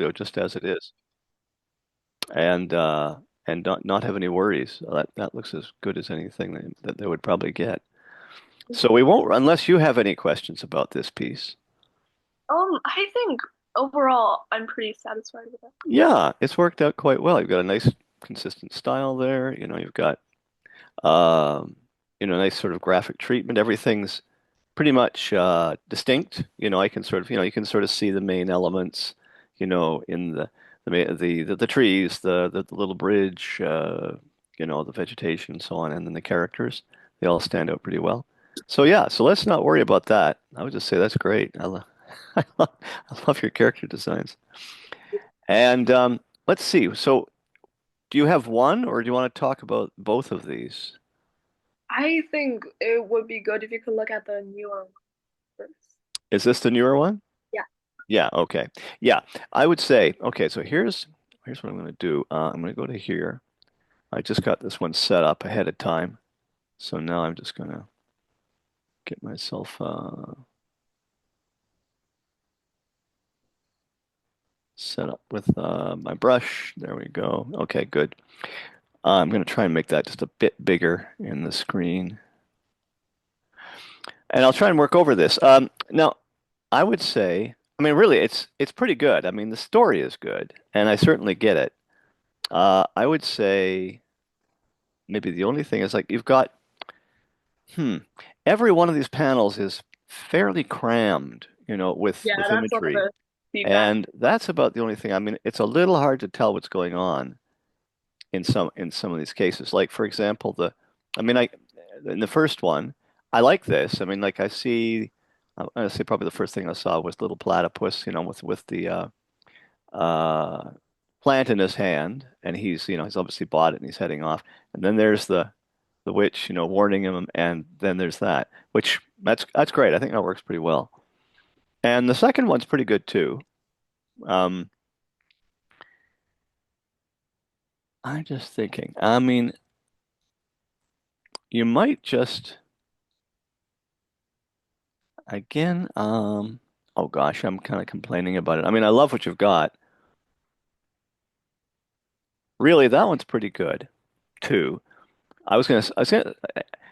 portfolio just as it is, and not have any worries. That looks as good as anything that they would probably get. So we won't, unless you have any questions about this piece. I think overall I'm pretty satisfied with it. Yeah, it's worked out quite well. You've got a nice consistent style there. You've got um, nice sort of graphic treatment. Everything's pretty much distinct. I can sort of, you can sort of see the main elements, in the trees, the little bridge, the vegetation and so on, and then the characters. They all stand out pretty well. So yeah, so let's not worry about that. I would just say that's great. I love your character designs. And let's see. So do you have one, or do you want to talk about both of these? I think it would be good if you could look at the newer one first. Is this the newer one? Yeah. Yeah, okay. Yeah, I would say, okay, so here's what I'm going to do. I'm going to go to here. I just got this one set up ahead of time. So now I'm just going to get myself set up with my brush. There we go. Okay, good. I'm going to try and make that just a bit bigger in the screen. And I'll try and work over this. Now, I would say, I mean, really, it's pretty good. I mean, the story is good, and I certainly get it. I would say maybe the only thing is like you've got, hmm, every one of these panels is fairly crammed, Yeah, with that's one of imagery, the feedback. and that's about the only thing. I mean, it's a little hard to tell what's going on in some of these cases. Like for example, I mean, I in the first one, I like this. I mean, like I see, I'm gonna say probably the first thing I saw was little platypus, with the uh, plant in his hand, and he's obviously bought it and he's heading off. And then there's the witch, warning him, and then there's that, which that's great. I think that works pretty well. And the second one's pretty good too. Um, I'm just thinking. I mean, you might just again. Oh gosh, I'm kind of complaining about it. I mean, I love what you've got. Really, that one's pretty good too. I was gonna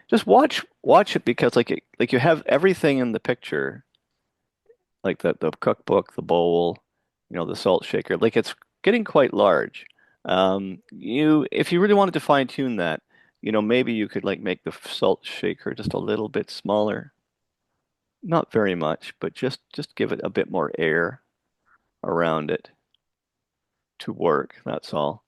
just watch it because like you have everything in the picture, like the cookbook, the bowl, the salt shaker. Like it's getting quite large. If you really wanted to fine tune that, maybe you could like make the salt shaker just a little bit smaller. Not very much, but just give it a bit more air around it to work. That's all.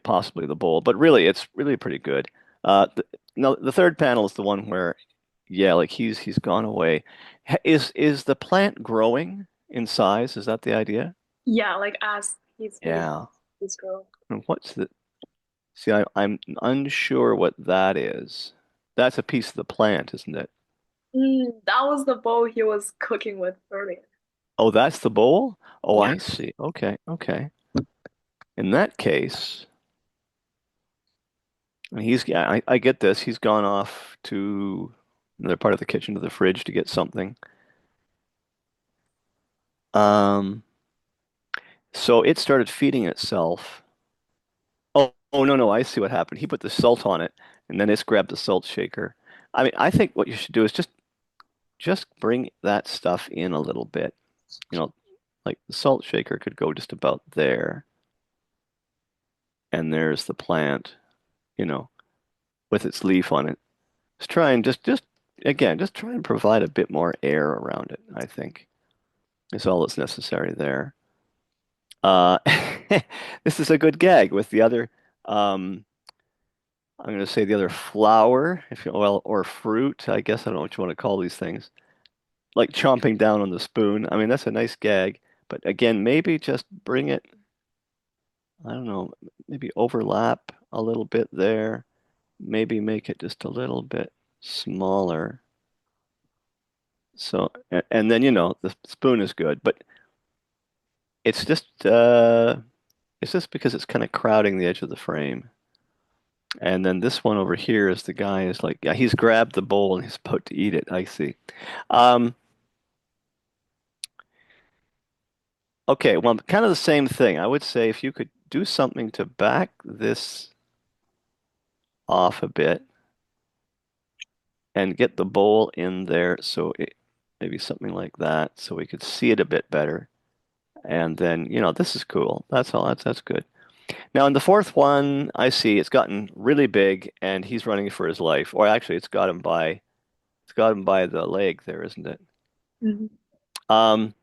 Possibly the bowl, but really, it's really pretty good. No, the third panel is the one where, yeah, like he's gone away. Is the plant growing in size? Is that the idea? Yeah, like as he's getting Yeah. his growth. And what's the? See, I'm unsure what that is. That's a piece of the plant, isn't it? That was the bowl he was cooking with earlier. Oh, that's the bowl? Oh, Yeah. I see. Okay, okay. In that case, I get this. He's gone off to another part of the kitchen to the fridge to get something. Um, so it started feeding itself. Oh no, no, I see what happened. He put the salt on it and then it's grabbed the salt shaker. I mean, I think what you should do is just bring that stuff in a little bit. You know, like the salt shaker could go just about there, and there's the plant, you know, with its leaf on it. Just try and just again, just try and provide a bit more air around it, I think is all that's necessary there. Uh, this is a good gag with the other, um, I'm going to say the other flower, if you well, or fruit. I guess I don't know what you want to call these things. Like chomping down on the spoon. I mean, that's a nice gag, but again, maybe just bring it, I don't know, maybe overlap a little bit there. Maybe make it just a little bit smaller. So, and then, the spoon is good, but it's just, it's just because it's kind of crowding the edge of the frame. And then this one over here is the guy is like, yeah, he's grabbed the bowl and he's about to eat it. I see. Um, Okay, well, kind of the same thing. I would say if you could do something to back this off a bit and get the bowl in there, so maybe something like that, so we could see it a bit better. And then, this is cool. That's all. That's good. Now, in the fourth one, I see it's gotten really big, and he's running for his life. Or actually, it's got him by the leg there, isn't it? Mhm. Um,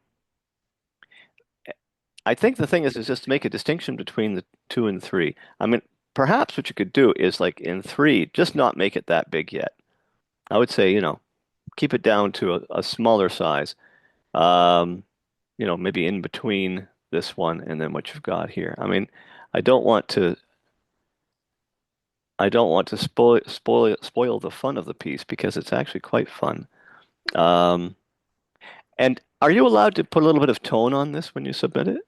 I think the thing is just to make a distinction between the two and three. I mean, perhaps what you could do is like in three, just not make it that big yet. I would say, keep it down to a smaller size. Um, maybe in between this one and then what you've got here. I mean, I don't want to I don't want to spoil the fun of the piece because it's actually quite fun. Um, and are you allowed to put a little bit of tone on this when you submit it?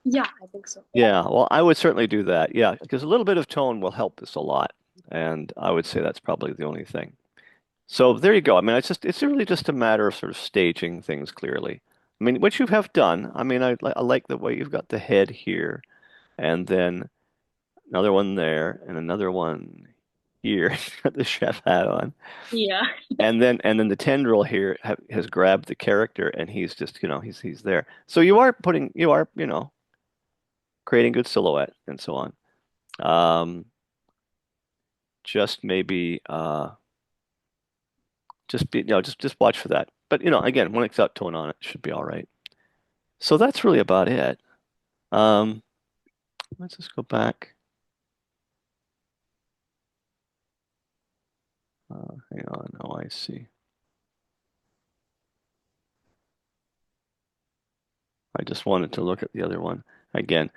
Yeah, I think so. Yeah, well, I would certainly do that. Yeah, because a little bit of tone will help this a lot. And I would say that's probably the only thing. So there you go. I mean, it's really just a matter of sort of staging things clearly. I mean, what you have done, I mean, I like the way you've got the head here and then another one there and another one here. Got the chef hat on. Yeah. And then the tendril here has grabbed the character and he's just, he's there. So you are creating good silhouette and so on. Um, just maybe just watch for that. But again, when it's got tone on it, it should be all right. So that's really about it. Um, let's just go back. Hang on. Oh, I see. I just wanted to look at the other one again.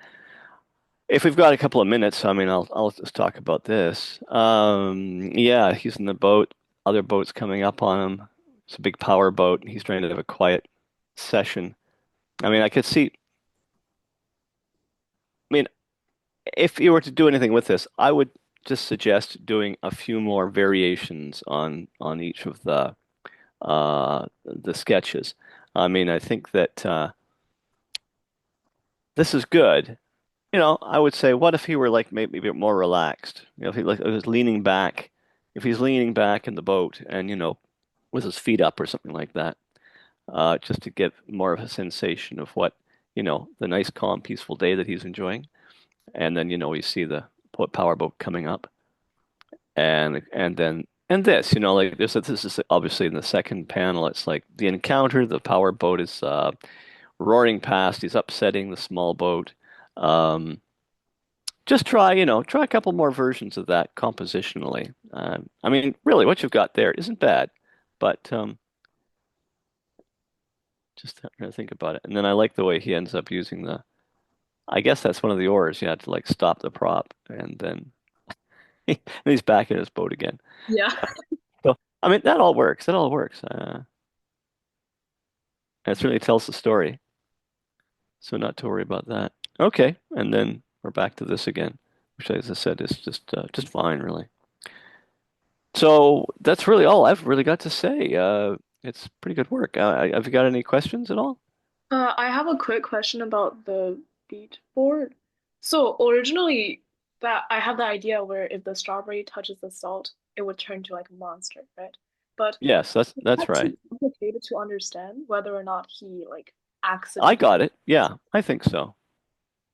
If we've got a couple of minutes, I mean, I'll just talk about this. Yeah, he's in the boat. Other boats coming up on him. It's a big power boat. He's trying to have a quiet session. I mean, I could see. I mean, if you were to do anything with this, I would just suggest doing a few more variations on each of the sketches. I mean, I think that this is good. I would say, what if he were like maybe a bit more relaxed? If he like was leaning back, if he's leaning back in the boat and with his feet up or something like that, just to get more of a sensation of what the nice, calm, peaceful day that he's enjoying, and then we see the power boat coming up, and this, like this is obviously in the second panel. It's like the encounter. The power boat is roaring past. He's upsetting the small boat. Um, just try a couple more versions of that compositionally. I mean, really, what you've got there isn't bad, but just have to think about it. And then I like the way he ends up using I guess that's one of the oars. You had to like stop the prop, and then he's back in his boat again. Yeah. So I mean, that all works. That all works. And it certainly tells the story. So not to worry about that. Okay, and then we're back to this again, which, as I said, is just fine, really. So that's really all I've really got to say. It's pretty good work. Have you got any questions at all? I have a quick question about the beat board. So originally that I have the idea where if the strawberry touches the salt, it would turn to like a monster, right? But Yes, that's that's too right. complicated to understand whether or not he like I accidentally. got it. Yeah, I think so.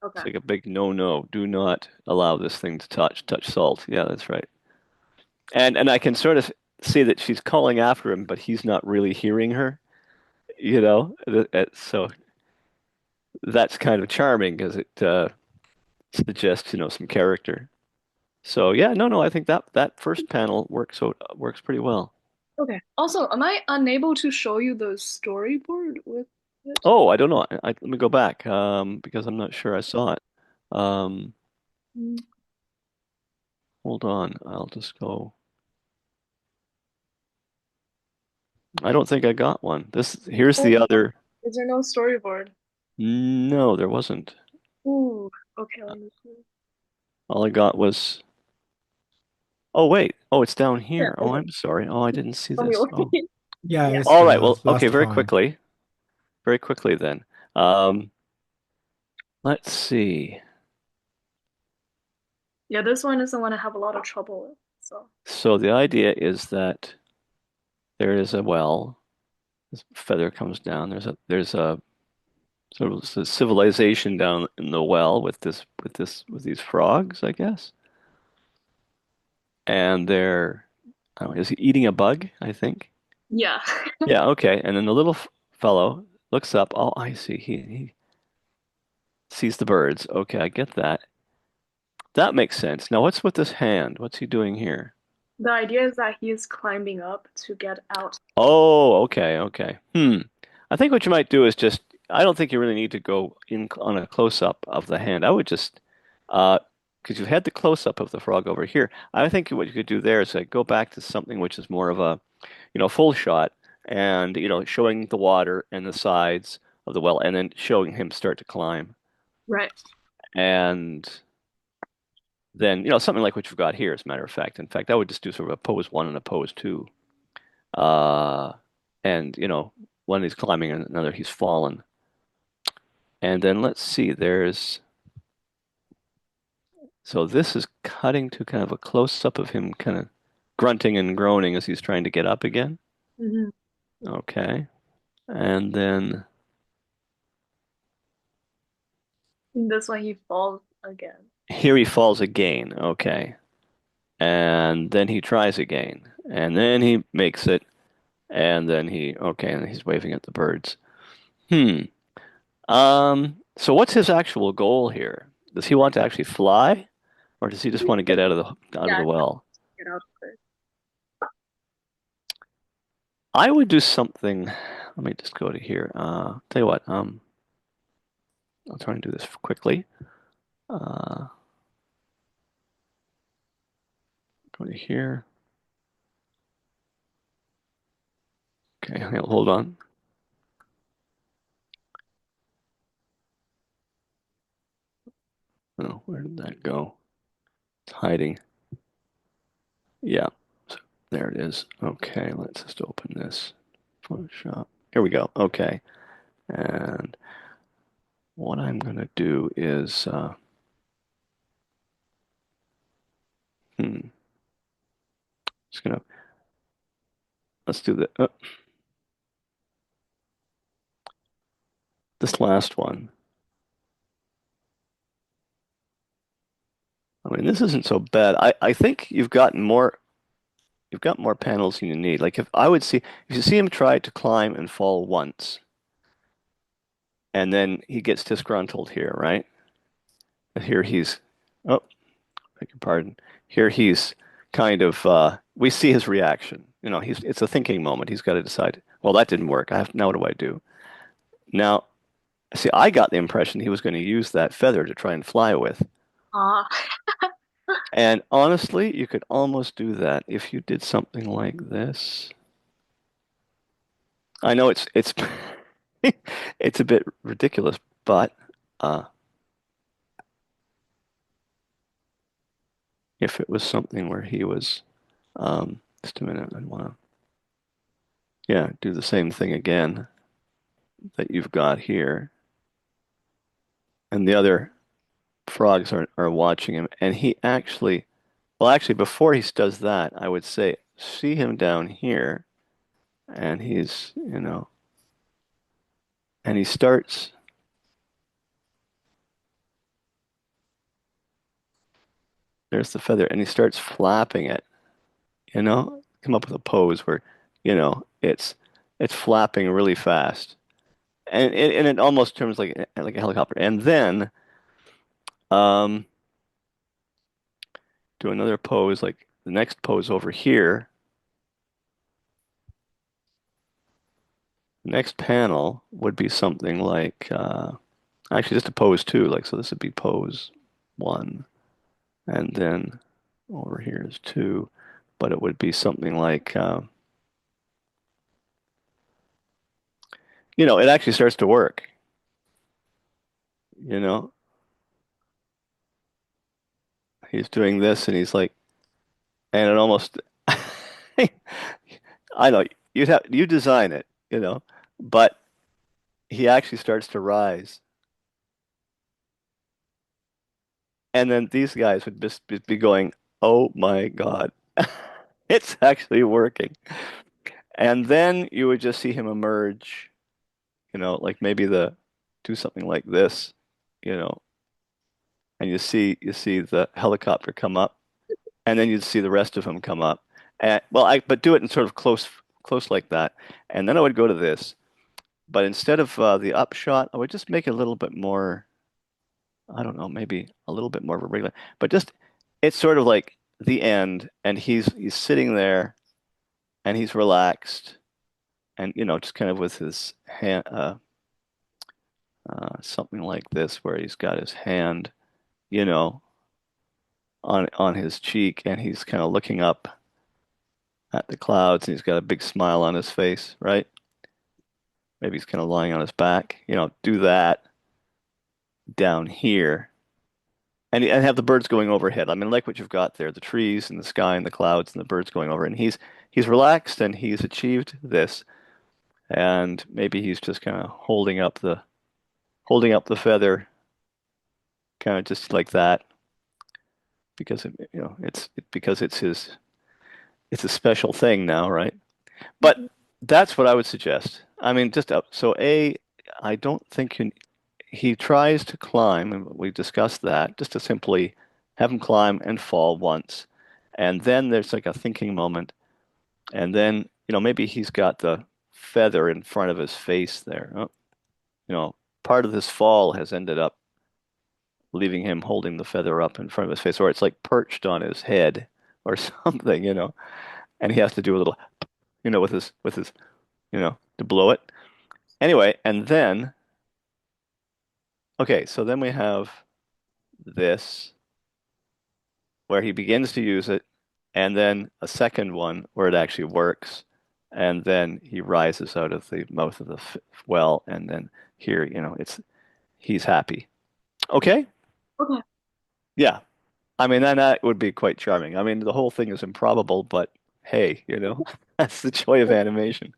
Okay. It's like a big no. Do not allow this thing to touch salt. Yeah, that's right. And I can sort of see that she's calling after him, but he's not really hearing her. So that's kind of charming because it suggests some character. So yeah, no, I think that first panel works pretty well. Okay. Also, am I unable to show you the storyboard with it? Oh, I don't know. Let me go back because I'm not sure I saw it. Um, Mm. hold on. I'll just go. I don't think I got one. Here's Oh, the other. is there no storyboard? No, there wasn't. Ooh. Okay, let me see. All I got was. Oh, wait. Oh, it's down Yeah, here. Oh, okay. I'm sorry. Oh, I didn't see Tell me this. what. Oh. Yeah, Yeah. it's All right. the Well, okay, last one. very quickly then. Um, let's see. Yeah, this one is the one I have a lot of trouble with. So, So the idea is that there is a well. This feather comes down. There's a sort of a civilization down in the well with these frogs, I guess. And they're, I don't know, is he eating a bug, I think? yeah. Yeah, okay. And then the little fellow looks up. Oh, I see. He sees the birds. Okay, I get that. That makes sense. Now, what's with this hand? What's he doing here? The idea is that he is climbing up to get out. Oh, okay, okay. I think what you might do is just, I don't think you really need to go in on a close-up of the hand. I would just, because you've had the close-up of the frog over here. I think what you could do there is like go back to something which is more of a, full shot and, showing the water and the sides of the well and then showing him start to climb. Right. And then, something like what you've got here, as a matter of fact. In fact, I would just do sort of a pose one and a pose two. Uh, and, one he's climbing and another he's fallen. And then let's see, so this is cutting to kind of a close up of him kind of grunting and groaning as he's trying to get up again. Hmm. Okay. And then This one he falls again. here he falls again. Okay. And then he tries again. And then he makes it. And then okay, and he's waving at the birds. Hmm. So what's his actual goal here? Does he want to actually fly, or does he just want to get out of Yeah, the well? get out of it. I would do something. Let me just go to here. Tell you what. I'll try and do this quickly. Uh, go to here. Okay, hold on. Oh, where did that go? It's hiding. Yeah, so there it is. Okay, let's just open this. Photoshop. Here we go. Okay, and what I'm gonna do is, hmm, just gonna let's do this last one. I mean, this isn't so bad. I think you've got more panels than you need. Like if you see him try to climb and fall once, and then he gets disgruntled here, right? And here he's, oh, beg your pardon. Here he's kind of, we see his reaction. It's a thinking moment. He's got to decide, well, that didn't work. Now what do I do? Now, see, I got the impression he was going to use that feather to try and fly with. Ah, And honestly, you could almost do that if you did something like this. I know it's it's a bit ridiculous, but uh, if it was something where he was, just a minute, I want to, yeah, do the same thing again that you've got here, and the other frogs are watching him, and he actually, well, actually, before he does that, I would say, see him down here, and he's, and he starts. There's the feather, and he starts flapping it. Come up with a pose where, it's flapping really fast, and it almost turns like a helicopter. And then um, do another pose, like the next pose over here. Next panel would be something like actually just a pose two, like so. This would be pose one, and then over here is two, but it would be something like it actually starts to work. You know, he's doing this, and he's like, and it almost. I know you design it, but he actually starts to rise. And then these guys would just be going, "Oh my God, it's actually working." And then you would just see him emerge, like maybe do something like this, you know, and you see the helicopter come up, and then you'd see the rest of them come up. And well, but do it in sort of close like that. And then I would go to this, but instead of the upshot, I would just make it a little bit more, I don't know, maybe a little bit more of a regular, but just it's sort of like the end, and he's sitting there and he's relaxed, and just kind of with his hand, something like this, where he's got his hand, you know, on his cheek, and he's kind of looking up at the clouds, and he's got a big smile on his face, right? Maybe he's kind of lying on his back, do that down here. And have the birds going overhead. I mean, like what you've got there, the trees and the sky and the clouds and the birds going over. And he's relaxed and he's achieved this. And maybe he's just kind of holding up the feather, kind of just like that, because because it's a special thing now, right? But Mhm. that's what I would suggest. I mean, just up. So I don't think he tries to climb, and we discussed that, just to simply have him climb and fall once. And then there's like a thinking moment. And then, maybe he's got the feather in front of his face there. Oh, you know, part of this fall has ended up leaving him holding the feather up in front of his face, or it's like perched on his head or something. And he has to do a little, with his, to blow it. Anyway, and then, okay, so then we have this where he begins to use it, and then a second one where it actually works, and then he rises out of the mouth of the well, and then here, he's happy. Okay? Okay. Yeah. I mean, then that would be quite charming. I mean, the whole thing is improbable, but hey, that's the joy of animation.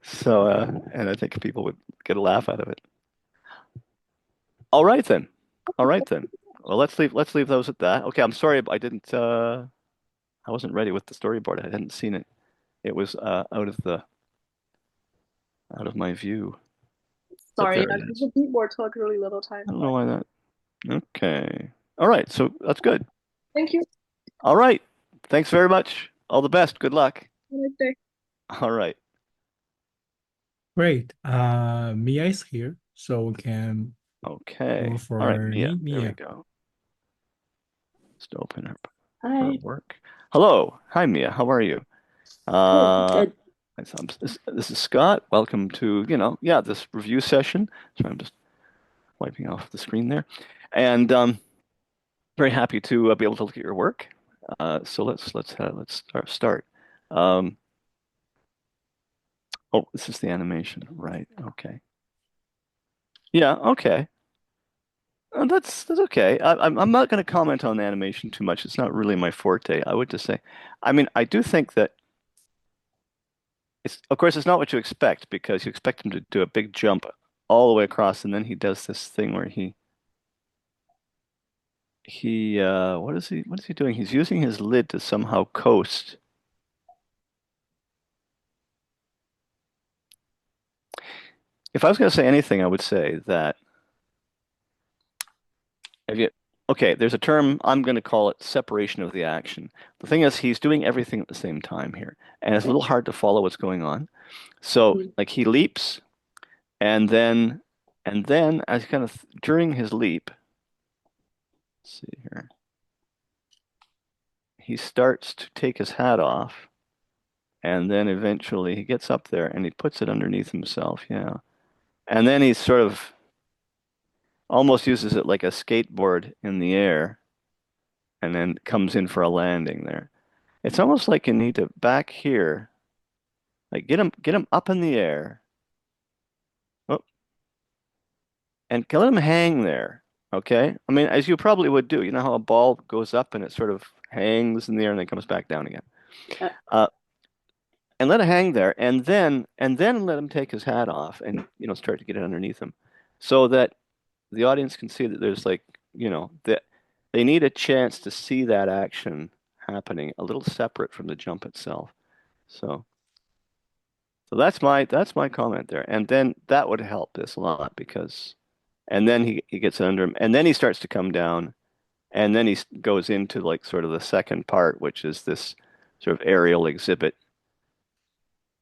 So, and I think people would get a laugh out of it. All right then. All right then. Well, let's leave those at that. Okay, I'm sorry I wasn't ready with the storyboard. I hadn't seen it. It was out of my view. But Sorry, there it because is. the beat board took really little I time, don't know but why that. Okay. All right, so that's good. thank you. All right. Thanks very much. All the best. Good luck. Have a nice day. All right. Great. Mia is here, so we can go Okay. All right, for Mia. There we Mia. go. Just open her Hi. work. Hello. Hi, Mia. How are you? Good, Uh, good. this is Scott. Welcome to, yeah, this review session. So I'm just wiping off the screen there. And very happy to be able to look at your work. So let's start. Um, oh, this is the animation, right? Okay. Yeah. Okay. That's okay. I'm not going to comment on the animation too much. It's not really my forte. I would just say, I mean, I do think that of course, it's not what you expect because you expect him to do a big jump all the way across, and then he does this thing where what is he doing? He's using his lid to somehow coast. If I was going to say anything, I would say that if you okay, there's a term I'm going to call it separation of the action. The thing is, he's doing everything at the same time here, and it's a little hard to follow what's going on. So, Mhm. like he leaps, and then as kind of during his leap, let's see here, he starts to take his hat off, and then eventually he gets up there and he puts it underneath himself. Yeah, and then he sort of almost uses it like a skateboard in the air, and then comes in for a landing there. It's almost like you need to back here, like get him up in the air, oh, and let him hang there. Okay? I mean, as you probably would do. You know how a ball goes up and it sort of hangs in the air and then comes back down again. Uh, Uh, and let it hang there, and then let him take his hat off and start to get it underneath him, so that the audience can see that there's like that. they need a chance to see that action happening a little separate from the jump itself. So so that's my comment there. And then that would help this a lot because and then he gets under him and then he starts to come down and then he goes into like sort of the second part, which is this sort of aerial exhibit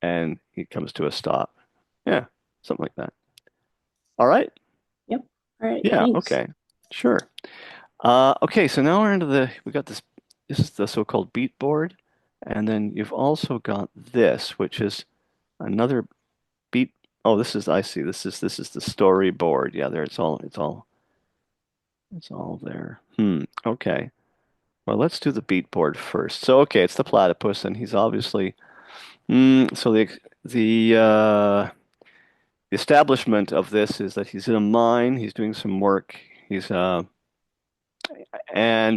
and he comes to a stop. Yeah, something like that. All right. Yep. All right. Yeah, Thanks. okay. Sure. Okay, so now we're into we got this is the so-called beat board, and then you've also got this, which is another beat. Oh, I see. This is the storyboard. Yeah, there it's all there. Okay. Well, let's do the beat board first. So, okay, it's the platypus, and he's obviously so the establishment of this is that he's in a mine, he's doing some work, he's and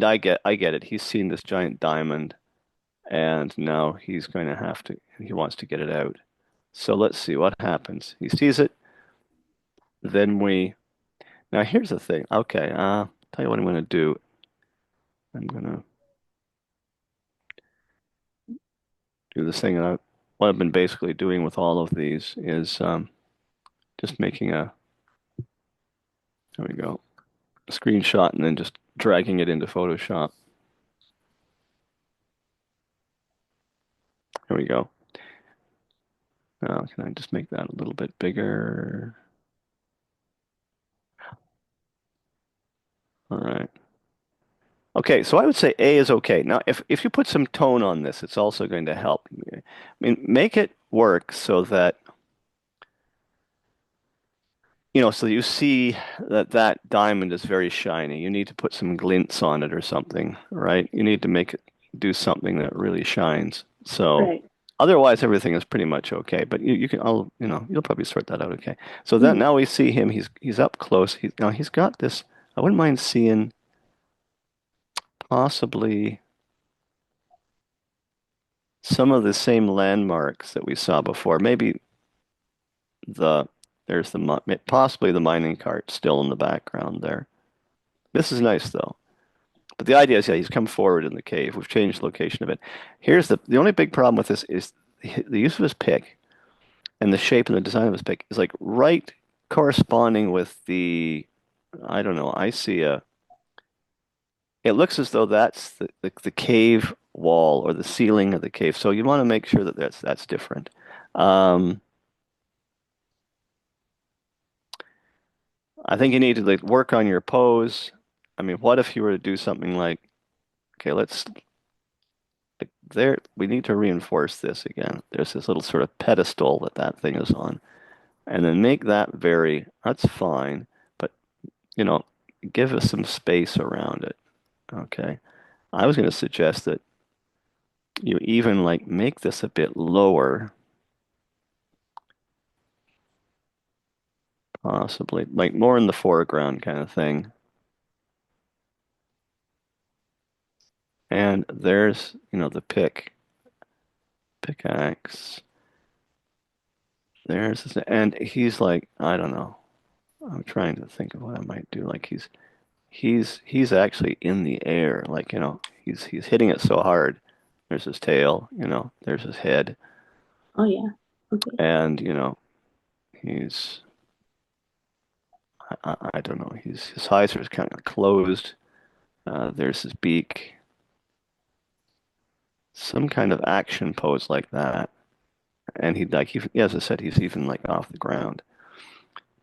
I get it. He's seen this giant diamond and now he wants to get it out. So let's see what happens. He sees it, then now here's the thing. Okay, tell you what I'm gonna do. I'm gonna do this thing what I've been basically doing with all of these is just making there we go, a screenshot and then just dragging it into Photoshop. Here we go. Now, can I just make that a little bit bigger? All right. Okay, so I would say A is okay. Now, if you put some tone on this, it's also going to help. I mean, make it work so that so you see that that diamond is very shiny. You need to put some glints on it or something, right? You need to make it do something that really shines. So Right. otherwise, everything is pretty much okay. But you can, you'll probably sort that out okay. So then now we see him. He's up close. Now he's got this. I wouldn't mind seeing possibly some of the same landmarks that we saw before. Maybe the there's possibly the mining cart still in the background there. This is nice though. But the idea is, yeah, he's come forward in the cave. We've changed the location of it. Here's the only big problem with this is the use of his pick and the shape and the design of his pick is like right corresponding with I don't know, I see it looks as though that's the cave wall or the ceiling of the cave. So you want to make sure that that's different. Um, I think you need to like work on your pose. I mean, what if you were to do something like, okay, we need to reinforce this again. There's this little sort of pedestal that thing is on, and then make that that's fine, but you know, give us some space around it. Okay. I was going to suggest that you even like make this a bit lower, possibly like more in the foreground kind of thing. And there's, the pickaxe. And he's like, I don't know. I'm trying to think of what I might do. Like he's actually in the air. Like, he's hitting it so hard. There's his tail, there's his head. Oh yeah. Okay. And, he's I don't know. His eyes are kind of closed. There's his beak. Some kind of action pose like that. And as I said, he's even like off the ground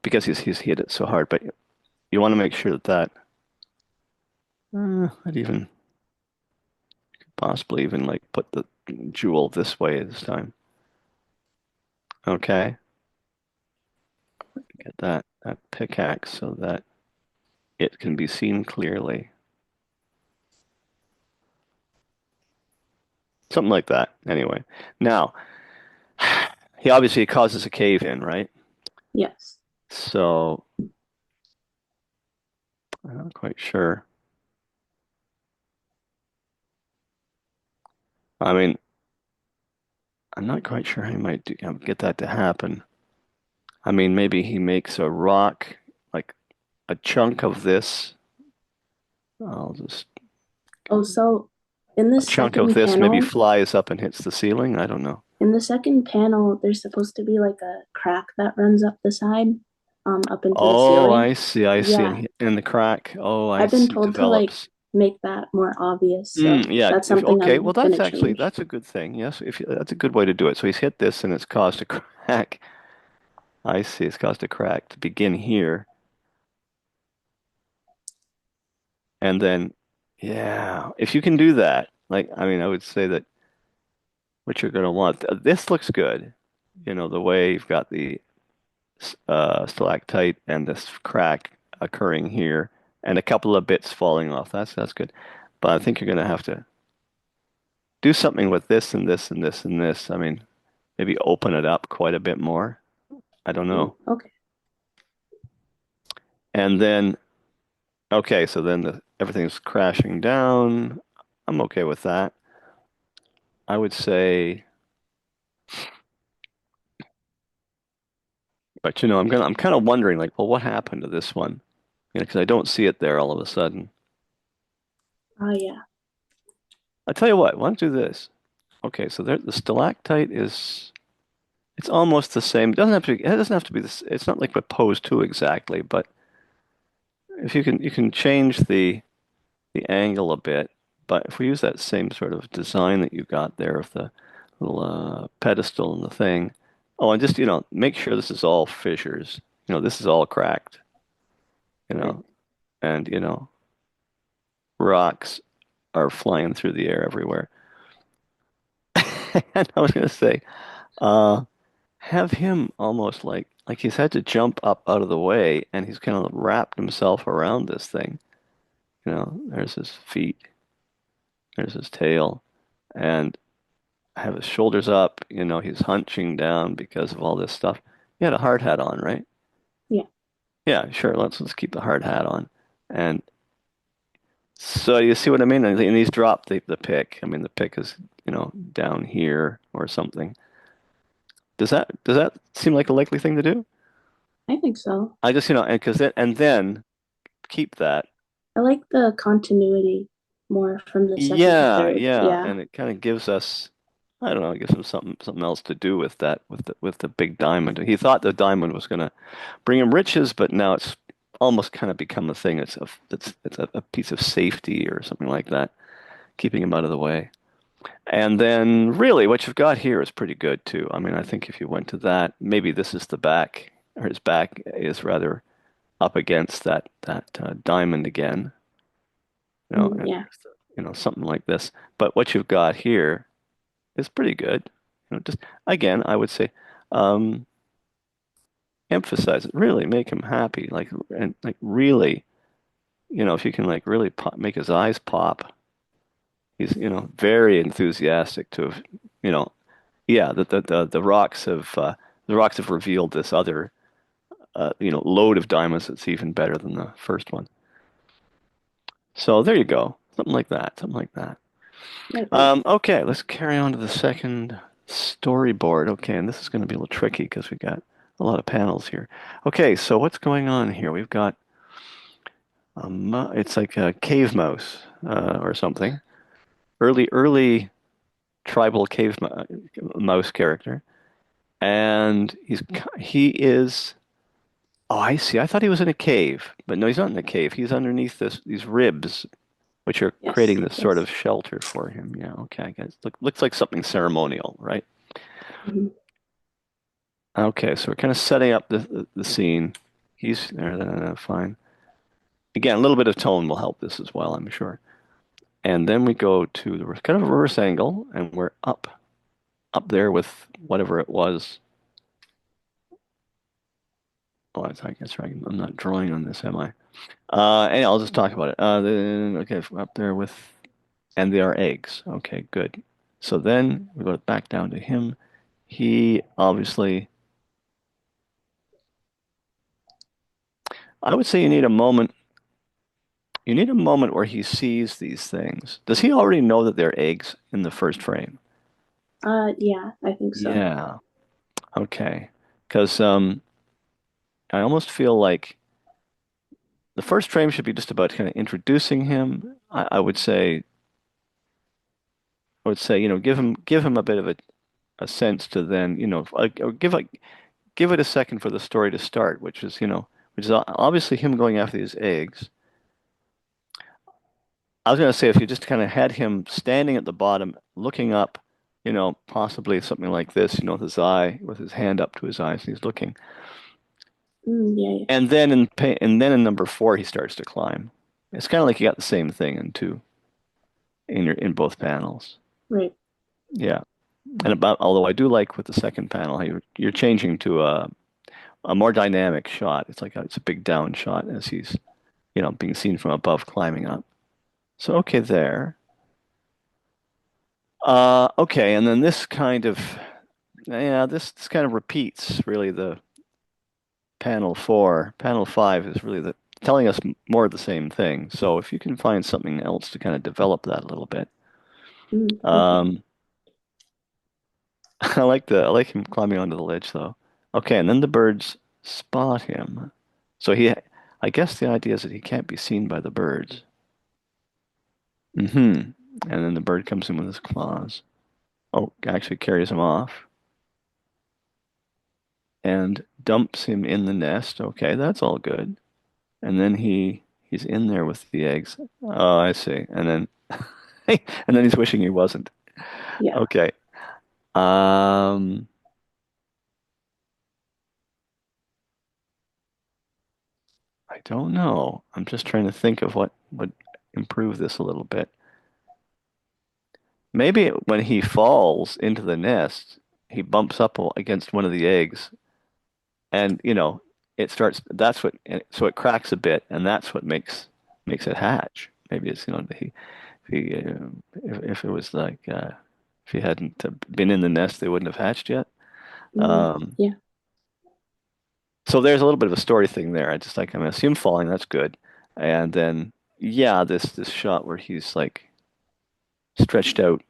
because he's hit it so hard. But you want to make sure that I'd even possibly even like put the jewel this way this time. Okay, get that pickaxe so that it can be seen clearly. Something like that. Anyway, now he obviously causes a cave in, right? Yes. So I'm not quite sure. I mean, I'm not quite sure how he might get that to happen. I mean, maybe he makes a rock, like a chunk of this, I'll just Oh, so in the a chunk of second this maybe panel, flies up and hits the ceiling. I don't know. there's supposed to be like a crack that runs up the side, up into the Oh, ceiling. I see, I see. And Yeah, in the crack, oh, I I've been see, told to like develops. make that more obvious, so Yeah. that's If something okay, well, I'm that's gonna actually change. that's a good thing. Yes, if that's a good way to do it. So he's hit this and it's caused a crack. I see. It's caused a crack to begin here, and then, yeah, if you can do that, like I mean, I would say that what you're going to want. This looks good. You know, the way you've got the stalactite and this crack occurring here, and a couple of bits falling off. That's good. But I think you're going to have to do something with this and this and this and this. I mean, maybe open it up quite a bit more. I don't Oh, know. okay. And then, okay, so then everything's crashing down. I'm okay with that. I would say, but I'm kind of wondering, like, well, what happened to this one? You know, because I don't see it there all of a sudden. Oh, yeah. I tell you what, why don't do this? Okay, so there, the stalactite is, it's almost the same. It doesn't have to be this. It's not like with pose two exactly, but if you can change the angle a bit. But if we use that same sort of design that you got there of the little pedestal and the thing, oh, and just, make sure this is all fissures. This is all cracked, you Right. know, and, rocks are flying through the air everywhere. And I was going to say, uh, have him almost like he's had to jump up out of the way and he's kind of wrapped himself around this thing. There's his feet, there's his tail, and have his shoulders up. He's hunching down because of all this stuff. He had a hard hat on, right? Yeah. Yeah, sure. Let's keep the hard hat on. And so you see what I mean? And he's dropped the pick. I mean, the pick is, down here or something. Does that seem like a likely thing to do? I think so. I just, and then keep that. I like the continuity more from the second to Yeah, third. yeah, Yeah. and it kind of gives us, I don't know, it gives him something else to do with that, with the big diamond. He thought the diamond was gonna bring him riches, but now it's almost kind of become a thing. It's a piece of safety or something like that, keeping him out of the way. And then really what you've got here is pretty good too. I mean, I think if you went to that, maybe this is the back, or his back is rather up against that diamond again, and Yeah. something like this. But what you've got here is pretty good. Just again, I would say, um, emphasize it. Really make him happy, and like really, if you can like really make his eyes pop. He's very enthusiastic to have, you know, yeah. The rocks have revealed this other load of diamonds that's even better than the first one. So there you go, something like that, something like that. Okay. Okay, let's carry on to the second storyboard. Okay, and this is going to be a little tricky because we got a lot of panels here. Okay, so what's going on here? We've got it's like a cave mouse or something. Early tribal mouse character, and he is. Oh, I see. I thought he was in a cave, but no, he's not in a cave. He's underneath these ribs, which are Yes. creating this sort Yes. of shelter for him. Yeah, okay, I guess. Looks like something ceremonial, right? Mhm. Okay, so we're kind of setting up the scene. He's there, fine. Again, a little bit of tone will help this as well, I'm sure. And then we go to the kind of a reverse angle, and we're up there with whatever it was. Oh, I guess right. I'm not drawing on this, am I? And I'll just talk about it. Okay, we're up there with, and there are eggs. Okay, good. So then we go back down to him. He obviously, I would say you need a moment. You need a moment where he sees these things. Does he already know that they're eggs in the first frame? Yeah, I think so. Yeah. Okay. Because I almost feel like the first frame should be just about kind of introducing him. I would say, give him a bit of a sense to then, or give it a second for the story to start, which is obviously him going after these eggs. I was going to say if you just kind of had him standing at the bottom, looking up, possibly something like this, with his hand up to his eyes, and he's looking. Yeah, yeah. And then in number 4, he starts to climb. It's kind of like you got the same thing in both panels. Right. Yeah. Although I do like with the second panel, you're changing to a more dynamic shot. It's a big down shot as he's, being seen from above climbing up. So okay there. Okay, and then this kind of repeats really the panel 4. Panel 5 is really telling us more of the same thing. So if you can find something else to kind of develop that a little bit. Okay. I like him climbing onto the ledge though. Okay, and then the birds spot him. So I guess the idea is that he can't be seen by the birds. And then the bird comes in with his claws. Oh, actually carries him off and dumps him in the nest. Okay, that's all good. And then he's in there with the eggs. Oh, I see. And then and then he's wishing he wasn't. Yeah. Okay. I don't know. I'm just trying to think of what would improve this a little bit. Maybe when he falls into the nest, he bumps up against one of the eggs, and it starts. So it cracks a bit, and that's what makes it hatch. Maybe it's if it was like if he hadn't been in the nest, they wouldn't have hatched yet. Yeah. So there's a little bit of a story thing there. I'm gonna assume falling, that's good. And then yeah, this shot where he's like stretched out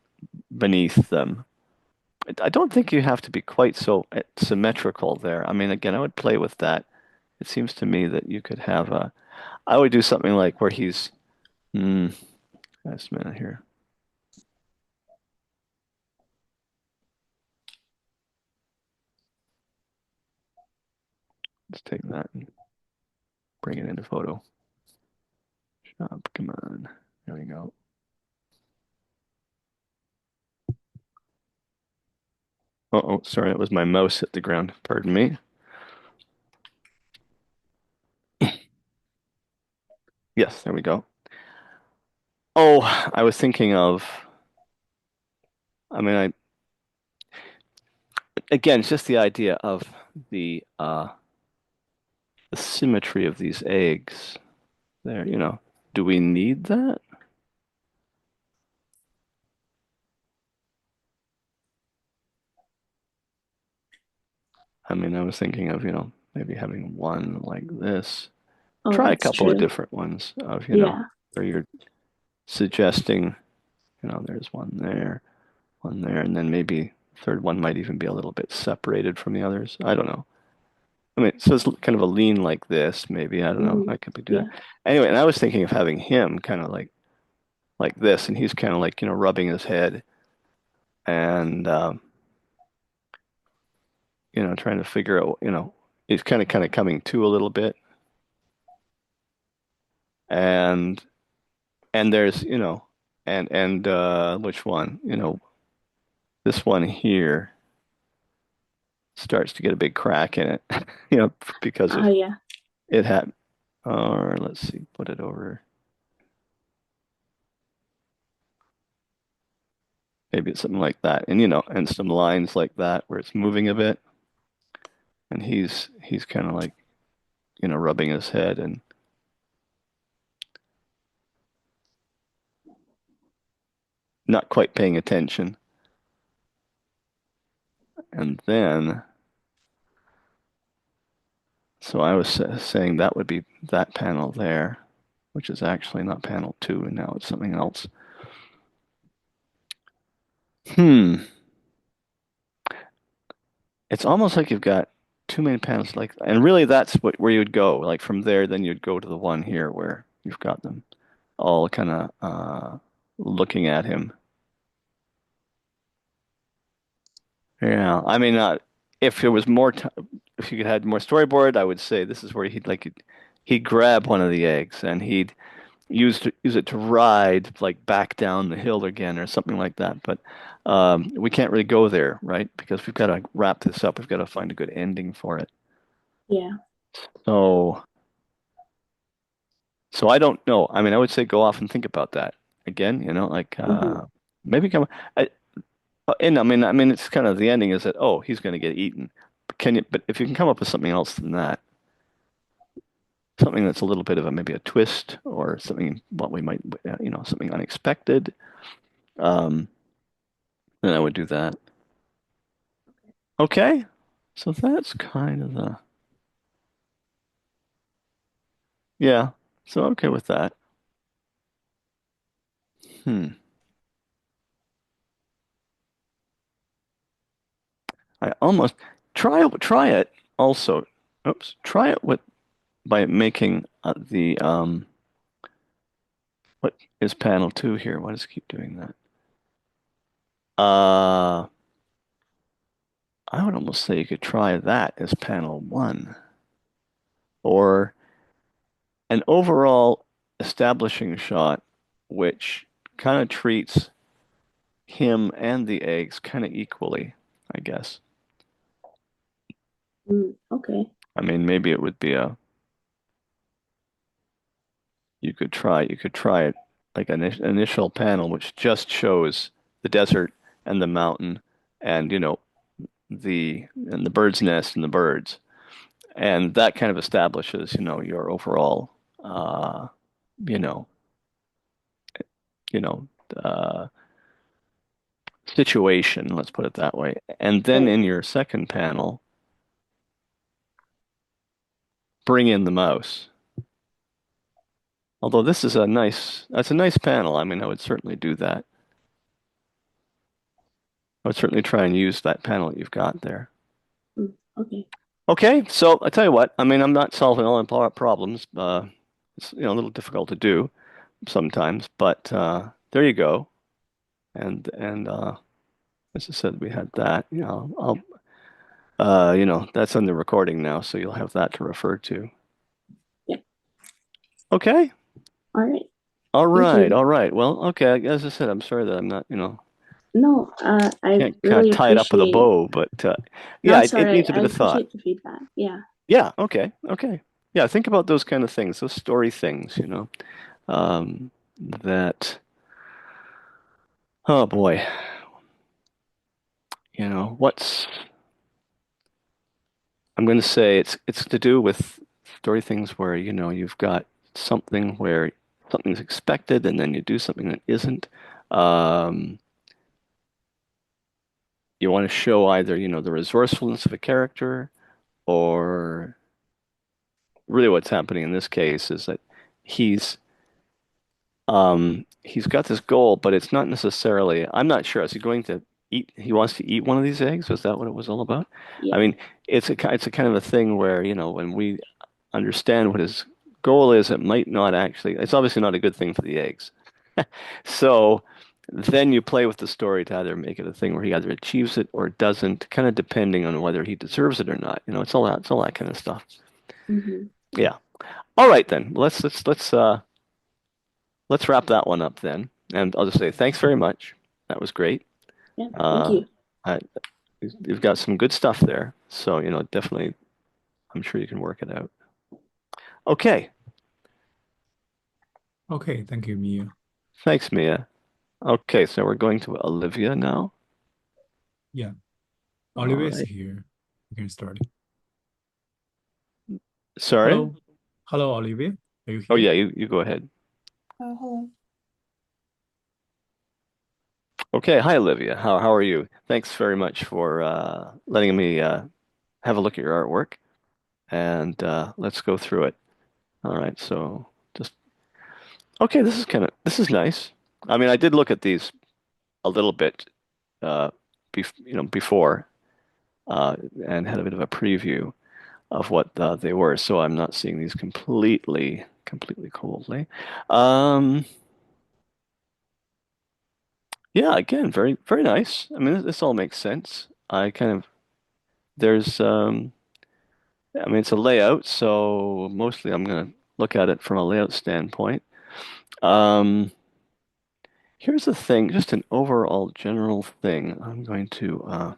beneath them. I don't think you have to be quite so symmetrical there. I mean, again, I would play with that. It seems to me that you could I would do something like where just a minute here. Let's take that and bring it into photo. Shop, come on. There we go. Oh, sorry, that was my mouse hit the ground. Pardon me. Yes, there we go. Oh, I was thinking I mean, again, it's just the idea of the symmetry of these eggs there, Do we need that? I mean, I was thinking of, maybe having one like this. Oh, Try a that's couple of true. different ones of, Yeah. where you're suggesting, there's one there, and then maybe third one might even be a little bit separated from the others. I don't know. I mean, so it's kind of a lean like this, maybe. I don't know. I could be doing Yeah. that. Anyway, and I was thinking of having him kind of like this, and he's kind of like, rubbing his head and trying to figure out, he's kind of coming to a little bit. And there's, and which one? This one here starts to get a big crack in it, because of Yeah. it had, or let's see, put it over. Maybe it's something like that. And and some lines like that where it's moving a bit. And he's kind of like, rubbing his head and not quite paying attention. And then, so I was saying that would be that panel there, which is actually not panel 2, and now it's something else. It's almost like you've got too many panels like that. And really that's where you'd go. Like from there, then you'd go to the one here where you've got them all kind of looking at him. Yeah, I mean, if there was more time, if you could had more storyboard, I would say this is where he'd grab one of the eggs and he'd use it to ride like back down the hill again or something like that. But we can't really go there, right? Because we've got to wrap this up. We've got to find a good ending for it. Yeah. So, so I don't know. I mean, I would say go off and think about that again. Like Mm-hmm. maybe come. And I mean, it's kind of the ending is that he's going to get eaten. But if you can come up with something else than that, something that's a little bit of maybe a twist or something what we might something unexpected, um, then I would do that. Okay, so that's kind of the yeah. So okay with that. Hmm. I almost try it also. Oops, try it with by making what is panel 2 here? Why does it keep doing that? I would almost say you could try that as panel 1 or an overall establishing shot, which kind of treats him and the eggs kind of equally, I guess. Okay. I mean, maybe it would be you could try it like an initial panel which just shows the desert and the mountain and the bird's nest and the birds. And that kind of establishes, your overall uh, you know, you know, uh situation, let's put it that way. And then Right. in your second panel, bring in the mouse. Although that's a nice panel. I mean, I would certainly do that. I would certainly try and use that panel that you've got there. Okay. Okay, so I tell you what, I mean, I'm not solving all the problems. It's a little difficult to do sometimes, but there you go. And as I said, we had that. That's on the recording now, so you'll have that to refer to. Yeah. Okay. All right. All Thank right. you. All right. Well, okay. As I said, I'm sorry that I'm not, No, I can't kind of really tie it up with a appreciate. bow, but No, yeah, it's it all right. needs a I bit of thought. appreciate the feedback. Yeah. Yeah. Okay. Okay. Yeah. Think about those kind of things, those story things, that, oh boy, I'm going to say it's to do with story things where, you've got something where something's expected and then you do something that isn't. Um, you want to show either, the resourcefulness of a character or really what's happening in this case is that he's he's got this goal, but it's not necessarily, I'm not sure. Is he going to eat, he wants to eat one of these eggs? Was that what it was all about? I Yeah. mean, it's a kind of a thing where, when we understand what his goal is, it might not actually, it's obviously not a good thing for the eggs. So then you play with the story to either make it a thing where he either achieves it or doesn't, kind of depending on whether he deserves it or not. It's all that kind of stuff. Mm-hmm. Yeah. All right then. Let's wrap that one up then. And I'll just say thanks very much. That was great. Yeah. Thank Uh, you. I, you've got some good stuff there. So, definitely, I'm sure you can work it out. Okay. Okay, thank you, Mia. Thanks, Mia. Okay, so we're going to Olivia now. Yeah, All Oliver is right. here. You can start. Sorry? Hello. Hello, Olivia. Are you Oh, here? yeah, you go ahead. Hello. Okay. Hi, Olivia. How are you? Thanks very much for letting me have a look at your artwork, and let's go through it. All right. So just okay. This is nice. I mean, I did look at these a little bit, uh, before, and had a bit of a preview. of what they were. So I'm not seeing these completely coldly. Um, yeah, again, very nice. I mean, this all makes sense. I kind of there's I mean, it's a layout, so mostly I'm gonna look at it from a layout standpoint. Um, here's the thing, just an overall general thing. I'm going to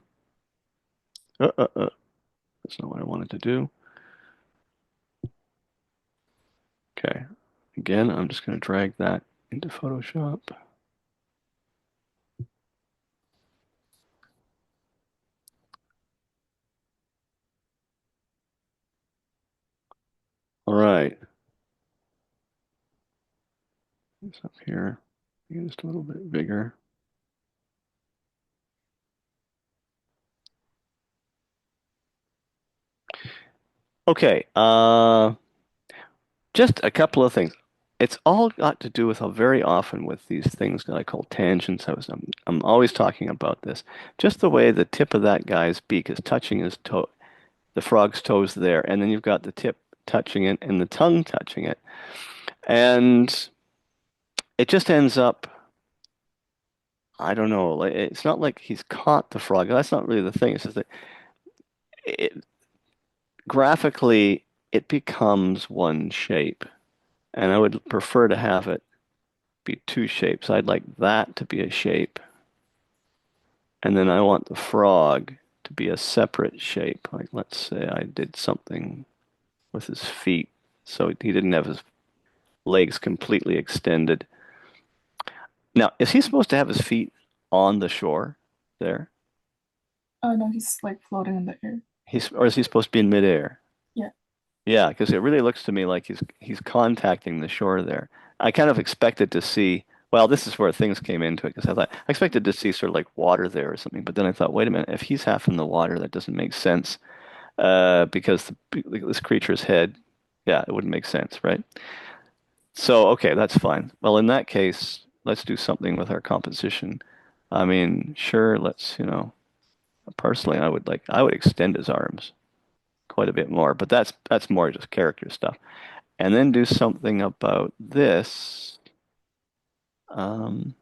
that's not what I wanted to do. Okay. Again, I'm just going to drag that into Photoshop. All right. This up here, just a little bit bigger. Okay. Just a couple of things. It's all got to do with how very often with these things that I call tangents. I'm always talking about this. Just the way the tip of that guy's beak is touching his toe, the frog's toes there, and then you've got the tip touching it and the tongue touching it, and it just ends up. I don't know. Like it's not like he's caught the frog. That's not really the thing. It's just that it, graphically it becomes one shape, and I would prefer to have it be two shapes. I'd like that to be a shape, and then I want the frog to be a separate shape. Like let's say I did something with his feet, so he didn't have his legs completely extended. Now, is he supposed to have his feet on the shore there? Oh no, he's like floating in the air. Or is he supposed to be in midair? Yeah. Yeah, because it really looks to me like he's contacting the shore there. I kind of expected to see, well, this is where things came into it because I expected to see sort of like water there or something, but then I thought, wait a minute, if he's half in the water, that doesn't make sense because this creature's head, yeah, it wouldn't make sense, right? So, okay, that's fine. Well, in that case, let's do something with our composition. I mean, sure, personally, I would extend his arms quite a bit more, but that's more just character stuff. And then do something about this. Um,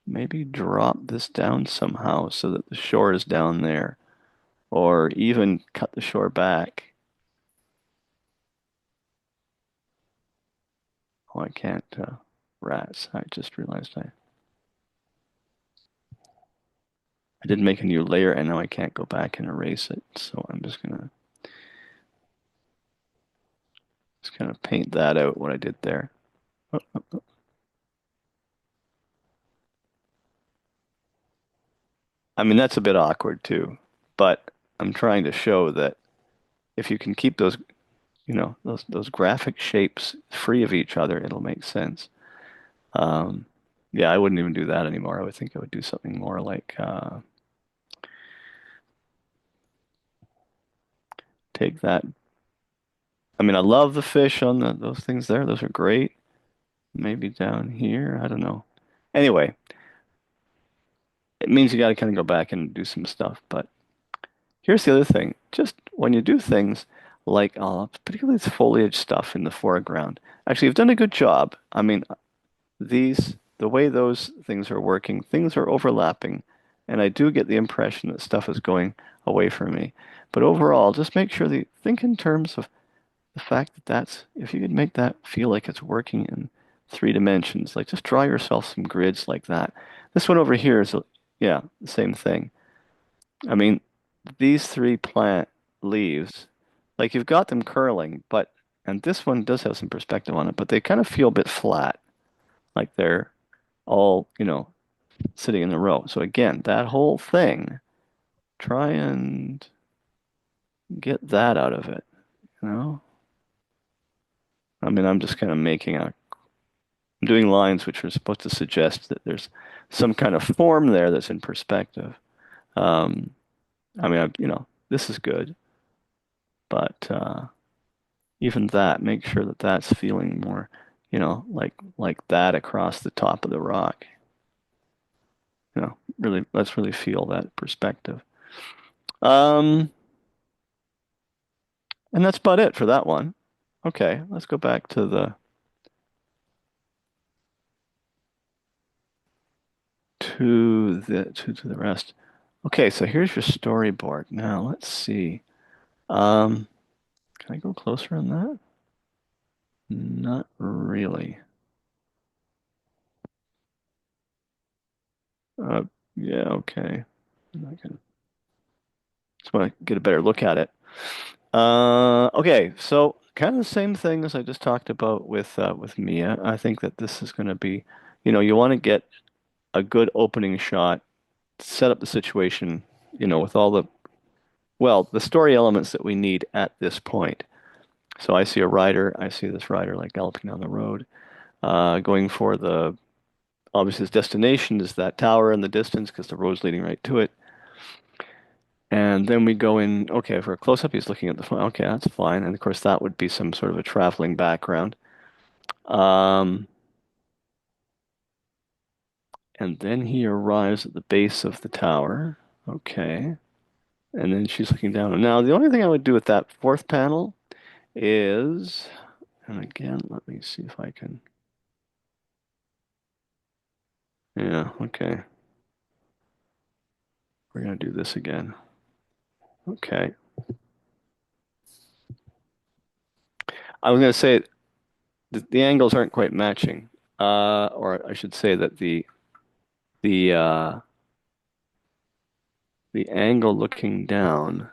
maybe drop this down somehow so that the shore is down there, or even cut the shore back. Oh, I can't. Rats. I just realized I didn't make a new layer, and now I can't go back and erase it. So I'm just gonna just kind of paint that out what I did there. Oh, oh, oh. I mean, that's a bit awkward too, but I'm trying to show that if you can keep those, those graphic shapes free of each other, it'll make sense. Um, yeah, I wouldn't even do that anymore. I would think I would do something more like take that. I mean, I love the fish on those things there. Those are great. Maybe down here, I don't know. Anyway, it means you got to kind of go back and do some stuff, but here's the other thing. Just when you do things like, particularly this foliage stuff in the foreground, actually, you've done a good job. I mean, the way those things are working, things are overlapping, and I do get the impression that stuff is going away from me. But overall, just make sure that you think in terms of the fact that if you could make that feel like it's working in 3 dimensions, like just draw yourself some grids like that. This one over here is, yeah, the same thing. I mean, these three plant leaves, like you've got them curling, and this one does have some perspective on it, but they kind of feel a bit flat, like they're all, sitting in a row. So again, that whole thing, try and get that out of it, you know? I mean, I'm just kind of I'm doing lines which are supposed to suggest that there's some kind of form there that's in perspective. Um, I mean, this is good, but even that, make sure that that's feeling more, like that across the top of the rock. Really, let's really feel that perspective. Um, And that's about it for that one. Okay, let's go back to the rest. Okay, so here's your storyboard. Now let's see. Um, can I go closer on that? Not really. Uh, yeah, okay. I can just want to get a better look at it. Okay, so kind of the same thing as I just talked about with Mia. I think that this is going to be, you want to get a good opening shot, set up the situation, with all the story elements that we need at this point. So I see a rider. I see this rider like galloping down the road, going for obviously his destination is that tower in the distance because the road's leading right to it. And then we go in, okay, for a close-up, he's looking at the phone. Okay, that's fine. And of course, that would be some sort of a traveling background. Um, and then he arrives at the base of the tower. Okay. And then she's looking down. Now, the only thing I would do with that fourth panel is, and again, let me see if I can. Yeah, okay. We're going to do this again. Okay. I was going to say the angles aren't quite matching. Or I should say that the uh, the angle looking down,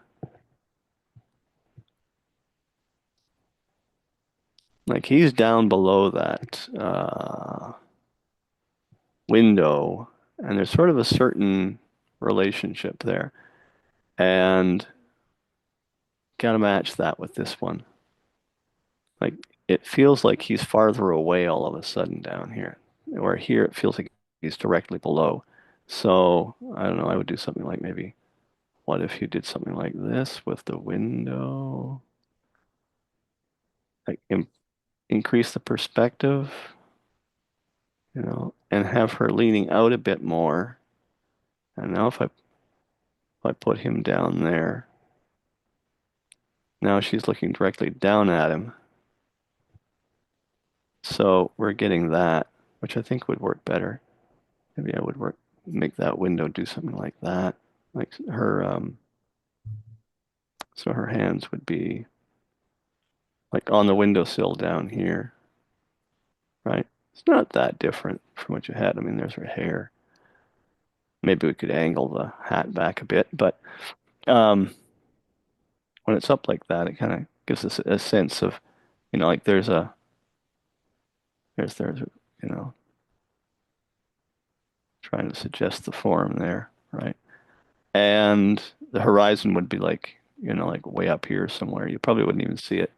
like he's down below that window, and there's sort of a certain relationship there, and gotta match that with this one. Like it feels like he's farther away all of a sudden down here, where here it feels like he's directly below. So I don't know. I would do something like maybe. What if you did something like this with the window? Like increase the perspective, and have her leaning out a bit more. And now if I put him down there, now she's looking directly down at him. So we're getting that, which I think would work better. Maybe I would make that window do something like that. Like so her hands would be like on the windowsill down here, right? It's not that different from what you had. I mean, there's her hair. Maybe we could angle the hat back a bit, but um, when it's up like that, it kind of gives us a sense of, like there's, trying to suggest the form there, right? And the horizon would be like, like way up here somewhere. You probably wouldn't even see it.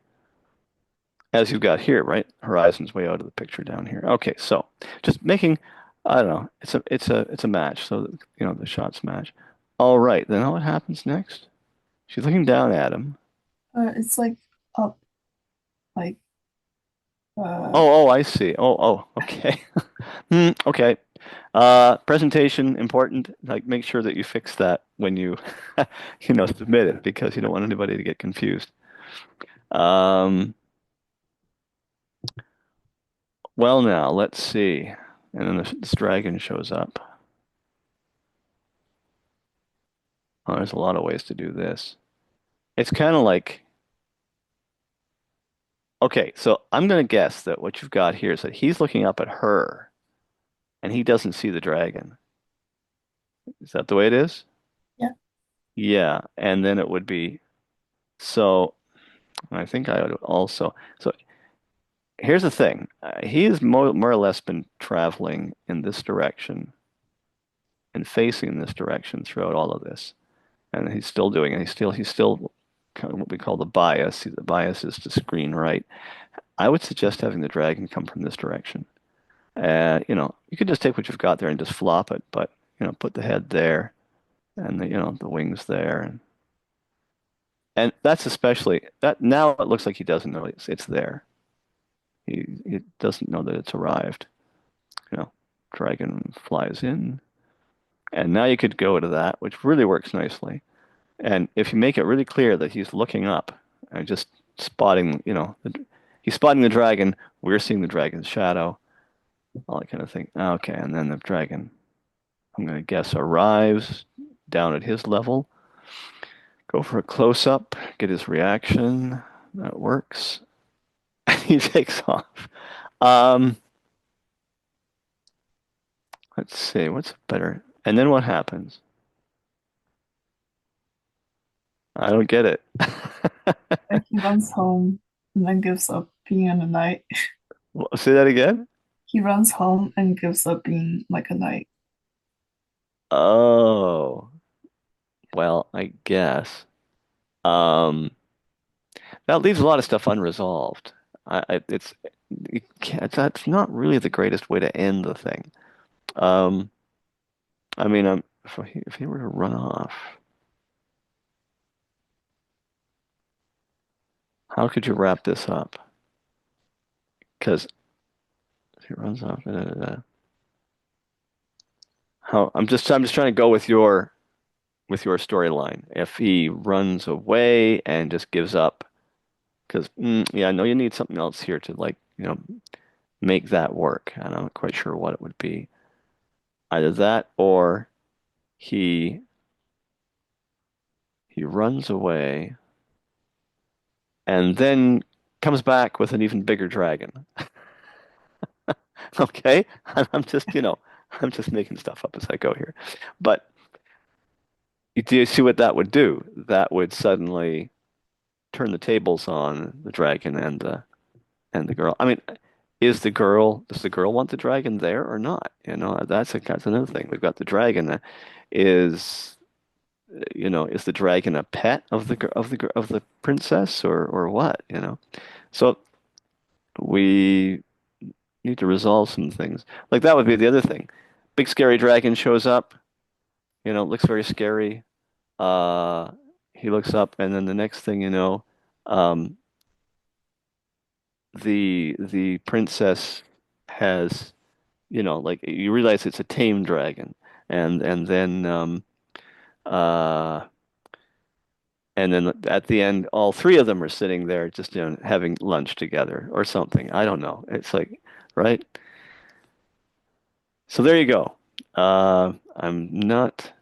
As you've got here, right? Horizon's way out of the picture down here. Okay, so just making, I don't know, it's a match, so that, the shots match. All right, then what happens next? She's looking down at him. It's like up, like Oh, I see. Oh, okay. Okay. Presentation important. Like, make sure that you fix that when you, submit it because you don't want anybody to get confused. Um, well, now let's see. And then this dragon shows up. Oh, there's a lot of ways to do this. It's kind of like, okay, so I'm going to guess that what you've got here is that he's looking up at her and he doesn't see the dragon. Is that the way it is? yeah. Yeah, and then it would be so. I think I would also. So here's the thing. He has more or less been traveling in this direction and facing this direction throughout all of this, and he's still doing it. He's still kind of what we call the bias. The bias is to screen right. I would suggest having the dragon come from this direction. You could just take what you've got there and just flop it, but put the head there and the wings there, and that's especially that now it looks like he doesn't know it's there. He doesn't know that it's arrived. Dragon flies in, and now you could go to that, which really works nicely. And if you make it really clear that he's looking up, And just spotting, he's spotting the dragon. We're seeing the dragon's shadow, all that kind of thing. Okay, and then the dragon, I'm going to guess, arrives down at his level. Go for a close-up, get his reaction. That works. He takes off. Um, let's see, what's better? And then what happens? I don't get it. Like he runs home and then gives up being a knight. Say that again? He runs home and gives up being like a knight. Oh, well, I guess. Um, that leaves a lot of stuff unresolved. It's that's not really the greatest way to end the thing. Um, I mean, if he were to run off, how could you wrap this up? Because if he runs off, how I'm just trying to go with your storyline. If he runs away and just gives up, because yeah, I know you need something else here to like, make that work. And I'm not quite sure what it would be. Either that or he he runs away and then comes back with an even bigger dragon. Okay? I'm just, I'm just making stuff up as I go here. But do you see what that would do? That would suddenly turn the tables on the dragon and the girl. I mean, does the girl want the dragon there or not? That's another thing. We've got the dragon that is, is the dragon a pet of the princess or what? So we need to resolve some things. Like that would be the other thing. Big scary dragon shows up, looks very scary. Uh, he looks up, and then the next thing you know, um, the princess has, like you realize it's a tame dragon, and then uh, and then at the end, all three of them are sitting there just having lunch together or something. I don't know. It's like, right? So there you go. I'm not.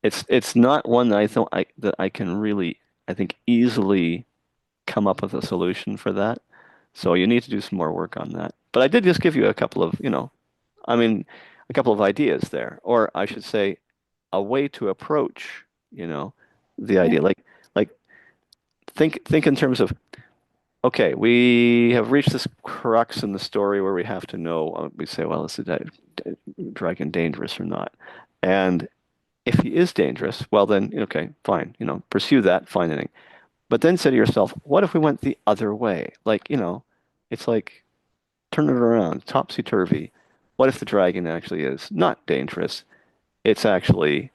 It's not one that I can really I think easily come up with a solution for that. So you need to do some more work on that. But I did just give you a couple of, I mean, a couple of ideas there, or I should say, a way to approach, the Yeah. idea. Like think in terms of, okay, we have reached this crux in the story where we have to know. We say, well, is the dragon dangerous or not? And if he is dangerous, well then, okay, fine, pursue that, find anything. But then say to yourself, what if we went the other way? Like, it's like turn it around, topsy-turvy. What if the dragon actually is not dangerous? It's actually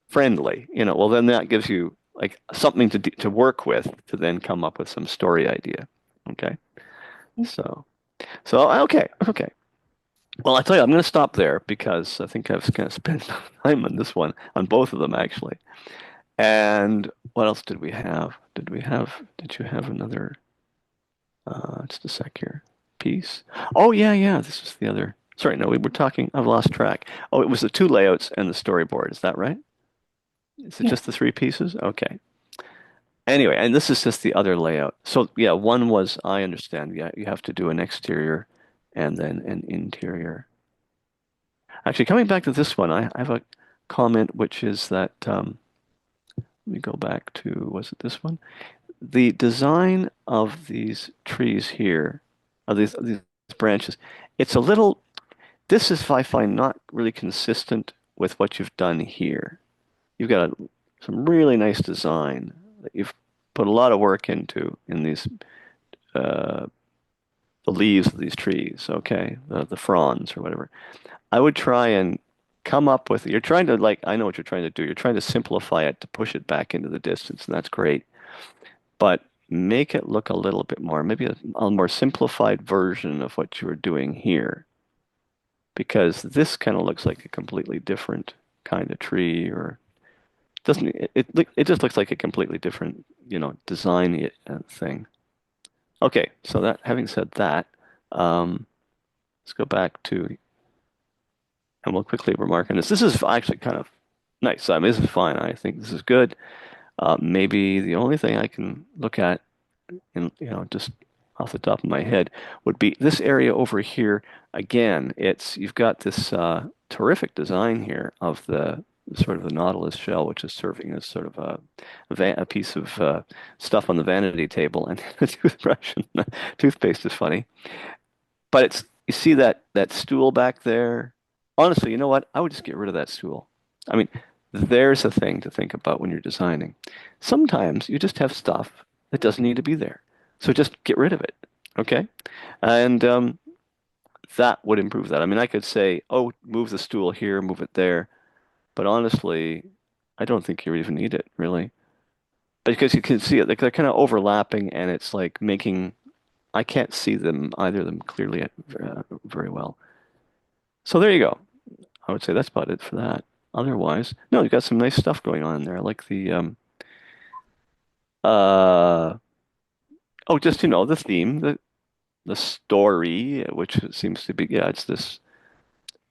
friendly. Well then that gives you like something to work with to then come up with some story idea. Okay. So okay. Well, I tell you, I'm going to stop there because I think I've kind of spent time on this one, on both of them actually. And what else did we have? Did you have another, just a sec here, piece? Oh, yeah, this is the other. Sorry, no, we were talking, I've lost track. Oh, it was the two layouts and the storyboard. Is that right? Is it Yeah. just the three pieces? Okay. Anyway, and this is just the other layout. So yeah, one was, I understand, yeah, you have to do an exterior and then an interior. Actually, coming back to this one, I have a comment, which is that, let me go back to, was it this one? The design of these trees here, of these branches, it's a little, this is, I find, not really consistent with what you've done here. You've got some really nice design that you've put a lot of work into in these, uh, the leaves of these trees, okay, the fronds or whatever. I would try and come up with, you're trying to like, I know what you're trying to do. You're trying to simplify it to push it back into the distance, and that's great. But make it look a little bit more, maybe a more simplified version of what you were doing here. Because this kind of looks like a completely different kind of tree or doesn't it just looks like a completely different, design thing. Okay, so that having said that, let's go back to, and we'll quickly remark on this. This is actually kind of nice. I mean, this is fine. I think this is good. Maybe the only thing I can look at, and just off the top of my head, would be this area over here. Again, you've got this terrific design here of the sort of the nautilus shell, which is serving as sort of a piece of stuff on the vanity table, and the toothbrush and the toothpaste is funny. But you see that stool back there. Honestly, you know what? I would just get rid of that stool. I mean, there's a thing to think about when you're designing. Sometimes you just have stuff that doesn't need to be there. So just get rid of it. Okay? And that would improve that. I mean, I could say, oh, move the stool here, move it there. But honestly, I don't think you even need it, really. Because you can see it, they're kind of overlapping, and it's like I can't see either of them clearly very well. So there you go. I would say that's about it for that. Otherwise, no, you've got some nice stuff going on there. Like uh, just the theme, the story, which seems to be, yeah, it's this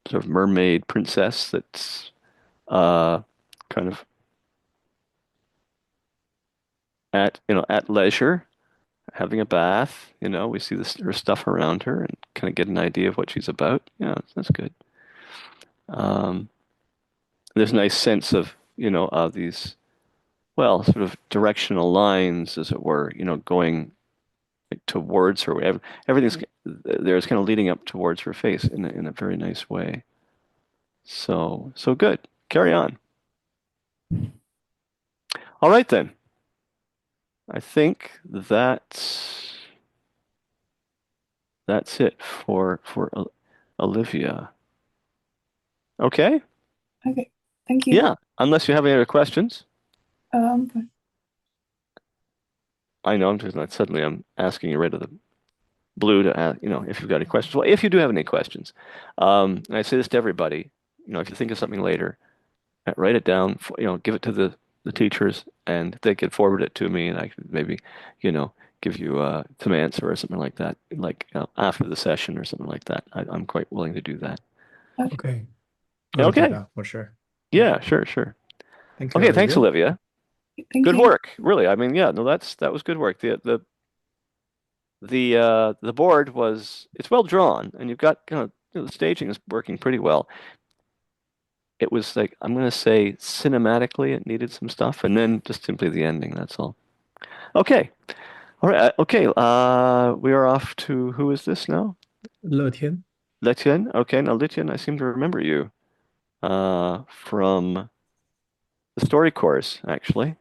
sort of mermaid princess that's kind of at leisure, having a bath. We see her stuff around her and kind of get an idea of what she's about. Yeah, that's good. Um, there's a nice sense of, of these, well, sort of directional lines, as it were, going like, towards her. Everything's there's kind of leading up towards her face in a very nice way. So good. Carry on. All right then. I think that's it for Olivia. Okay? Okay, thank you. Yeah, unless you have any other questions. But I know I'm asking you right of the blue to ask, if you've got any questions. Well, if you do have any questions, and I say this to everybody, if you think of something later, write it down, give it to the teachers, and they could forward it to me, and I could maybe, give you some answer or something like that, like after the session or something like that. I'm quite willing to do that. Okay. I'll do Okay. that for sure. Yeah, sure. Thank you, Okay, thanks, Olivia. thank Good you. work, really. I mean, yeah, no, that was good work. The board it's well drawn, and you've got the staging is working pretty well. It was like, I'm gonna say cinematically it needed some stuff, and then just simply the ending, that's all. Okay. All right. Okay. We are off to, who is this now? Le Tian. Letian. Okay. Now, Letian, I seem to remember you from the story course, actually,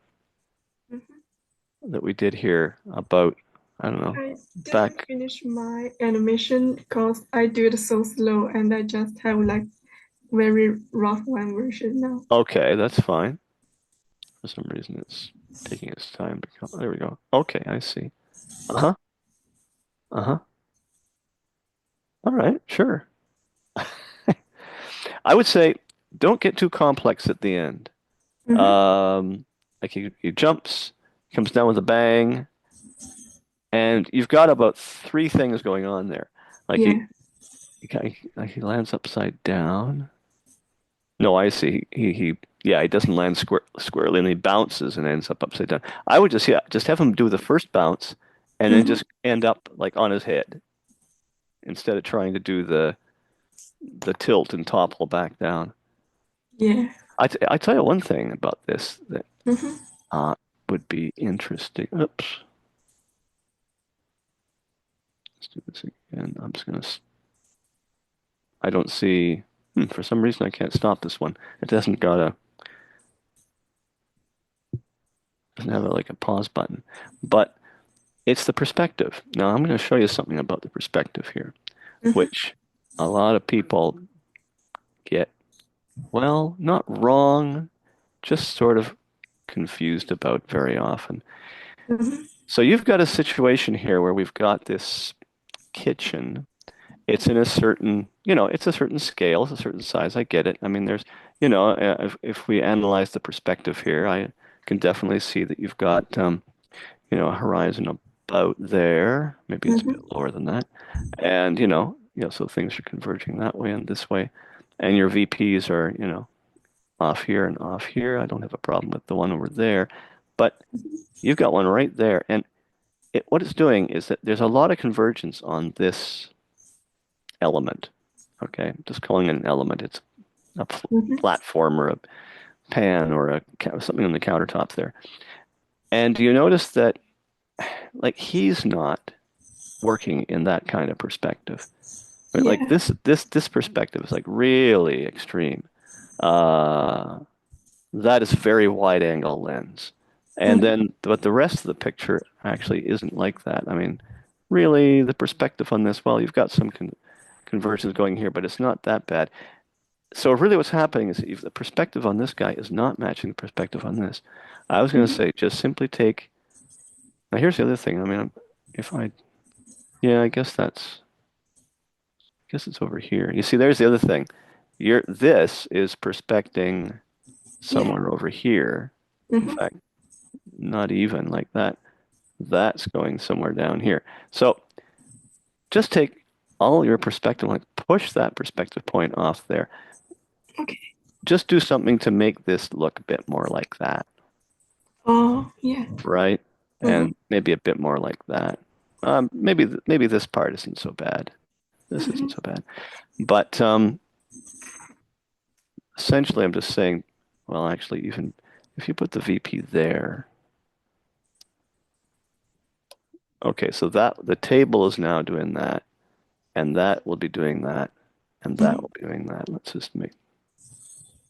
that we did here about, I don't know, I didn't finish my animation because I do it so slow, and I just have like very rough one version now. Okay, that's fine. For some reason, it's taking its time to come. There we go. Okay, I see. Uh-huh. Uh-huh. All right, sure. I would say don't get too complex at the end. Like he jumps, comes down with a bang, and you've got about three things going on there. Like he lands upside down. No, I see. He doesn't land squarely, and he bounces and ends up upside down. I would just have him do the first bounce, and then just end up like on his head, instead of trying to do the tilt and topple back down. Yeah. I tell you one thing about this that would be interesting. Oops. Let's do this again. I'm just gonna. I don't see. For some reason, I can't stop this one. It doesn't have like a pause button, but it's the perspective. Now I'm going to show you something about the perspective here, which a lot of people get, well, not wrong, just sort of confused about very often. So you've got a situation here where we've got this kitchen. It's in a certain, it's a certain scale, it's a certain size. I get it. I mean, there's, if we analyze the perspective here, I can definitely see that you've got a horizon about there. Maybe it's a bit lower than that. And, so things are converging that way and this way. And your VPs are, off here and off here. I don't have a problem with the one over there. But you've got one right there. And what it's doing is that there's a lot of convergence on this element. Okay, just calling it an element. It's a platform or a pan or something on the countertop there. And you notice that like he's not working in that kind of perspective. Right? Like this perspective is like really extreme. That is very wide angle lens. And then but the rest of the picture actually isn't like that. I mean, really the perspective on this, well, you've got some conversions going here, but it's not that bad. So really what's happening is the perspective on this guy is not matching the perspective on this. I was going to say just simply take. Now here's the other thing. I mean, I guess it's over here. You see, there's the other thing. This is perspecting somewhere over here. In fact, not even like that. That's going somewhere down here. So just take all your perspective, like push that perspective point off there. Okay. Just do something to make this look a bit more like that. Oh, yeah. Right? And maybe a bit more like that. Maybe this part isn't so bad. This isn't so bad. But essentially, I'm just saying, well, actually, even if you put the VP there, okay, so the table is now doing that, and that will be doing that, and that will be doing that. Let's just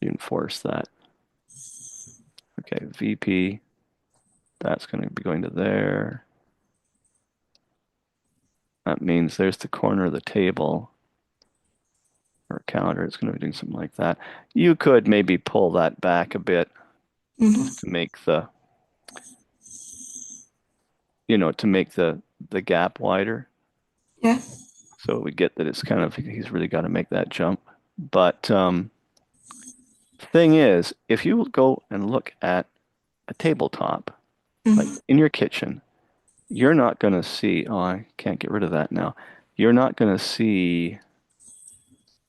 reinforce that. Okay, VP, that's going to be going to there. That means there's the corner of the table or counter. It's going to be doing something like that. You could maybe pull that back a bit to make the gap wider. Yeah. So we get that it's kind of, he's really got to make that jump. But thing is, if you go and look at a tabletop, like in your kitchen, you're not going to see, oh, I can't get rid of that now. You're not going to see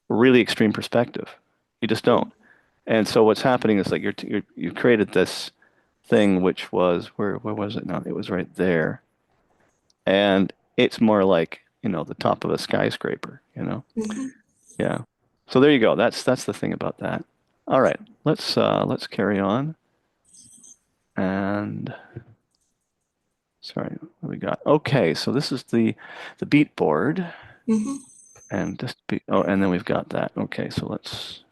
really extreme perspective. You just don't. And so what's happening is like you've created this thing which was, where was it now? It was right there. And it's more like, the top of a skyscraper, Yeah. So there you go. That's the thing about that. All right. Let's carry on. And sorry, what do we got? Okay, so this is the beat board. And and then we've got that. Okay, so let's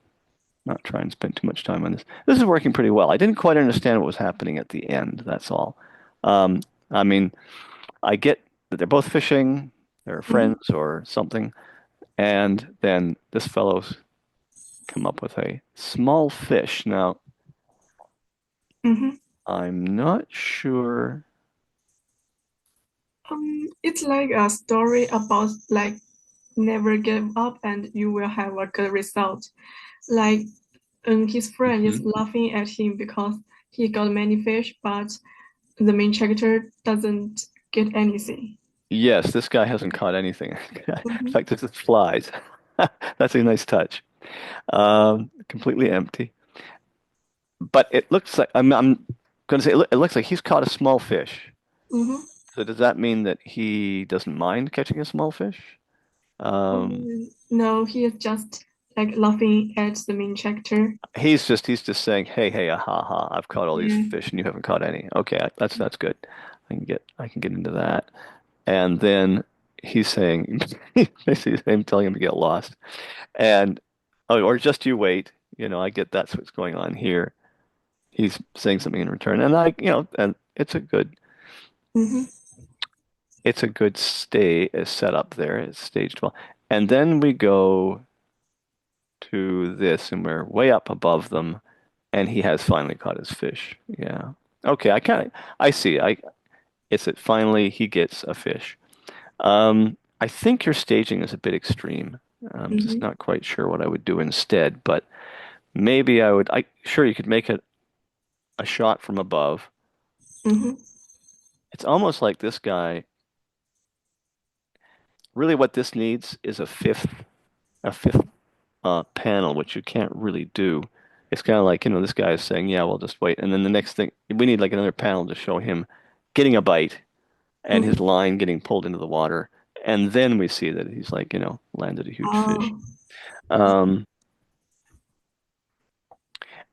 not try and spend too much time on this. This is working pretty well. I didn't quite understand what was happening at the end, that's all. I mean, I get that they're both fishing, they're friends or something, and then this fellow's come up with a small fish. Now, I'm not sure. It's like a story about like never give up and you will have a good result. Like his friend is laughing at him because he got many fish, but the main character doesn't get anything. Yes, this guy hasn't caught anything. In fact, this is flies. That's a nice touch. Completely empty. But it looks like, I'm going to say, it looks like he's caught a small fish. So does that mean that he doesn't mind catching a small fish? No, he is just like laughing at the main character. He's just saying, hey, ha ha, I've caught all these fish and you haven't caught any. Okay, that's good. I can get into that. And then he's saying, basically him telling him to get lost. And or just you wait. I get that's what's going on here. He's saying something in return, and and it's a good. It's a good setup there. It's staged well. And then we go to this, and we're way up above them, and he has finally caught his fish. Yeah. Okay, I see. It's that finally he gets a fish. I think your staging is a bit extreme. I'm just not quite sure what I would do instead, but maybe sure you could make it a shot from above. Mm-hmm. It's almost like this guy, really what this needs is a fifth panel, which you can't really do. It's kind of like, this guy is saying, yeah, we'll just wait. And then the next thing, we need like another panel to show him getting a bite and his Mm-hmm. line getting pulled into the water. And then we see that he's like, landed a huge fish. Oh. Um,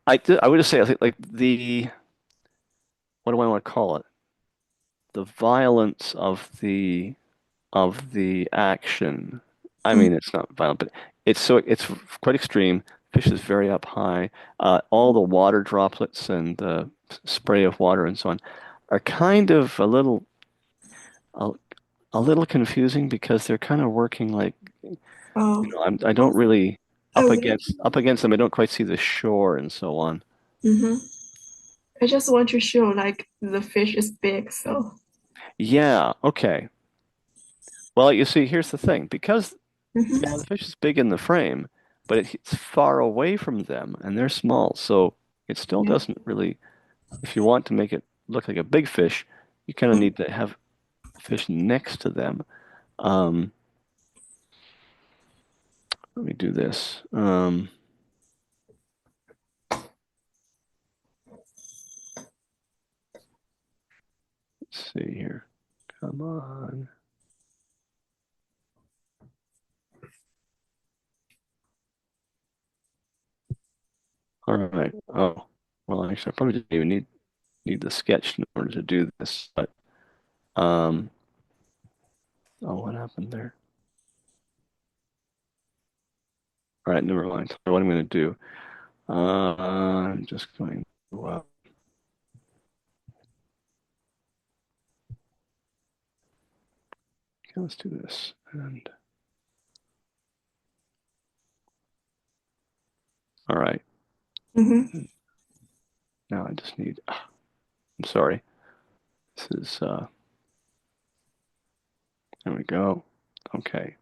I would just say, I think like what do I want to call it? The violence of the action. I mean, it's not violent, but it's quite extreme. Fish is very up high. All the water droplets and the spray of water and so on are kind of a, a little confusing because they're kind of working like, Oh. I don't really I up against them. I don't quite see the shore and so on. Mm-hmm. I just want to show like the fish is big, so. Yeah, okay. Well, you see, here's the thing. Because Mm-hmm. the fish is big in the frame, but it's far away from them and they're small, so it still Yeah. doesn't really, if you want to make it look like a big fish, you kind of need to have fish next to them. Um, Let me do this. Let's see here. Come on. All right. Oh, well, actually, I probably didn't even need the sketch in order to do this, but um, oh, what happened there? All right, never mind. So what I'm going to do, I'm just going to, okay, let's do this. And all right. Mm-hmm. Now I just need, I'm sorry. This is, there we go. Okay.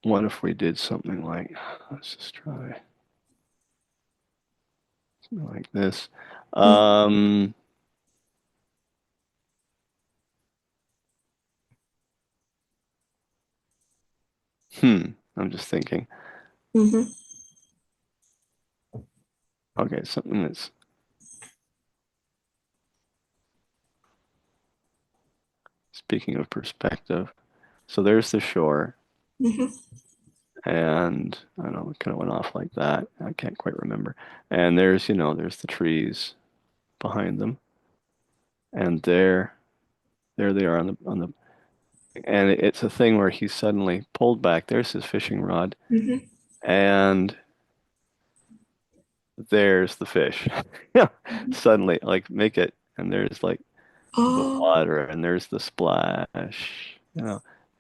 What if we did something like, let's just try something like this. Um, I'm just thinking. Mm-hmm. Okay, something that's, speaking of perspective. So there's the shore, Mm-hmm. and I don't know, it kind of went off like that. I can't quite remember. And there's the trees behind them, and there they are on the, and it's a thing where he's suddenly pulled back. There's his fishing rod, Mm-hmm. and there's the fish. Yeah, suddenly, like make it, and there's like the Oh. water, and there's the splash,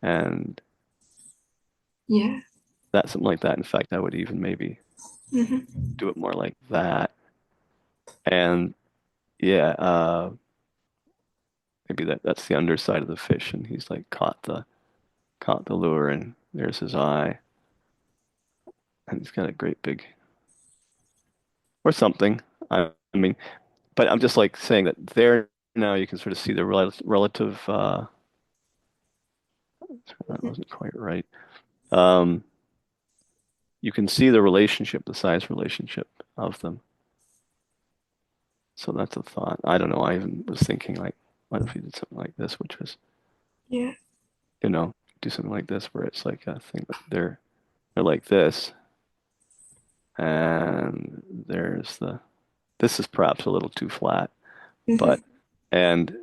and Yeah. that's something like that. In fact, I would even maybe Mm-hmm. do it more like that. And yeah, maybe that's the underside of the fish, and he's like caught the lure, and there's his eye, and he's got a great big or something. I mean, but I'm just like saying that there now you can sort of see the relative. That wasn't quite right. Um, you can see the relationship, the size relationship of them. So that's a thought. I don't know. I even was thinking like, what if we did something like this, which was, Yeah. do something like this where it's like a thing that they're like this, and this is perhaps a little too flat, Mm-hmm. but and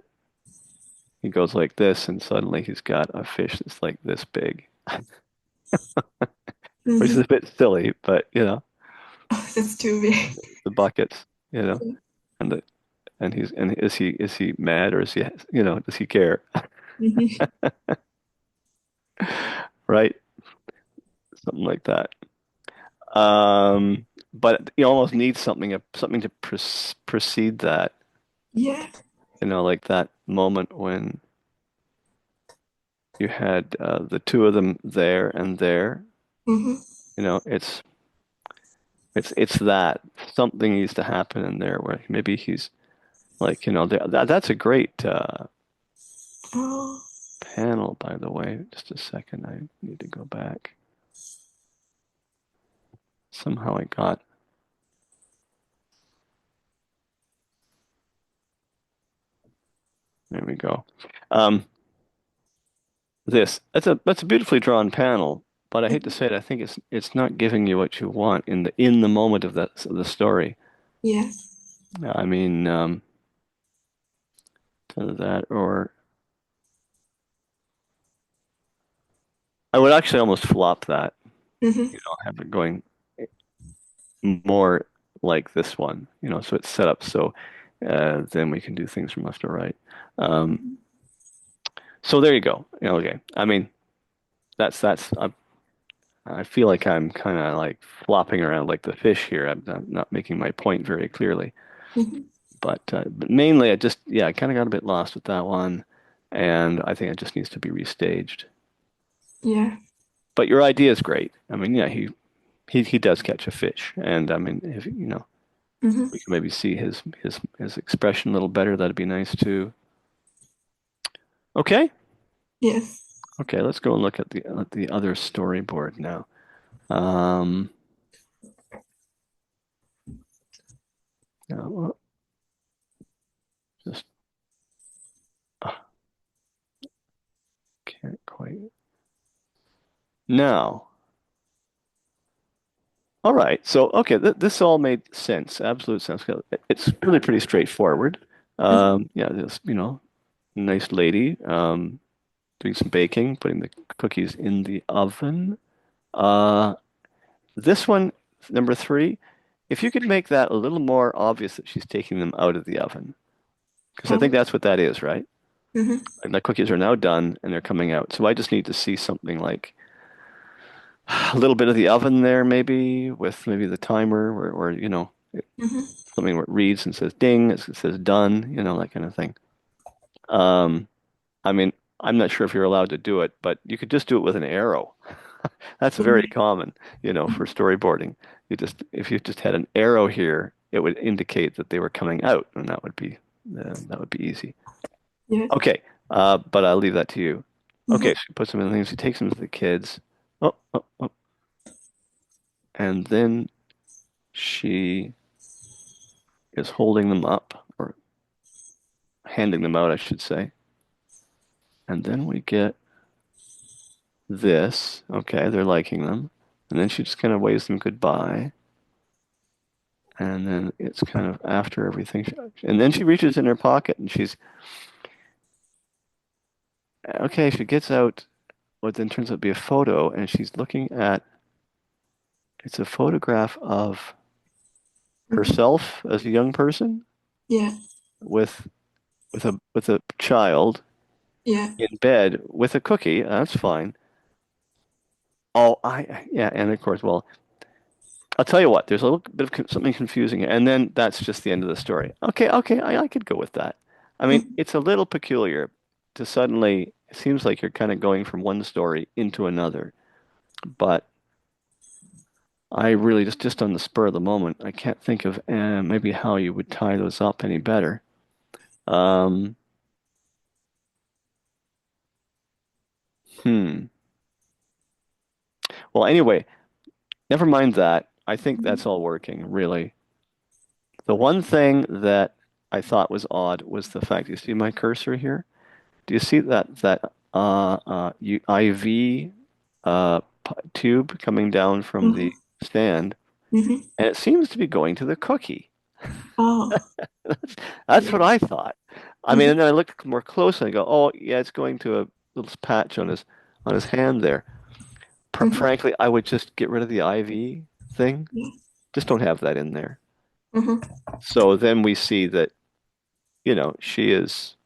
he goes like this, and suddenly he's got a fish that's like this big, which is Mm-hmm. a bit silly, but That's too big. the buckets, and the and is he mad, or does he care? Mm-hmm. Right? Something like that. But you almost need something to precede that, Yeah. like that moment when you had the two of them there and there, You know, it's that something needs to happen in there where maybe he's like, you know, that's a great Oh, panel, by the way. Just a second, I need to go back. Somehow I got. There we go. That's a beautifully drawn panel, but I hate to say it, I think it's not giving you what you want in the moment of the story. yeah. I mean, that or I would actually almost flop that, Mm-hmm. you know, have it going more like this one, you know, so it's set up so then we can do things from left to right. So there you go. You know, okay. I mean, that's I feel like I'm kind of like flopping around like the fish here. I'm not making my point very clearly. Mm-hmm. But mainly I kind of got a bit lost with that one, and I think it just needs to be restaged. Yeah. But your idea is great. I mean, yeah, he does catch a fish, and I mean, if you know, Mm-hmm. we can maybe see his expression a little better. That'd be nice too. Okay, Yes. okay, let's go and look at the other storyboard now. Um, now, just can't quite now. All right. So, okay, this all made sense. Absolute sense. It's really pretty straightforward. Yeah, this, you know, nice lady, doing some baking, putting the cookies in the oven. Uh, this one, number three, if you could make that a little more obvious that she's taking them out of the oven, because I think Oh. that's what that is, right? Mm-hmm. And the cookies are now done and they're coming out. So I just need to see something like a little bit of the oven there, maybe with maybe the timer or you know, Mm-hmm. something where it reads and says ding, it says done, you know, that kind of thing. Um, I mean, I'm not sure if you're allowed to do it, but you could just do it with an arrow. That's very common, you know, for storyboarding. If you just had an arrow here, it would indicate that they were coming out, and that would be easy. Yes. Okay, but I'll leave that to you. Okay, Mm-hmm. so she puts them in things. She takes them to the kids. Oh, oh, oh. And then she is holding them up, or handing them out, I should say. And then we get this. Okay, they're liking them. And then she just kind of waves them goodbye. And then it's kind of after everything. And then she reaches in her pocket and okay, she gets out what then turns out to be a photo, and she's looking at, it's a photograph of Mm-hmm. herself as a young person Yeah. with with a child Yeah. in bed with a cookie. That's fine. Oh, yeah, and of course, well, I'll tell you what, there's a little bit of something confusing, and then that's just the end of the story. Okay, okay, I could go with that. I mean, Mm-hmm. it's a little peculiar to suddenly, it seems like you're kind of going from one story into another, but I really just on the spur of the moment, I can't think of maybe how you would tie those up any better. Um, hmm. Well, anyway, never mind that. I think that's all working, really. The one thing that I thought was odd was the fact, you see my cursor here? Do you see that IV tube coming down from Mm-hmm. the stand? Mm-hmm. And it seems to be going to the cookie. Oh. That's what I thought. I mean, Mm-hmm. and then I look more closely and go, oh, yeah, it's going to a little patch on his hand there. Mm-hmm. Frankly, I would just get rid of the IV thing. Yeah. Just don't have that in there. Mm-hmm. So then we see that, you know, she is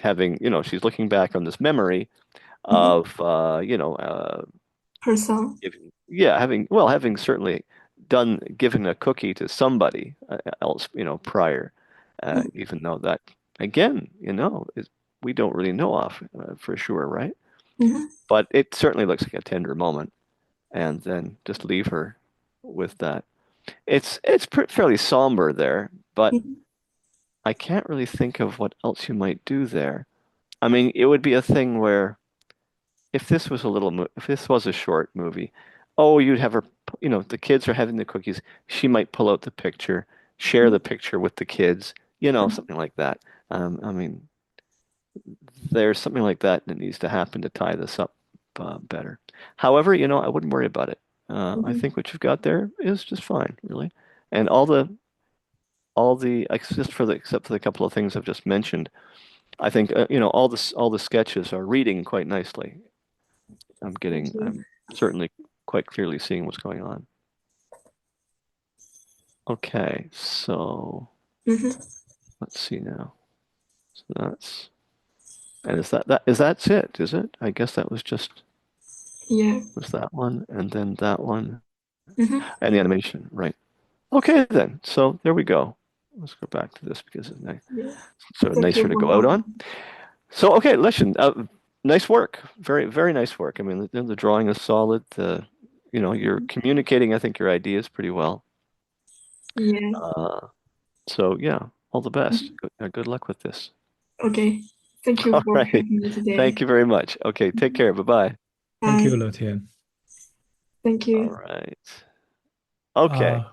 having, you know, she's looking back on this memory Mm-hmm. of, you know, Her son. yeah, having certainly given a cookie to somebody else, you know, prior, Mm-hmm. even though that, again, you know, we don't really know off for sure, right? Mm-hmm. But it certainly looks like a tender moment. and then just leave her with that. It's fairly somber there, but I can't really think of what else you might do there. I mean, it would be a thing where if this was if this was a short movie, oh, you'd have her, the kids are having the cookies. She might pull out the picture, share the picture with the kids, something like that. I mean, there's something like that that needs to happen to tie this up better. However, I wouldn't worry about it. I think what you've got there is just fine, really. And except for the couple of things I've just mentioned, I think all the sketches are reading quite nicely. I'm certainly quite clearly seeing what's going on. Okay, so let's see now. So that's it, is it? I guess that was just was that one and then that one and the animation, right? Okay then. So there we go. Let's go back to this because it's nice, sort of nicer to go out on. So okay, listen, nice work. Very, very nice work. I mean, the drawing is solid. You're communicating, I think, your ideas pretty well. Yeah. So yeah, all the best. Good luck with this. Okay. Thank you All for right. having me today. Thank you very much. Okay, take care. Bye-bye. Thank you, Bye. Lotian. Thank All you. right. Okay.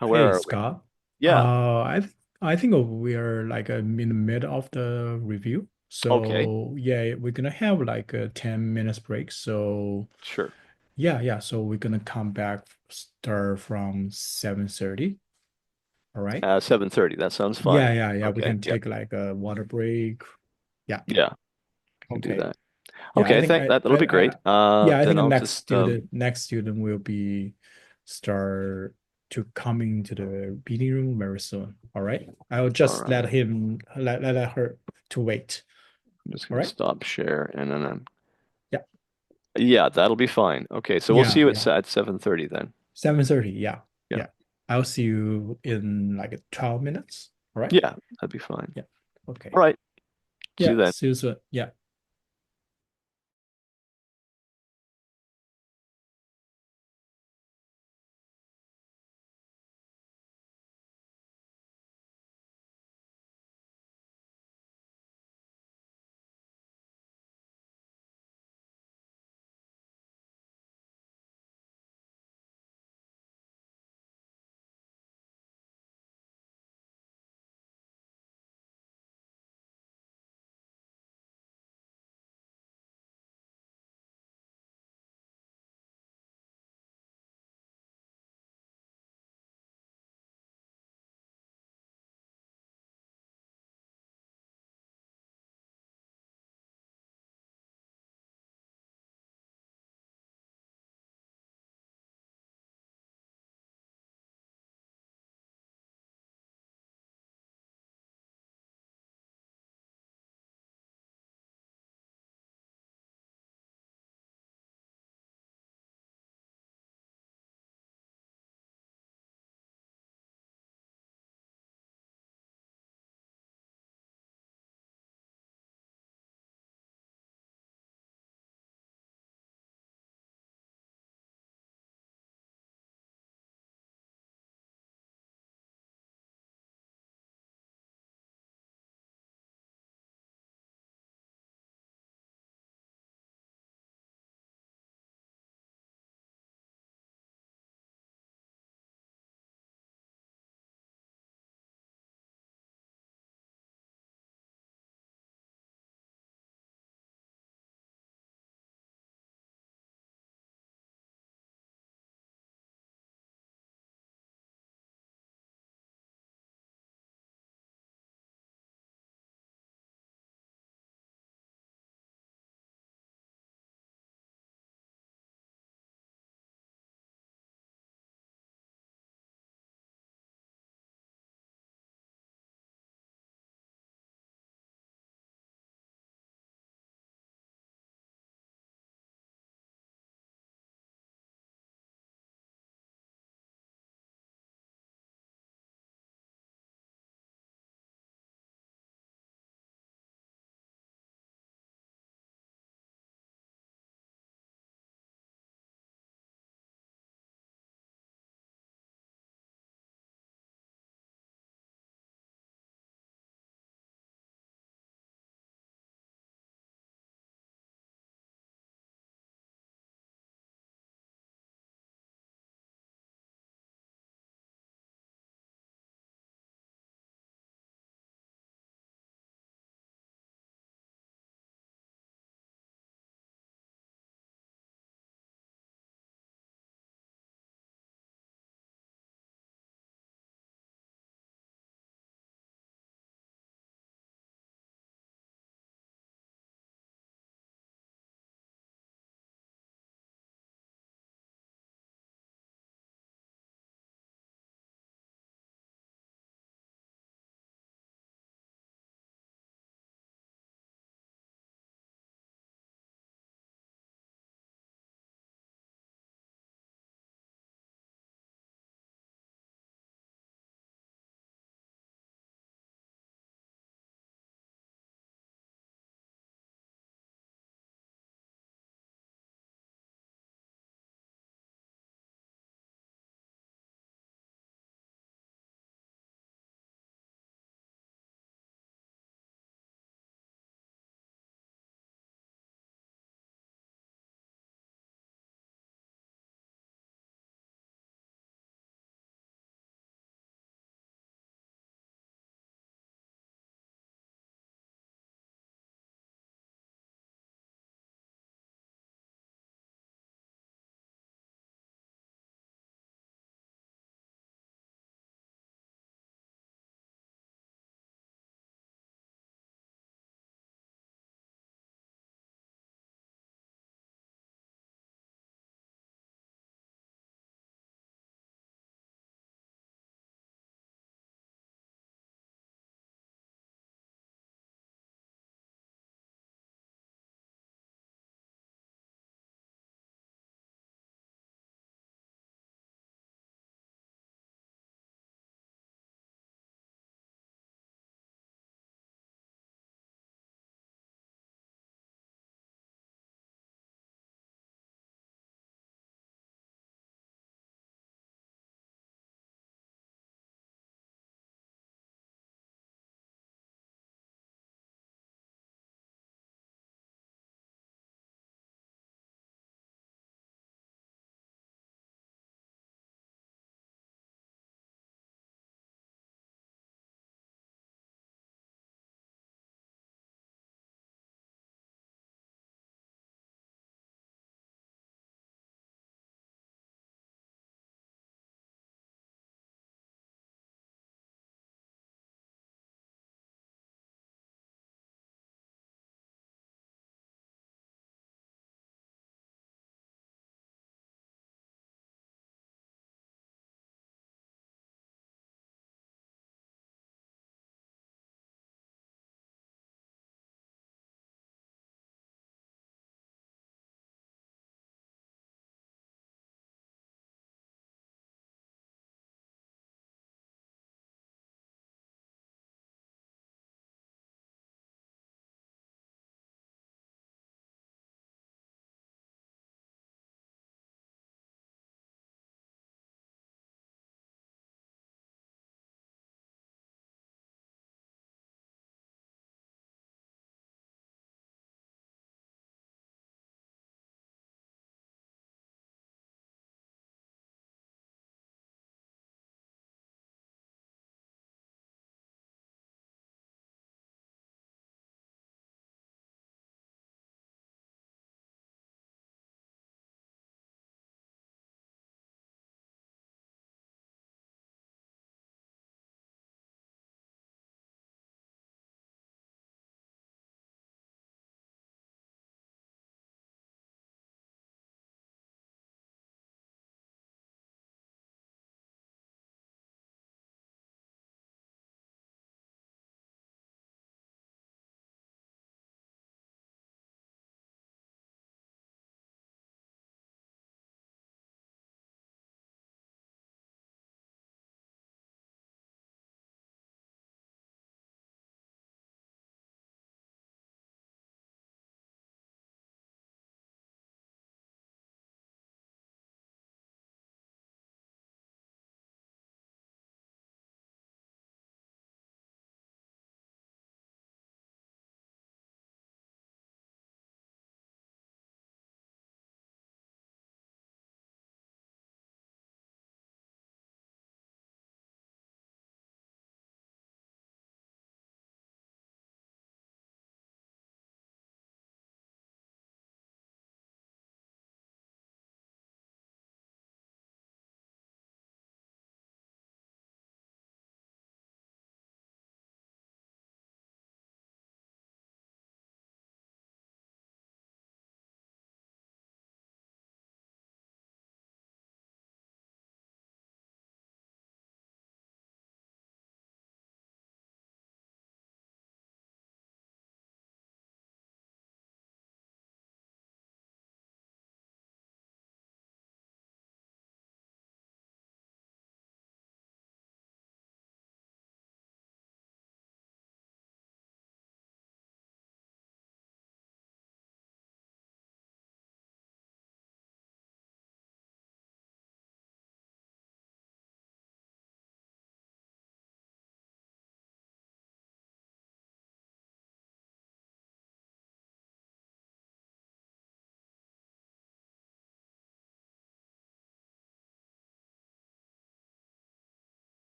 Where Hey are we? Scott. Yeah. I think we are like in the middle of the review. Okay. So yeah, we're gonna have like a 10 minutes break. So Sure. yeah. So we're gonna come back start from 7:30. All right. 7:30. That sounds fine. Yeah. We Okay. can Yep. take like a water break. Yeah. Yeah, I can do Okay. that. Yeah, I Okay, think thank that'll be great. yeah, I think Then the I'll just next student will be start to coming to the meeting room very soon. All right. I'll all just right. let her to wait. I'm just All gonna right. stop share and then Yeah. yeah, that'll be fine. Okay, so we'll see you Yeah. at 7:30 then. 7:30. Yeah. Yeah. Yeah. I'll see you in like 12 minutes. All right. Yeah, that'd be fine. Yeah. Okay. All right. See you Yeah. then. See you soon. Yeah.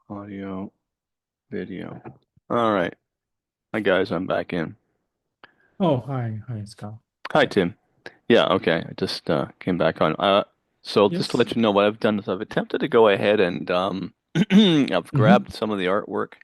Audio, video. All right. Hi guys, I'm back in. Oh, hi, Scott. Hi Tim. Yeah, okay. I just came back on. So just to Yes. let you know what I've done is I've attempted to go ahead and I've Mm-hmm. grabbed some of the artwork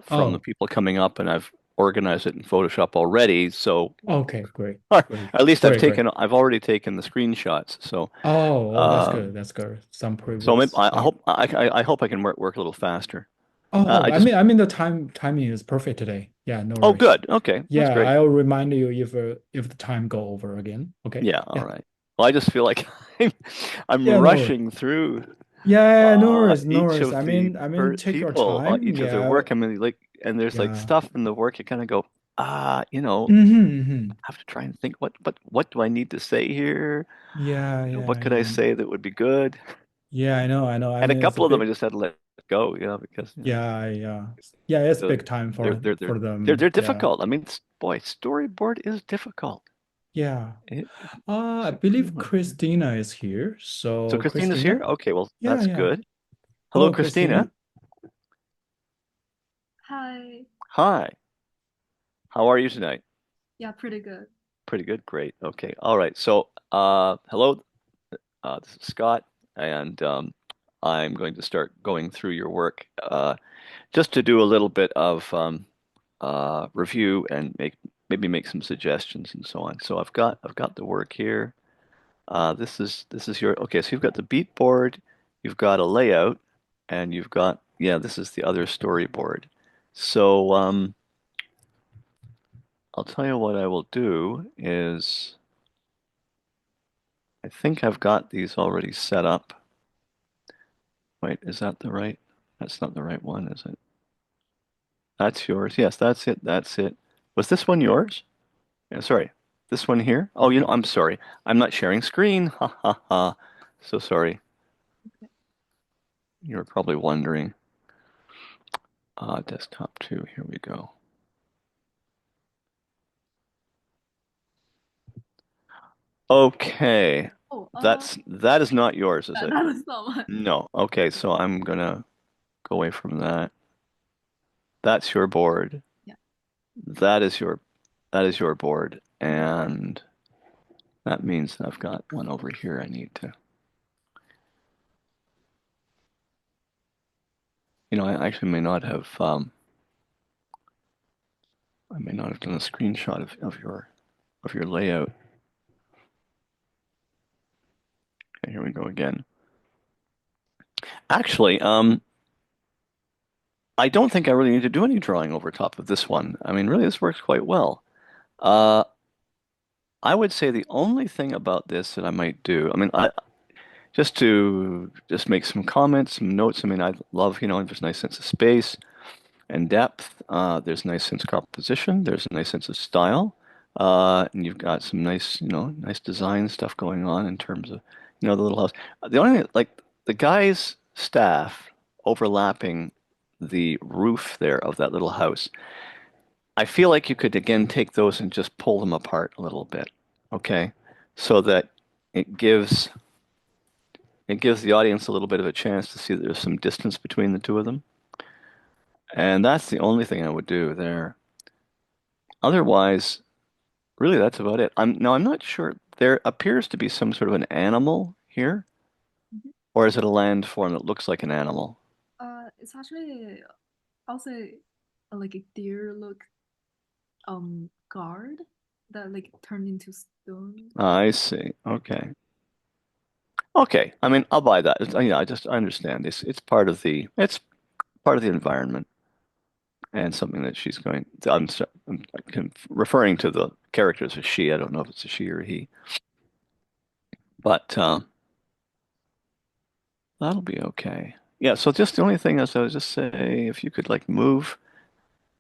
from the Oh, people coming up and I've organized it in Photoshop already. So okay, great, great, at least great, great. I've already taken the screenshots. So Oh, that's good. um That's good. Some so maybe, previous, I like, hope I hope I can work a little faster. oh, I just I mean, the timing is perfect today. Yeah, no Oh worries. good. Okay. That's Yeah, great. I'll remind you if the time go over again. Okay. Yeah, all Yeah. right. Well, I just feel like I'm Yeah, no worries. rushing through Yeah, no worries, no each worries. of the Take your people, time. each of their Yeah, work. I mean, like, and there's like yeah. stuff in the work. You kind of go, Mm-hmm. I have to try and think what do I need to say here? Yeah, What yeah, could I yeah. say that would be good? Yeah, I know. I And a mean, it's a couple of them I big, just had to let go, because yeah, yeah. Yeah, it's the, big time they're they're they're for they're them. Yeah. difficult. I mean, boy, storyboard is difficult. Yeah. It's I believe extremely. Christina is here. So So, Christina's here. Christina? Okay, well Yeah, that's yeah. good. Hello, Hello, Christina. Christina. Hi. Hi. How are you tonight? Yeah, pretty good. Pretty good. Great. Okay. All right. So, hello. This is Scott, and I'm going to start going through your work just to do a little bit of review and maybe make some suggestions and so on. So I've got the work here. This is your okay. So you've got the beat board, you've got a layout, and you've got yeah. This is the other storyboard. So I'll tell you what I will do is. I think I've got these already set up. Wait, is that the right? That's not the right one, is it? That's yours. Yes, that's it. That's it. Was this one yours? Yeah, sorry. This one here? Oh, I'm sorry. I'm not sharing screen. Ha ha ha. So sorry. You're probably wondering. Desktop 2. Here we go. Okay. Oh, That is not yours, is it? that is not mine. No. Okay, so I'm gonna go away from that. That's your board. Yeah. That is your that is your board. And that means I've got one over here I need to. I actually may not have I may not have done a screenshot of your layout. Okay, here we go again. Actually, I don't think I really need to do any drawing over top of this one. I mean, really, this works quite well. Uh, I would say the only thing about this that I might do, I mean, just to just make some comments, some notes. I mean, I love, there's a nice sense of space and depth. There's a nice sense of composition. There's a nice sense of style. And you've got some nice, nice design stuff going on in terms of, the little house. The only thing, like the guy's staff overlapping the roof there of that little house. I feel like you could again take those and just pull them apart a little bit, okay? So that it gives it gives the audience a little bit of a chance to see that there's some distance between the two of them. And that's the only thing I would do there. Otherwise, really that's about it. I'm not sure. There appears to be some sort of an animal here, Mhm. or is it a landform that looks like an animal? It's actually also like a deer look guard that like turned into stone. I see. Okay. Okay. I mean, I'll buy that. Yeah, I understand. It's part of the environment and something that she's going. I'm referring to the character as a she. I don't know if it's a she or a he, but that'll be okay. Yeah. So just the only thing is, I was just say if you could like move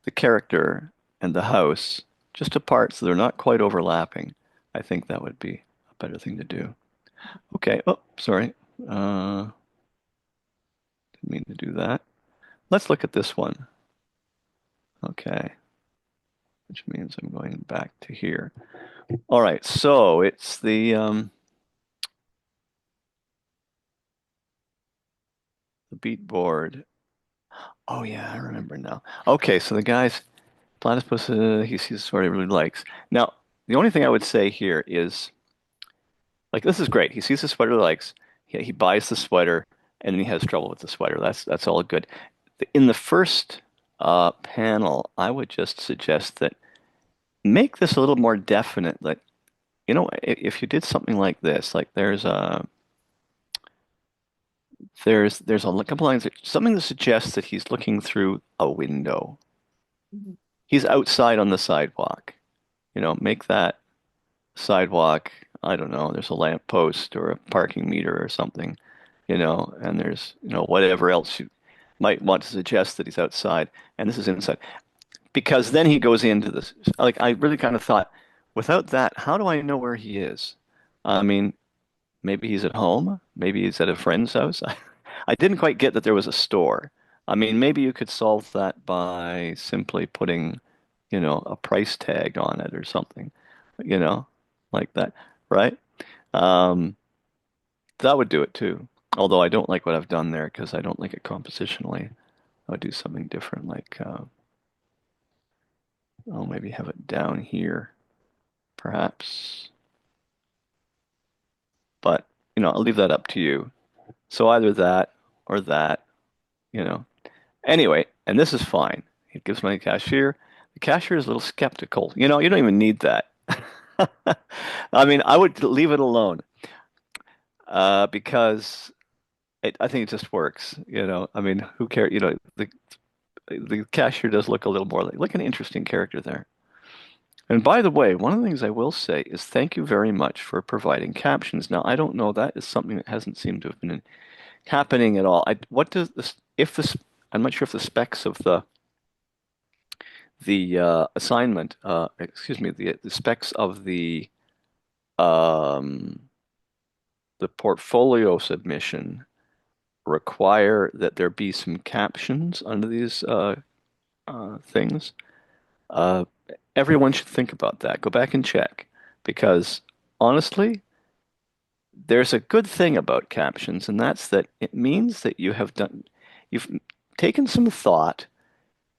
the character and the house just apart so they're not quite overlapping, I think that would be a better thing to do. Okay. Oh, sorry. Didn't mean to do that. Let's look at this one. Okay. Which means I'm going back to here. All right. So it's the beat board. Oh yeah, I remember now. Okay, so the guy's platypus, he sees a sweater he really likes. Now, the only thing I would say here is, like, this is great. He sees the sweater he likes. He buys the sweater, and then he has trouble with the sweater. That's all good. In the first panel, I would just suggest that make this a little more definite. Like, if you did something like this, like there's a couple lines, something that suggests that he's looking through a window. Mhm. He's outside on the sidewalk. Make that sidewalk, I don't know, there's a lamp post or a parking meter or something, and there's, whatever else you might want to suggest that he's outside, and this is inside. Because then he goes into this, like, I really kind of thought, without that, how do I know where he is? I mean, maybe he's at home, maybe he's at a friend's house. I didn't quite get that there was a store. I mean, maybe you could solve that by simply putting, a price tag on it or something, you know, like that, right? Um, that would do it too. Although I don't like what I've done there because I don't like it compositionally. I would do something different, like, oh, maybe have it down here, perhaps. But, I'll leave that up to you. So either that or that, you know. Anyway, and this is fine. He gives money to the cashier. The cashier is a little skeptical. You don't even need that. I mean, I would leave it alone because I think it just works. I mean, who cares? The cashier does look a little more like an interesting character there. And by the way, one of the things I will say is thank you very much for providing captions. Now, I don't know, that is something that hasn't seemed to have been happening at all. What does this, if this, I'm not sure if the specs of the assignment, excuse me, the specs of um, the portfolio submission require that there be some captions under these things. Uh, Everyone should think about that. Go back and check because honestly, there's a good thing about captions, and that's that it means that you've taken some thought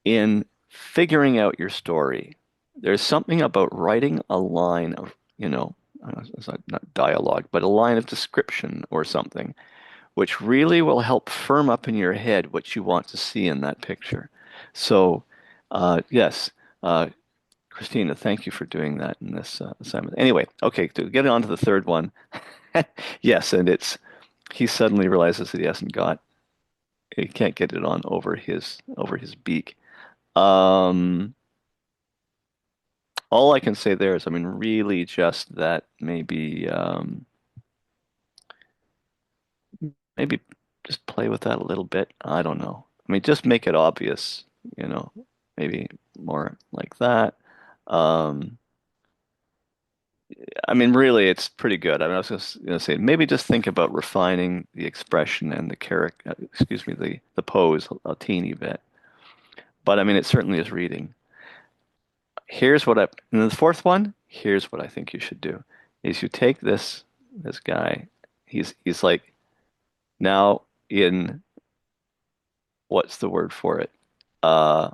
in figuring out your story. There's something about writing a line of, it's not dialogue, but a line of description or something, which really will help firm up in your head what you want to see in that picture. So, yes, Christina, thank you for doing that in this assignment. Anyway, okay, to get on to the third one. Yes, and he suddenly realizes that he can't get it on over his beak. Um, all I can say there is, I mean, really just that maybe just play with that a little bit. I don't know. I mean, just make it obvious, you know, maybe more like that. Um, I mean, really, it's pretty good. I mean, I was just gonna say maybe just think about refining the expression and the character, excuse me, the pose a teeny bit. But I mean, it certainly is reading. And the fourth one, here's what I think you should do is you take this guy, he's like now in what's the word for it? Uh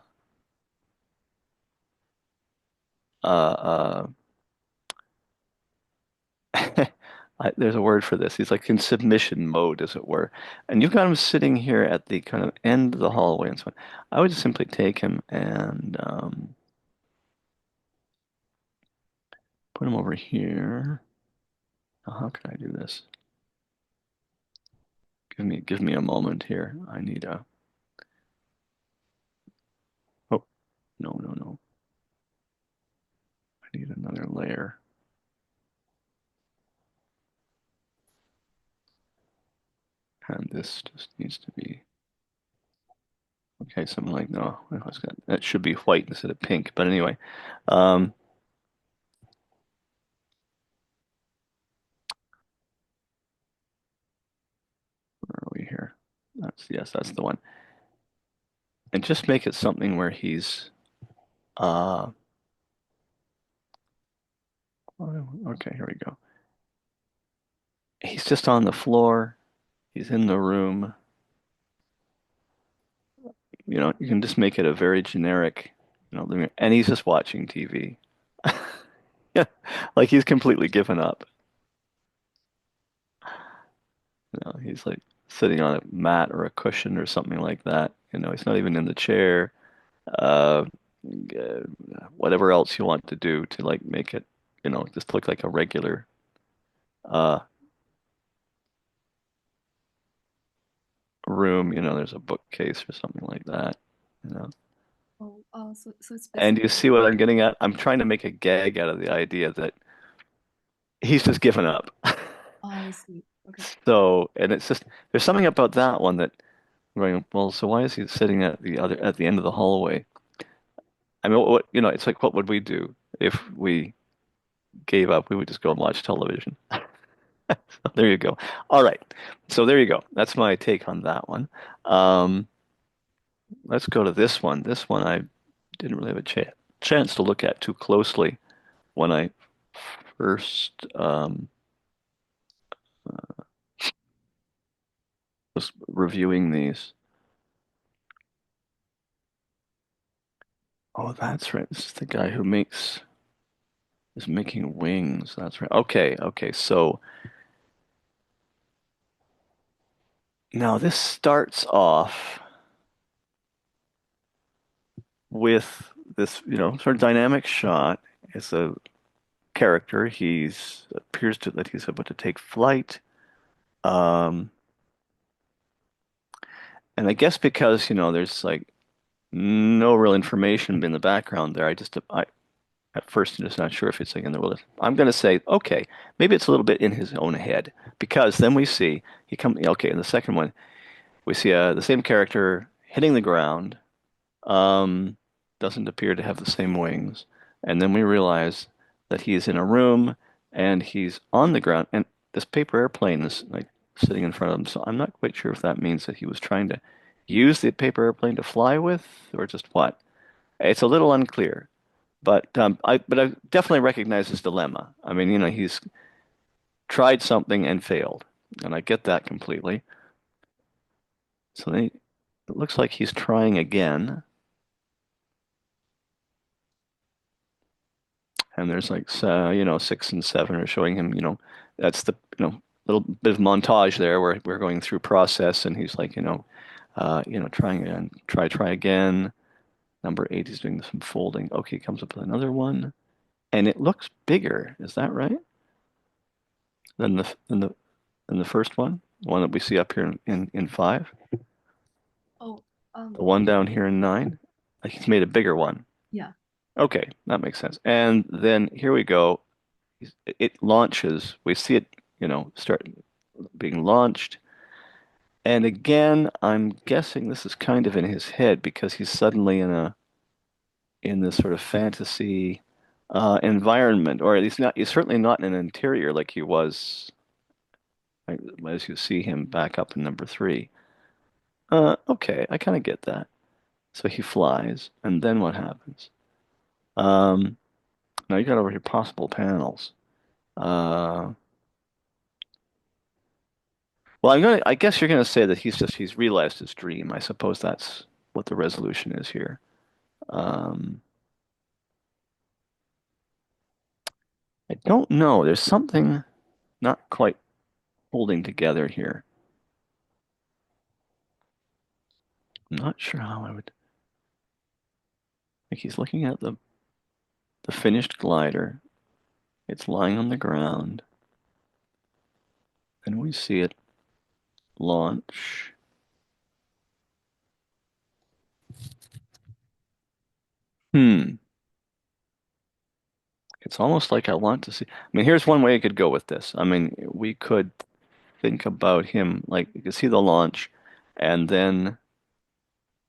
uh there's a word for this. He's like in submission mode, as it were. And you've got him sitting here at the kind of end of the hallway and so on. I would just simply take him and put him over here. Now, how can I do this? Give me a moment here. I need a oh no. I need another layer. And this just needs to be okay, something like no, that should be white instead of pink. But anyway, um, where are we here? That's the one. And just make it something where he's uh okay, here we go. He's just on the floor. He's in the room. you can just make it a very generic, and he's just watching TV. Yeah, like he's completely given up. He's like sitting on a mat or a cushion or something like that. He's not even in the chair. Uh, uh, Whatever else you want to do to like make it, just look like a regular uh room. There's a bookcase or something like that. You know. So it's And you basically. see what I'm getting at? I'm trying to make a gag out of the idea that he's just given up. Oh, I see. Okay. So, and it's just there's something about that one that going, well, so why is he sitting at the end of the hallway? I mean, it's like what would we do if we gave up? We would just go and watch television. There you go. All right. So there you go. That's my take on that one. Um, let's go to this one. This one I didn't really have a chance to look at too closely when I first was reviewing these. Oh, that's right. This is the guy who is making wings. That's right. Okay, okay. So now this starts off with this, sort of dynamic shot. It's a character. He's appears to that he's about to take flight. Um, and I guess because, there's like no real information in the background there. I at first I'm just not sure if it's like in the wilderness. I'm going to say, okay, maybe it's a little bit in his own head because then we see okay, in the second one, we see the same character hitting the ground. Um, doesn't appear to have the same wings. And then we realize that he's in a room and he's on the ground, and this paper airplane is like sitting in front of him. So I'm not quite sure if that means that he was trying to use the paper airplane to fly with or just what. It's a little unclear, but I definitely recognize his dilemma. I mean, he's tried something and failed, and I get that completely. So it looks like he's trying again. And there's like 6 and 7 are showing him, that's the little bit of montage there where we're going through process, and he's like, trying again, try again. Number 8, he's doing some folding. Okay, he comes up with another one, and it looks bigger. Is that right? Than the first one, the one that we see up here in 5, Oh, the one down here in 9. Like he's made a bigger one. yeah. Okay, that makes sense. And then here we go. It launches. We see it, start being launched. And again, I'm guessing this is kind of in his head because he's suddenly in this sort of fantasy environment, or at least not. He's certainly not in an interior like he was, like, as you see him back up in number 3. Okay, I kind of get that. So he flies, and then what happens? Um, Now you got over here possible panels. Uh, Well, I guess you're gonna say that he's realized his dream. I suppose that's what the resolution is here. Um, I don't know. There's something not quite holding together here. I'm not sure how I would. Like he's looking at the finished glider. It's lying on the ground, and we see it launch. Hmm. It's almost like I want to see. I mean, here's one way I could go with this. I mean, we could think about him like you can see the launch, and then.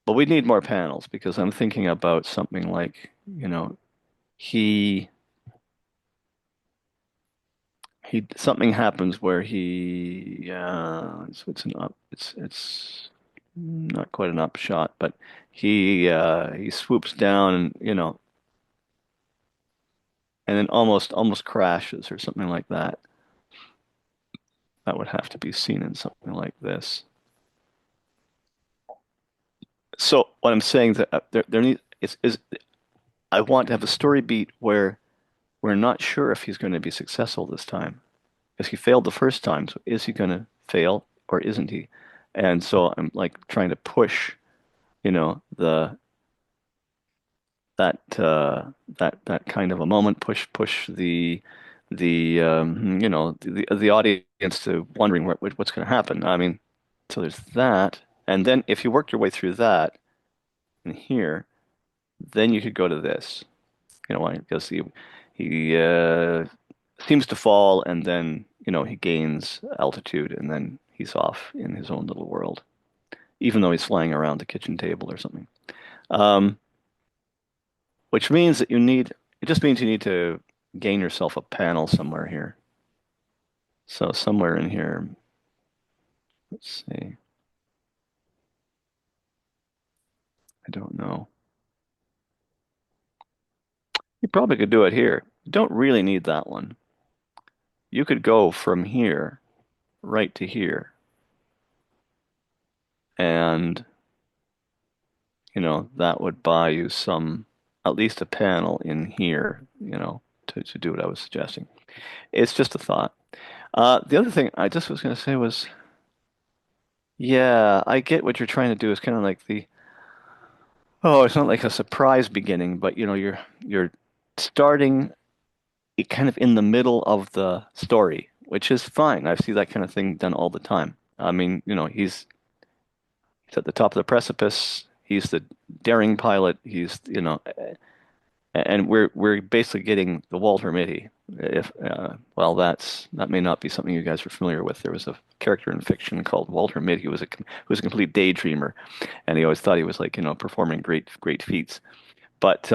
But we need more panels because I'm thinking about something like, he something happens where it's an up it's not quite an upshot, but he swoops down and and then almost crashes or something like that. That would have to be seen in something like this. So what I'm saying that there need is I want to have a story beat where we're not sure if he's going to be successful this time. Because he failed the first time, so is he going to fail or isn't he? And so I'm like trying to push, the that kind of a moment, push the audience to wondering what's going to happen. I mean, so there's that, and then if you work your way through that in here, then you could go to this. You know why? Because he seems to fall, and then he gains altitude, and then he's off in his own little world, even though he's flying around the kitchen table or something. Um, which means that it just means you need to gain yourself a panel somewhere here. So somewhere in here, let's see. I don't know. You probably could do it here. You don't really need that one. You could go from here right to here, and that would buy you at least a panel in here, to do what I was suggesting. It's just a thought. The other thing I just was going to say was, yeah, I get what you're trying to do. It's kind of like it's not like a surprise beginning, but you're starting kind of in the middle of the story, which is fine. I see that kind of thing done all the time. I mean, he's at the top of the precipice. He's the daring pilot. And we're basically getting the Walter Mitty. If well, that may not be something you guys are familiar with. There was a character in fiction called Walter Mitty who was a complete daydreamer, and he always thought he was like performing great feats. But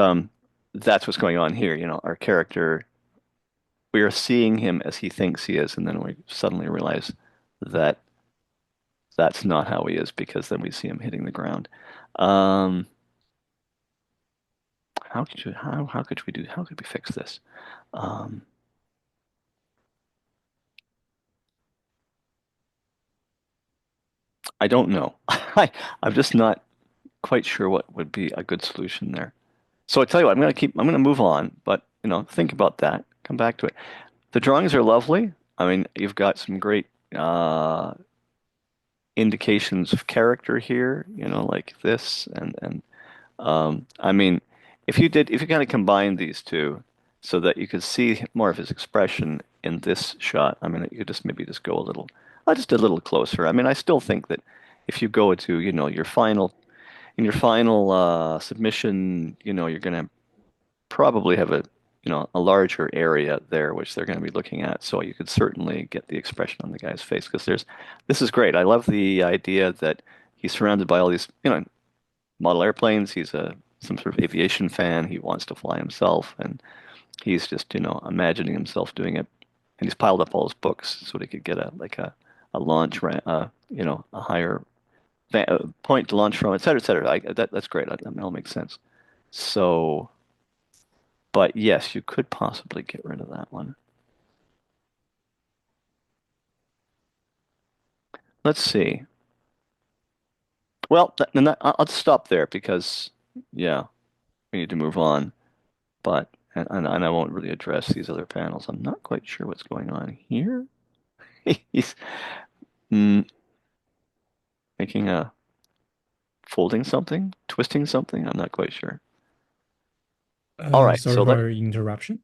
that's what's going on here. Our character, we are seeing him as he thinks he is, and then we suddenly realize that that's not how he is, because then we see him hitting the ground. Um, how could we fix this? Um, I don't know. I'm just not quite sure what would be a good solution there. So I tell you what, I'm gonna move on, but think about that. Come back to it. The drawings are lovely. I mean, you've got some great indications of character here, like this and I mean, if you kind of combine these two so that you could see more of his expression in this shot, I mean, you could maybe just go just a little closer. I mean, I still think that if you go to, your final submission, you're going to probably have a larger area there, which they're going to be looking at. So you could certainly get the expression on the guy's face, because this is great. I love the idea that he's surrounded by all these, model airplanes. He's some sort of aviation fan. He wants to fly himself, and he's just, imagining himself doing it. And he's piled up all his books so he could get a launch, a higher point to launch from, et cetera, et cetera. That's great. That all makes sense. So, but yes, you could possibly get rid of that one. Let's see. Well, I'll just stop there because, yeah, we need to move on. But and I won't really address these other panels. I'm not quite sure what's going on here. He's mm, making folding something, twisting something. I'm not quite sure. All right, Sorry so for interruption.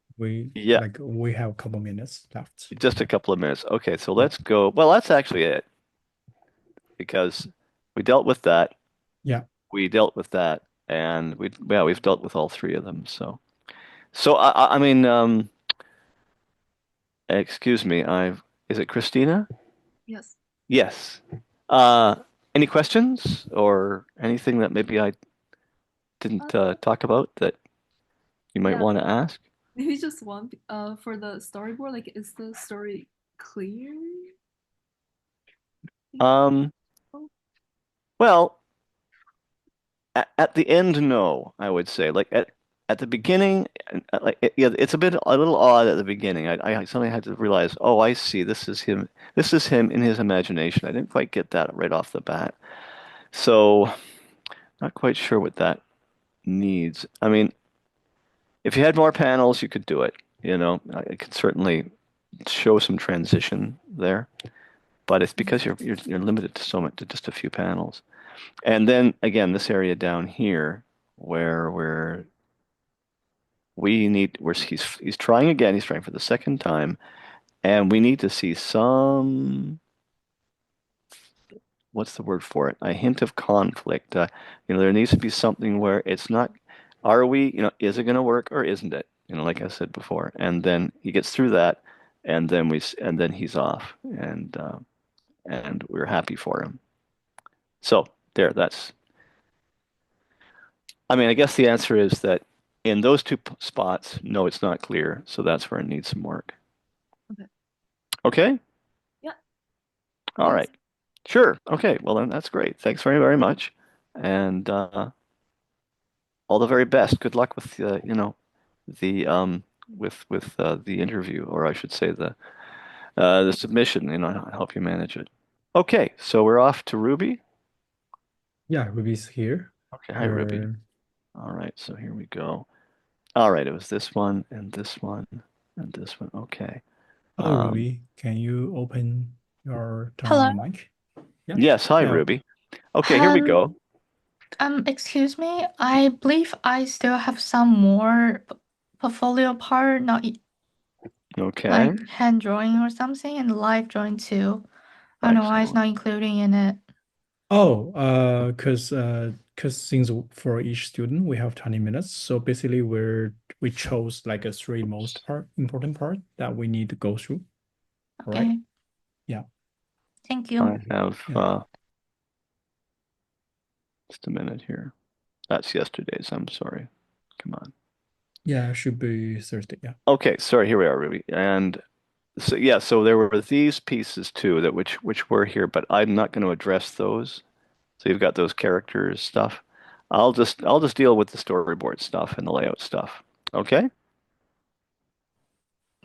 Yeah, we have a couple minutes left. just a couple of minutes. Okay, so let's go. Well, that's actually it, because we dealt with that. Yeah. We dealt with that, and we've dealt with all three of them. So I mean, excuse me. Is it Christina? Yes. Yes. Uh, any questions or anything that maybe I didn't talk about that you might Yeah, want to ask? maybe just one. For the storyboard, like, is the story clear? Um, well, at the end, no, I would say. Like at the beginning, yeah, it's a little odd at the beginning. I suddenly had to realize, oh, I see. This is him. This is him in his imagination. I didn't quite get that right off the bat. So, Not quite sure what that needs. I mean, if you had more panels, you could do it. I could certainly show some transition there, but it's because you're limited to so much to just a few panels. And then again, this area down here where he's trying again, he's trying for the second time, and we need to see some, what's the word for it? A hint of conflict. There needs to be something where it's not, are we, is it going to work or isn't it? Like I said before. And then he gets through that, and then he's off, and we're happy for him. So there, I mean, I guess the answer is that in those two spots, no, it's not clear. So that's where it needs some work. Okay. Okay? Yeah. All Thanks. right. Sure. Okay. Well, then that's great. Thanks very, very much. And all the very best. Good luck with the interview, or I should say the submission. I'll help you manage it. Okay. So we're off to Ruby. Yeah, Ruby's here. Okay. Hi, Ruby. All right. So here we go. All right. It was this one and this one and this one. Okay. Hello, Ruby. Can you open your turn Hello. on your mic? Yeah. Yes. Hi, Yeah. Ruby. Okay. Here we go. Excuse me. I believe I still have some more portfolio part, not Okay. like hand drawing or something, and live drawing too. I don't know why it's Excellent. not including in it. Oh, because since for each student we have 20 minutes, so basically we chose like a three most important part that we need to go through. All right? Okay. Yeah. Thank you. I have Yeah. just a minute here. That's yesterday's. I'm sorry. Come on. Yeah, it should be Thursday. Yeah. Okay, sorry. Here we are, Ruby. And so yeah, so there were these pieces too that which were here, but I'm not going to address those. So you've got those characters stuff. I'll just deal with the storyboard stuff and the layout stuff. Okay?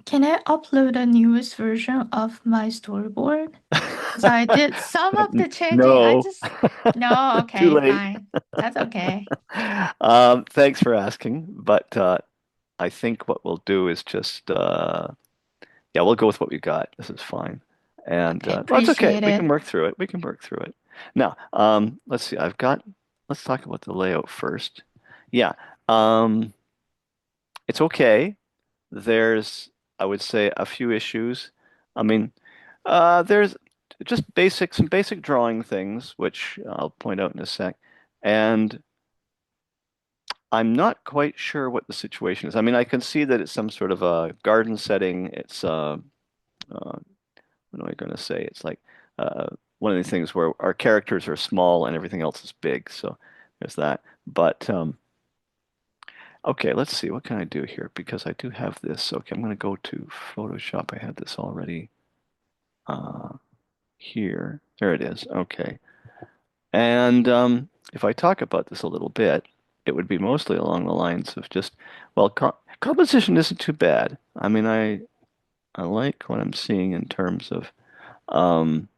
Can I upload the newest version of my storyboard? Because I did some of the changing. No. No, Too okay, late. fine. That's okay. Thanks for asking, but I think what we'll do is just yeah, we'll go with what we got. This is fine. And Okay, well, it's okay. appreciate We can it. work through it. We can work through it. Now, let's see. Let's talk about the layout first. Yeah. Um, it's okay. There's, I would say, a few issues. I mean, there's just some basic drawing things, which I'll point out in a sec. And I'm not quite sure what the situation is. I mean, I can see that it's some sort of a garden setting. It's what am I going to say? It's like uh, one of these things where our characters are small and everything else is big. So there's that. But okay, let's see. What can I do here? Because I do have this. Okay, I'm going to go to Photoshop. I had this already here. There it is. Okay. And if I talk about this a little bit, it would be mostly along the lines of just, well, composition isn't too bad. I mean, I like what I'm seeing in terms of um,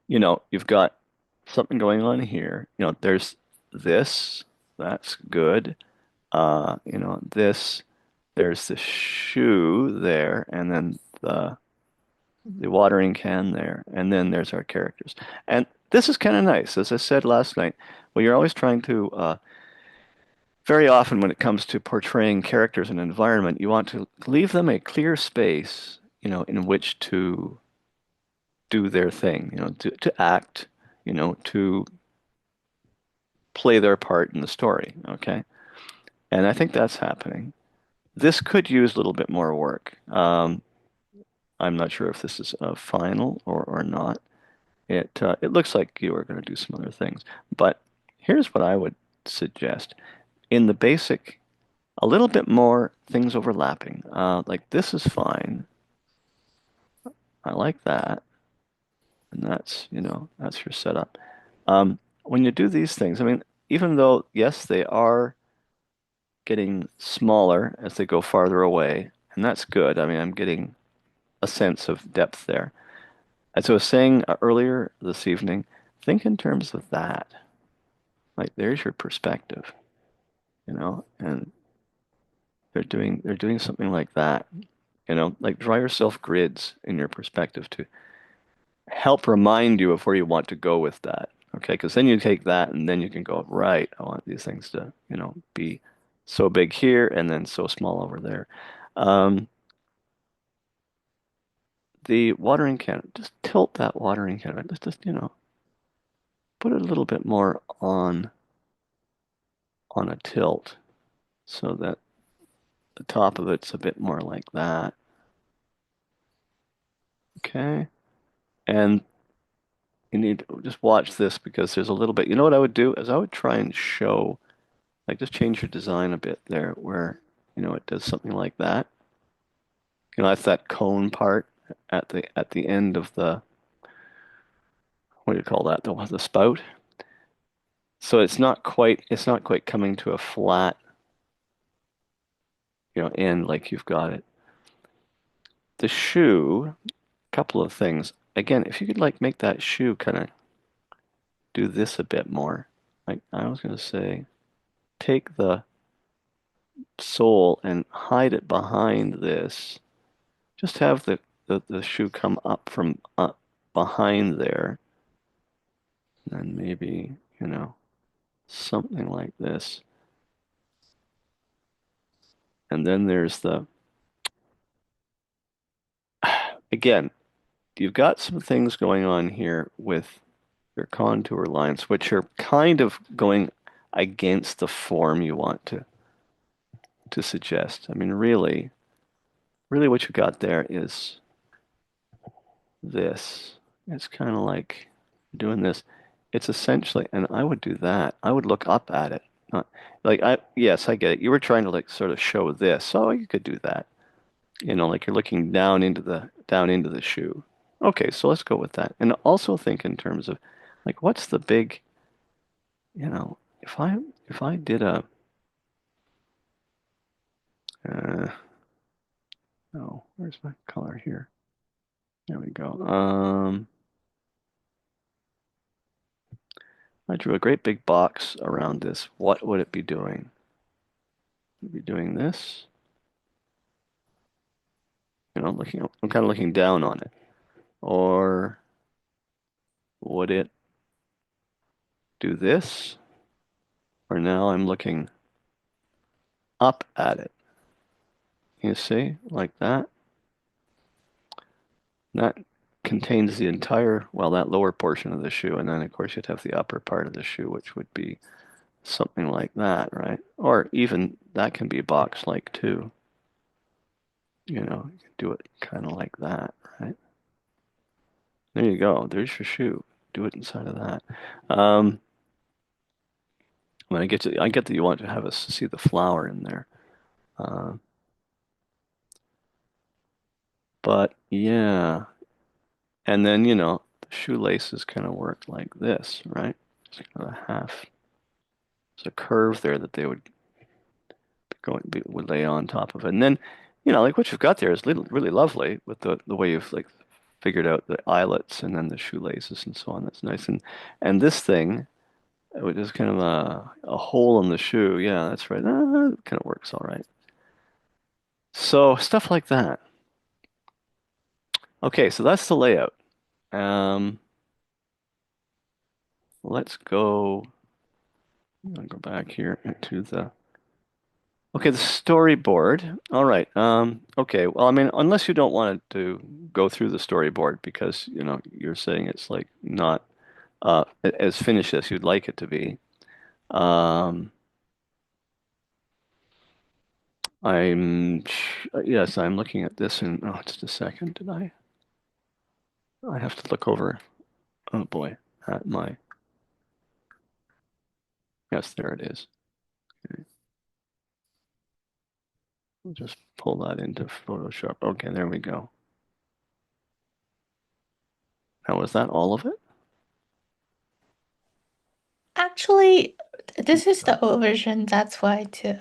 you've got something going on here. There's this, that's good. There's the shoe there, and then the watering can there, and then there's our characters. And this is kind of nice. As I said last night, well, you're always trying to, very often when it comes to portraying characters and environment, you want to leave them a clear space, in which to do their thing, to act, to play their part in the story, okay? And I think that's happening. This could use a little bit more work. I'm not sure if this is a final or not. It looks like you are going to do some other things. But here's what I would suggest. In the basic, a little bit more things overlapping. Like this is fine. I like that. And that's your setup. When you do these things, I mean, even though, yes, they are getting smaller as they go farther away, and that's good. I mean, I'm getting a sense of depth there. As I was saying earlier this evening, think in terms of that. Like there's your perspective, and they're doing something like that, like draw yourself grids in your perspective to help remind you of where you want to go with that. Okay, because then you take that and then you can go, right, I want these things to, be so big here and then so small over there. Um, the watering can, just tilt that watering can. Let's just, put it a little bit more on a tilt so that the top of it's a bit more like that. Okay. And you need to just watch this because there's a little bit, what I would do is I would try and show, like just change your design a bit there where, it does something like that. That's that cone part at the end of the, what do you call that? The spout. So it's not quite coming to a flat, end like you've got it. The shoe, couple of things. Again, if you could like make that shoe kind of do this a bit more. Like I was going to say, take the sole and hide it behind this. Just have the shoe come up from up behind there. And maybe, something like this. And then there's again, you've got some things going on here with your contour lines, which are kind of going against the form you want to suggest. I mean, really what you got there is this. It's kind of like doing this. It's essentially, and I would do that. I would look up at it. Not like yes, I get it. You were trying to like sort of show this. So you could do that. Like you're looking down into the shoe. Okay, so let's go with that. And also think in terms of like what's the big, if I did a oh, where's my color here? There we go. I drew a great big box around this. What would it be doing? It would be doing this. I'm kind of looking down on it. Or would it do this? Or now I'm looking up at it. You see, like that. That contains the entire, well, that lower portion of the shoe. And then, of course, you'd have the upper part of the shoe, which would be something like that, right? Or even that can be box-like too. You can do it kind of like that, right? There you go. There's your shoe. Do it inside of that. I get that you want to have us see the flower in there. But yeah. And then, the shoelaces kind of work like this, right? It's kind of a half. There's a curve there that they would would lay on top of it. And then, like what you've got there is really lovely with the way you've like figured out the eyelets and then the shoelaces and so on. That's nice. And this thing, which is kind of a hole in the shoe. Yeah, that's right. It kind of works all right. So stuff like that. Okay, so that's the layout. Let's go. I'm gonna go back here into the. Okay, the storyboard. All right. Okay. Well, I mean, unless you don't want to go through the storyboard because, you're saying it's like not as finished as you'd like it to be. Yes, I'm looking at this and just a second. Did I have to look over, oh boy, at my, yes, there it is. Okay. We'll just pull that into Photoshop. Okay, there we go. Now, was that all of it? Actually, this is the old version, that's why too.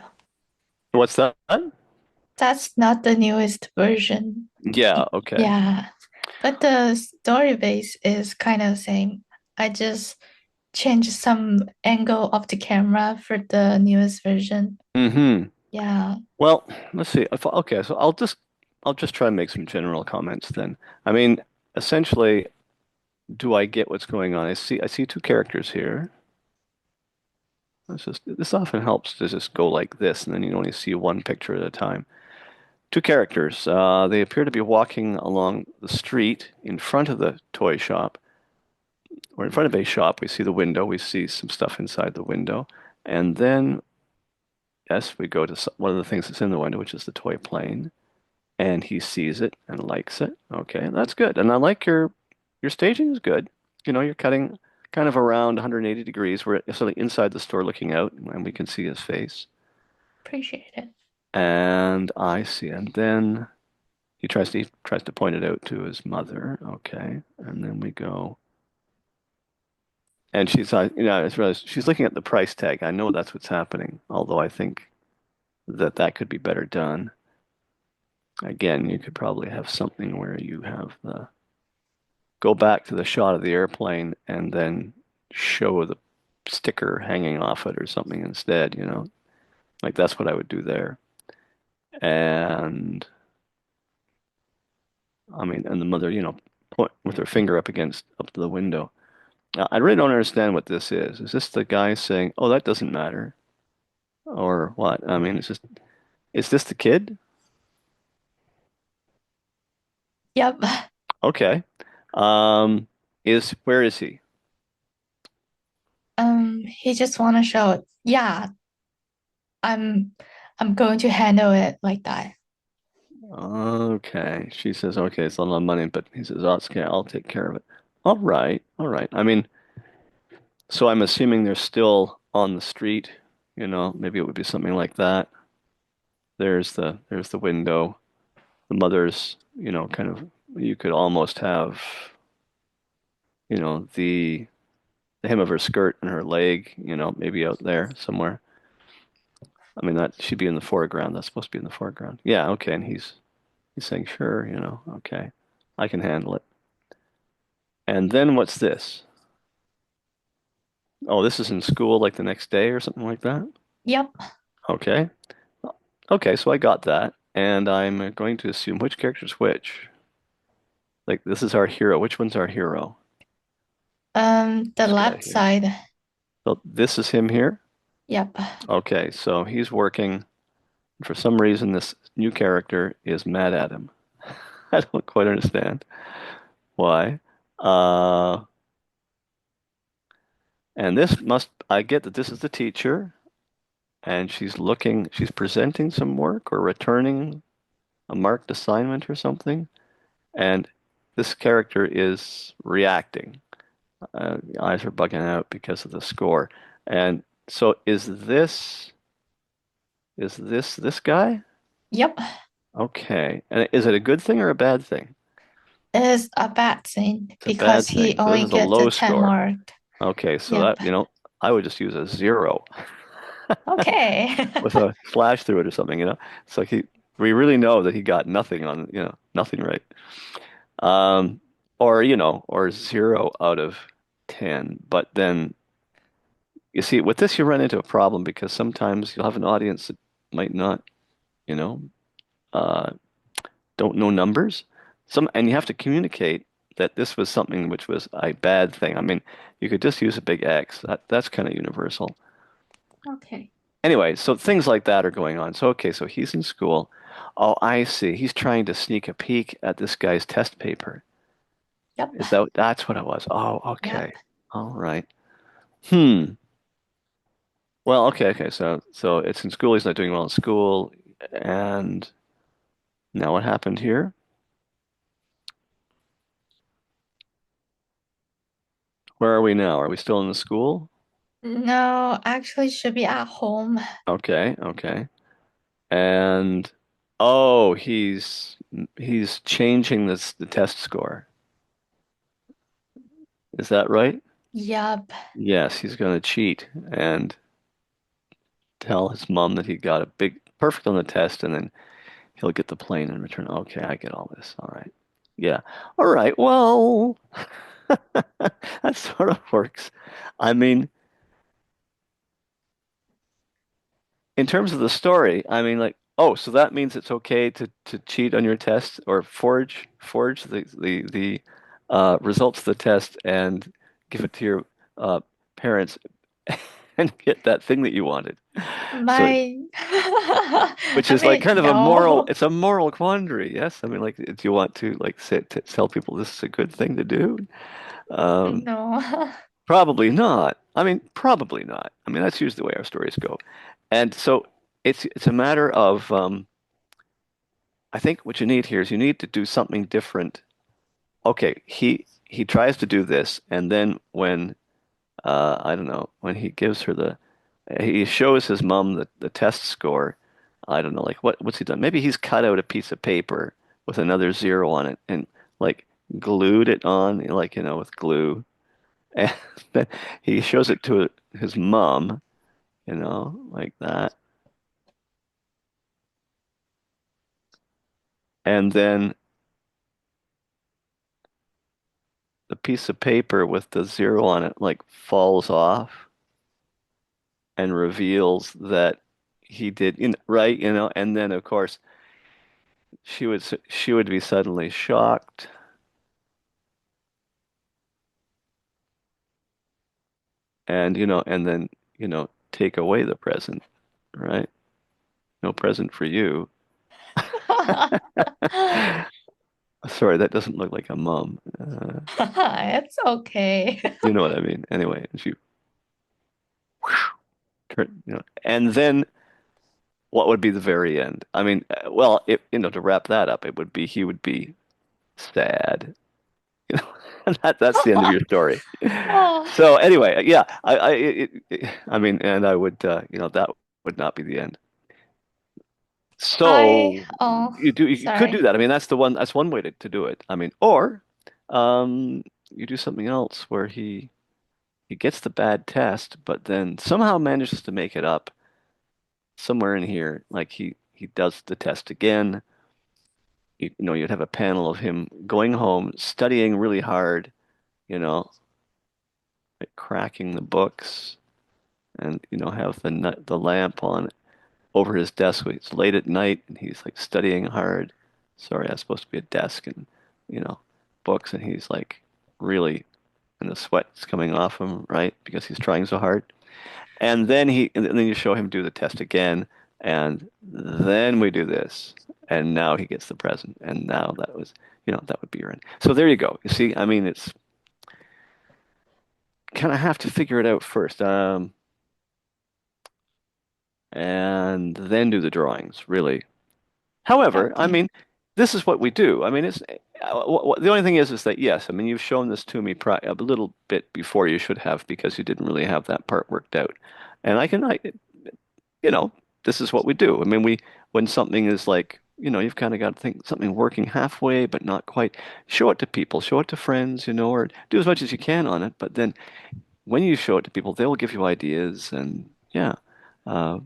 What's that? That's not the newest version. Yeah, okay. Yeah. But the story base is kind of the same. I just change some angle of the camera for the newest version. Mm-hmm. Yeah. Well, let's see. Okay, so I'll just try and make some general comments then. I mean, essentially, do I get what's going on? I see two characters here. This often helps to just go like this, and then you only see one picture at a time. Two characters. They appear to be walking along the street in front of the toy shop, or in front of a shop. We see the window. We see some stuff inside the window, and then yes, we go to one of the things that's in the window, which is the toy plane. And he sees it and likes it. Okay, that's good. And I like your staging is good. You're cutting kind of around 180 degrees. We're sort of inside the store looking out, and we can see his face. Appreciate it. And I see. And then he tries to point it out to his mother. Okay, and then we go. And I realized she's looking at the price tag. I know that's what's happening, although I think that could be better done. Again, you could probably have something where you have the go back to the shot of the airplane and then show the sticker hanging off it or something instead. Like that's what I would do there. And I mean, and the mother, point with her finger up to the window. Now, I really don't understand what this is. Is this the guy saying, "Oh, that doesn't matter," or what? I mean, is this the kid? Yep. Okay. Where is he? He just want to show it. Yeah, I'm I'm going to handle it like that. Okay. She says, okay, it's a lot of money, but he says, oh, it's okay, I'll take care of it. All right, all right. I mean, so I'm assuming they're still on the street, maybe it would be something like that. There's the window. The mother's, kind of you could almost have, the hem of her skirt and her leg, maybe out there somewhere. I mean, that should be in the foreground. That's supposed to be in the foreground. Yeah, okay, and he's saying, sure, okay, I can handle it. And then what's this? Oh, this is in school like the next day or something like that? Yep. Okay. Okay, so I got that. And I'm going to assume which character's which. Like, this is our hero. Which one's our hero? The This guy left here. side. So this is him here? Yep. Okay, so he's working. For some reason, this new character is mad at him. I don't quite understand why. Uh, and I get that this is the teacher, and she's presenting some work or returning a marked assignment or something, and this character is reacting. The eyes are bugging out because of the score. And so is this guy? Yep. Okay. And is it a good thing or a bad thing? Is a bad thing It's a bad because he thing. So this only is a gets a low 10 score. mark. Okay, so Yep. I would just use a 0 Okay. with a slash through it or something. It's like we really know that he got nothing nothing right. Um, or 0 out of 10. But then you see, with this, you run into a problem because sometimes you'll have an audience that might not, you know, uh, don't know numbers. And you have to communicate that this was something which was a bad thing. I mean, you could just use a big X. That's kind of universal. Okay. Anyway, so things like that are going on. So okay, so he's in school. Oh, I see. He's trying to sneak a peek at this guy's test paper. Yep. That's what it was? Oh, okay. Yep. All right. Hmm. Well, okay. So it's in school. He's not doing well in school, and now what happened here? Where are we now? Are we still in the school? No, actually should be at home. Okay. And oh, he's changing the test score. Is that right? Yep. Yes, he's going to cheat and tell his mom that he got a big perfect on the test, and then he'll get the plane in return. Okay, I get all this. All right. Yeah. All right. Well, That sort of works. I mean, in terms of the story, I mean, like, oh, so that means it's okay to cheat on your test or forge the results of the test and give it to your uh, parents and get that thing that you wanted. So, My, which I is like mean, kind of a moral, no, it's a moral quandary. Yes, I mean, like, do you want to like say to tell people this is a good thing to do? Um, no. Probably not. I mean, probably not. I mean, that's usually the way our stories go. And so it's a matter of I think what you need here is you need to do something different. Okay, he tries to do this, and then when I don't know, when he gives her he shows his mom the test score. I don't know, like what's he done? Maybe he's cut out a piece of paper with another zero on it and like glued it on, like with glue. And then he shows it to his mom, like that. And then the piece of paper with the zero on it like falls off and reveals that he did, right, and then of course she would be suddenly shocked and and then take away the present, right? No present for you. Sorry, that doesn't look like a mom. It's okay. You know what I mean. Anyway, and she turn, and then what would be the very end? I mean, well, to wrap that up, it would be he would be sad. You know, that's the end of your story. Oh, So anyway, yeah, I mean, and I would, that would not be the end. So you could do sorry. that. I mean, that's one way to do it. I mean, or you do something else where he gets the bad test, but then somehow manages to make it up somewhere in here. Like he does the test again. You'd have a panel of him going home, studying really hard, you know, like cracking the books, and have the lamp on over his desk. It's late at night, and he's like studying hard. Sorry, that's supposed to be a desk and you know books, and he's like really, and the sweat's coming off him, right? Because he's trying so hard. And then you show him do the test again, and then we do this, and now he gets the present, and now that would be your end. So there you go. You see, I mean, it's kind of have to figure it out first, and then do the drawings, really. However, I Okay. mean, this is what we do. I mean, the only thing is that yes, I mean, you've shown this to me a little bit before you should have because you didn't really have that part worked out, and you know, this is what we do. I mean, when something is like, you've kind of got to think something working halfway, but not quite. Show it to people, show it to friends, or do as much as you can on it. But then when you show it to people, they will give you ideas, and yeah, uh,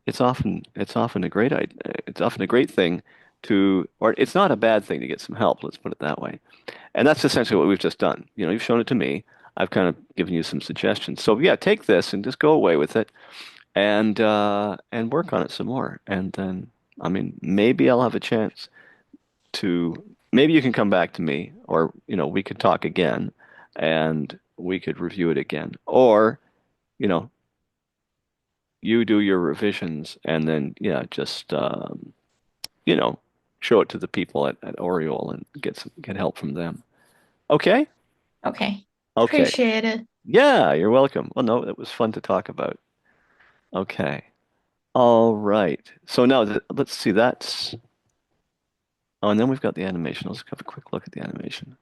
it's often a great idea. It's often a great thing or it's not a bad thing to get some help. Let's put it that way. And that's essentially what we've just done. You've shown it to me. I've kind of given you some suggestions. So yeah, take this and just go away with it and work on it some more. And then, I mean, maybe I'll have a chance to, maybe you can come back to me or, we could talk again and we could review it again. Or, you know, you do your revisions and then, yeah, just, you know, show it to the people at Oriole and get help from them. Okay? Okay. Okay. Appreciate it. Yeah, you're welcome. Well, no, it was fun to talk about. Okay. All right. So now let's see. Oh, and then we've got the animation. Let's have a quick look at the animation.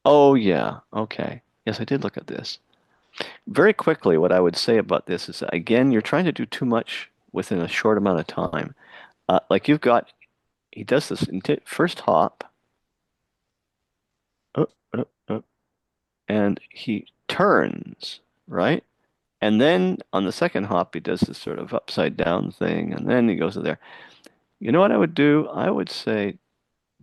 Oh, yeah. Okay. Yes, I did look at this. Very quickly, what I would say about this is, again, you're trying to do too much within a short amount of time. Like he does this first hop, uh, uh, uh, and he turns, right? And then on the second hop, he does this sort of upside down thing, and then he goes to there. You know what I would do? I would say,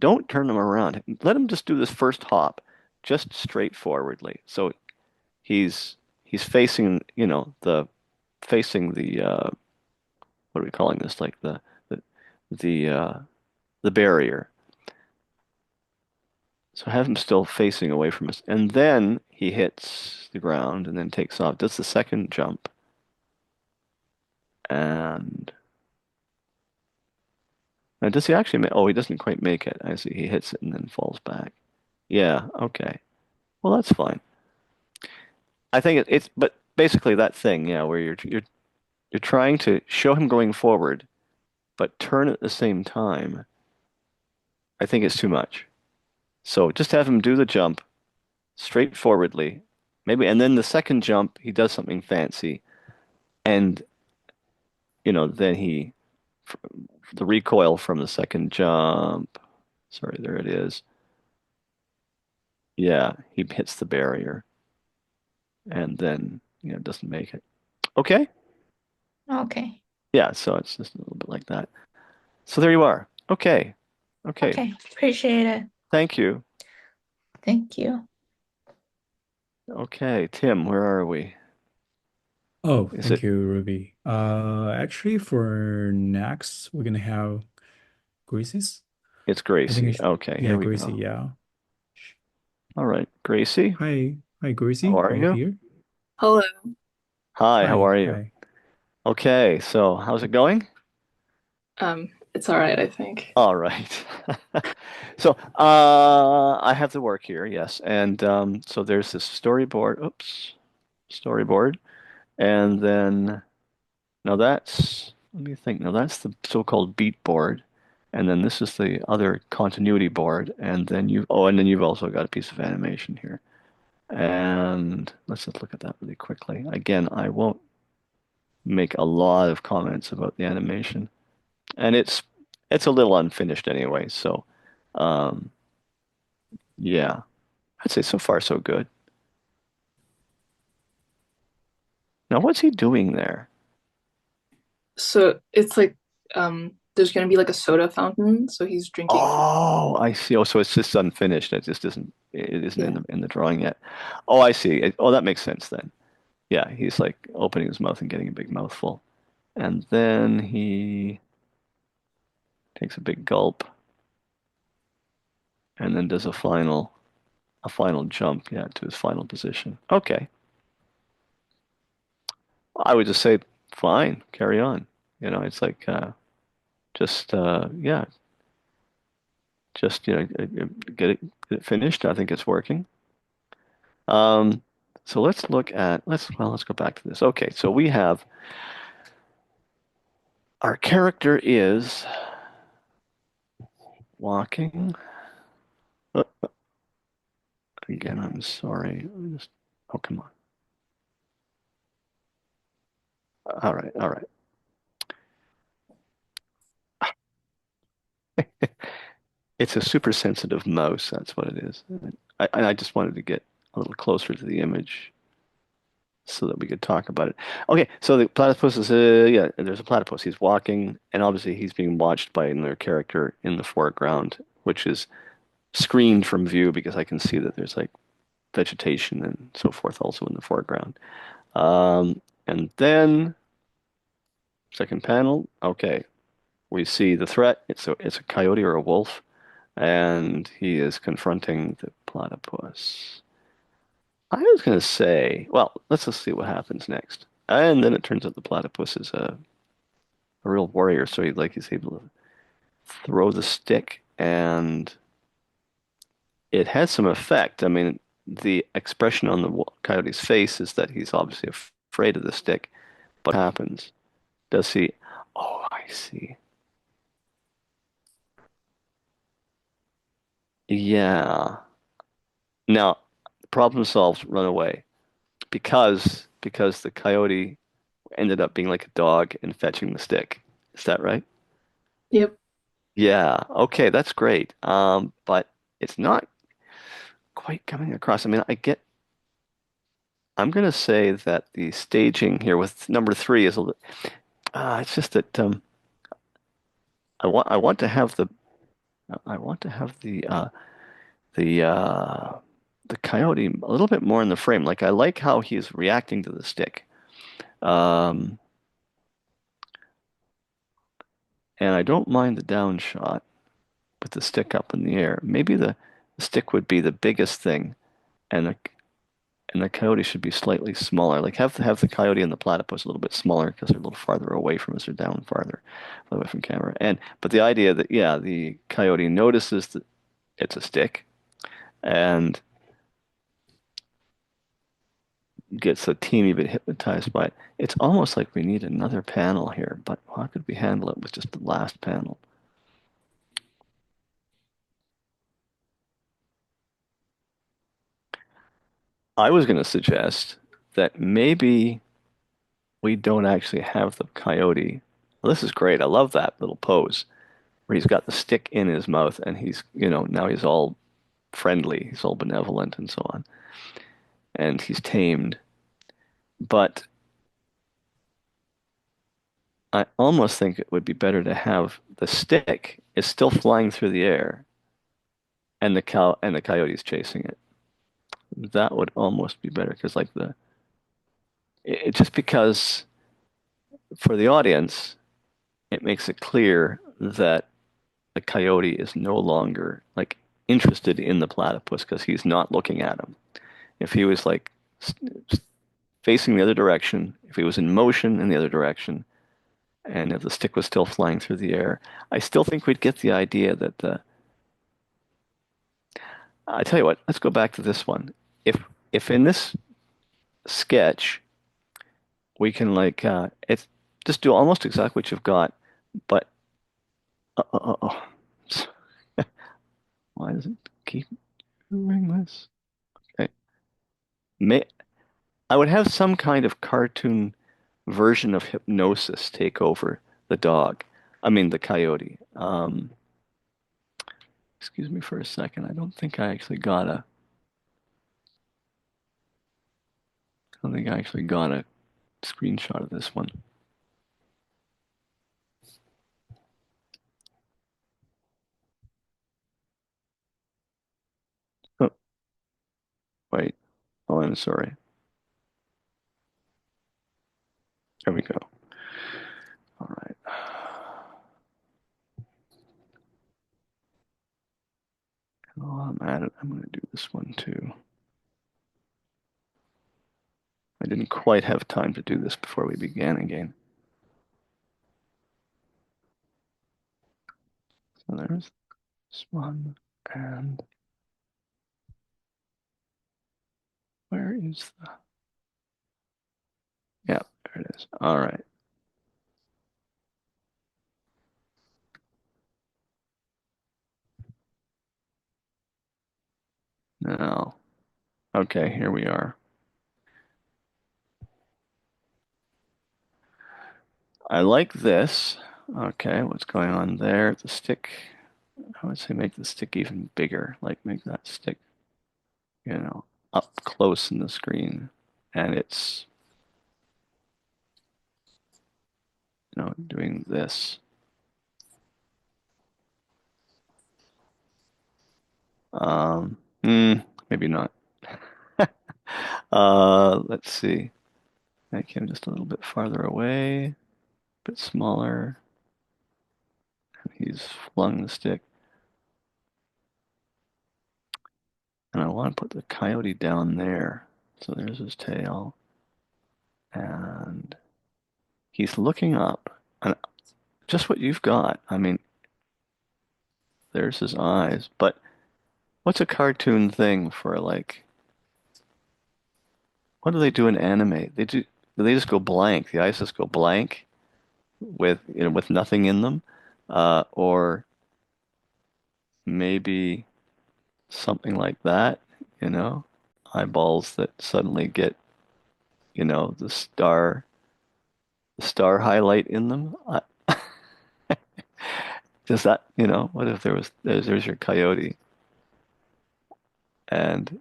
don't turn him around. Let him just do this first hop. just straightforwardly. So he's facing, facing the what are we calling this? Like the the uh the barrier. So have him still facing away from us. And then he hits the ground and then takes off. Does the second jump. And now does he actually make, oh, he doesn't quite make it. I see. He hits it and then falls back. Yeah, okay. Well, that's fine. I think but basically that thing, yeah, where you're trying to show him going forward, but turn at the same time. I think it's too much. So just have him do the jump straightforwardly, maybe, and then the second jump he does something fancy, and then the recoil from the second jump. Sorry, there it is. Yeah, he hits the barrier, and then doesn't make it. Okay. Okay. Yeah, so it's just a little bit like that. So there you are. Okay. Okay. Okay. Appreciate it. Thank you. Thank you. Okay, Tim, where are we? Oh, Is thank it? you, Ruby. Actually, for next, we're gonna have Gracie's. It's I think Gracie. it's, Okay, yeah, here we Gracie, go. yeah. All right, Gracie, Hi, how Gracie. are Are you you? here? Hello. Hi, how Hi, are you? hi. Okay, so how's it going? It's all right, I think. All right. So, I have the work here, yes, and so there's this storyboard. Oops, storyboard, and then now that's let me think. Now that's the so-called beat board, and then this is the other continuity board, and then you've also got a piece of animation here. And let's just look at that really quickly. Again, I won't make a lot of comments about the animation, and it's a little unfinished anyway. So, um, yeah, I'd say so far so good. Now, what's he doing there? So it's like there's gonna be like a soda fountain, so he's drinking. Oh, I see. Oh, so it's just unfinished. It isn't in Yeah. the drawing yet. Oh, I see. Oh, that makes sense then. Yeah, he's like opening his mouth and getting a big mouthful, and then he takes a big gulp, and then does a final jump, yeah, to his final position. Okay. I would just say, fine, carry on. It's like yeah, just get it finished. I think it's working. Um, so let's go back to this. Okay, so we have our character is walking. Uh, Again, I'm sorry. Oh, come on. All right, all right. It's a super sensitive mouse. That's what it is. I just wanted to get a little closer to the image so that we could talk about it. Okay, so the platypus is yeah, there's a platypus. He's walking, and obviously he's being watched by another character in the foreground, which is screened from view because I can see that there's like vegetation and so forth also in the foreground. And then second panel, okay, we see the threat. It's a coyote or a wolf, and he is confronting the platypus. I was going to say, well, let's just see what happens next. And then it turns out the platypus is a real warrior, so he's able to throw the stick, and it has some effect. I mean, the expression on the coyote's face is that he's obviously afraid of the stick. But what happens? Does he? Oh, I see. Yeah. Now, problem solved, run away. Because the coyote ended up being like a dog and fetching the stick. Is that right? Yep. Yeah. Okay, that's great. But it's not quite coming across. I mean, I'm gonna say that the staging here with number three is it's just that I want to have the I want to have the coyote a little bit more in the frame. Like I like how he's reacting to the stick. Um, and I don't mind the down shot with the stick up in the air. Maybe the stick would be the biggest thing, and the coyote should be slightly smaller. Like have the coyote and the platypus a little bit smaller because they're a little farther away from us or down farther away from camera. But the idea that yeah, the coyote notices that it's a stick and gets a teeny bit hypnotized by it. It's almost like we need another panel here, but how could we handle it with just the last panel? I was going to suggest that maybe we don't actually have the coyote. Well, this is great. I love that little pose where he's got the stick in his mouth and he's, now he's all friendly, he's all benevolent and so on. And he's tamed. But I almost think it would be better to have the stick is still flying through the air and the coyote's chasing it. That would almost be better because just because for the audience, it makes it clear that the coyote is no longer like interested in the platypus because he's not looking at him. If he was like facing the other direction, if he was in motion in the other direction, and if the stick was still flying through the air, I still think we'd get the idea that I tell you what, let's go back to this one. If in this sketch we can it's just do almost exactly what you've got, but oh. Why does it keep doing this? Okay. I would have some kind of cartoon version of hypnosis take over the dog. I mean, the coyote. Excuse me for a second. I don't think I actually got a. I don't think I actually got a screenshot of this one. Oh, wait. Oh, I'm sorry. There we go. All right. Oh, I'm at it. I'm going to do this one too. I didn't quite have time to do this before we began again. So there's this one, and where is the... Yeah, there it is. All right. Now, okay, here we are. I like this. Okay, what's going on there? The stick, I would say make the stick even bigger. Like make that stick, up close in the screen. And it's, doing this. Maybe not. Let's see. Make him just a little bit farther away, a bit smaller. He's flung the stick. And I want to put the coyote down there. So there's his tail. And he's looking up. And just what you've got. I mean, there's his eyes. But what's a cartoon thing for what do they do in anime? Do they just go blank? The eyes just go blank with nothing in them? Or maybe something like that, eyeballs that suddenly get, the star highlight in them. Does that, what if there's your coyote and,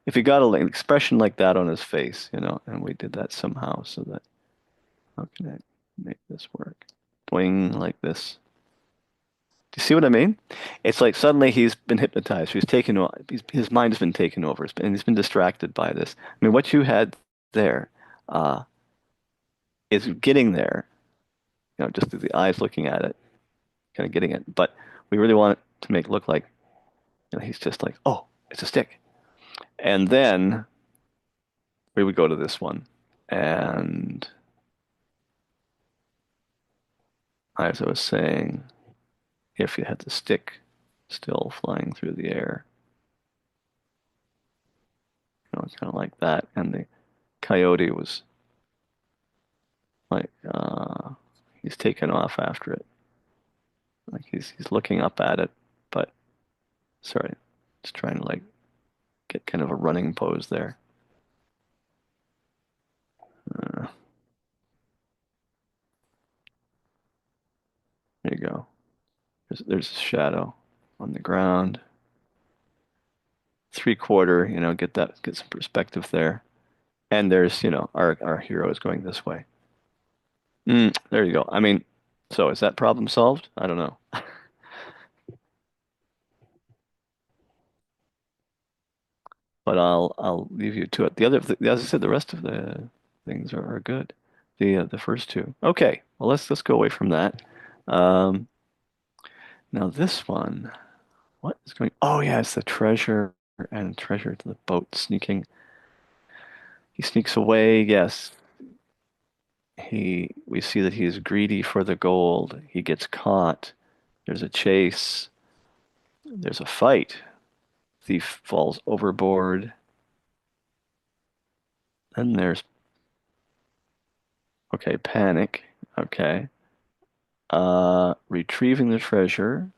if he got an expression like that on his face, and we did that somehow so that, how can I make this work? Boing, like this. Do you see what I mean? It's like suddenly he's been hypnotized. His mind has been taken over, and he's been distracted by this. I mean, what you had there uh, is getting there, just through the eyes looking at it, kind of getting it. But we really want it to make it look like, he's just like, oh, it's a stick. And then we would go to this one. And as I was saying, if you had the stick still flying through the air, it's kind of like that. And the coyote was like, he's taken off after it. Like he's looking up at it, but sorry, just trying to like get kind of a running pose there. There you go. There's a shadow on the ground. 3/4, get some perspective there. And there's, our hero is going this way. There you go. I mean, so is that problem solved? I don't know. But I'll leave you to it. As I said, the rest of the things are good. The first two. Okay. Well, let's go away from that. Now this one, what is going? Oh yeah, it's the treasure and treasure to the boat sneaking. He sneaks away. Yes. We see that he is greedy for the gold. He gets caught. There's a chase. There's a fight. Thief falls overboard. Then there's panic. Okay. Retrieving the treasure.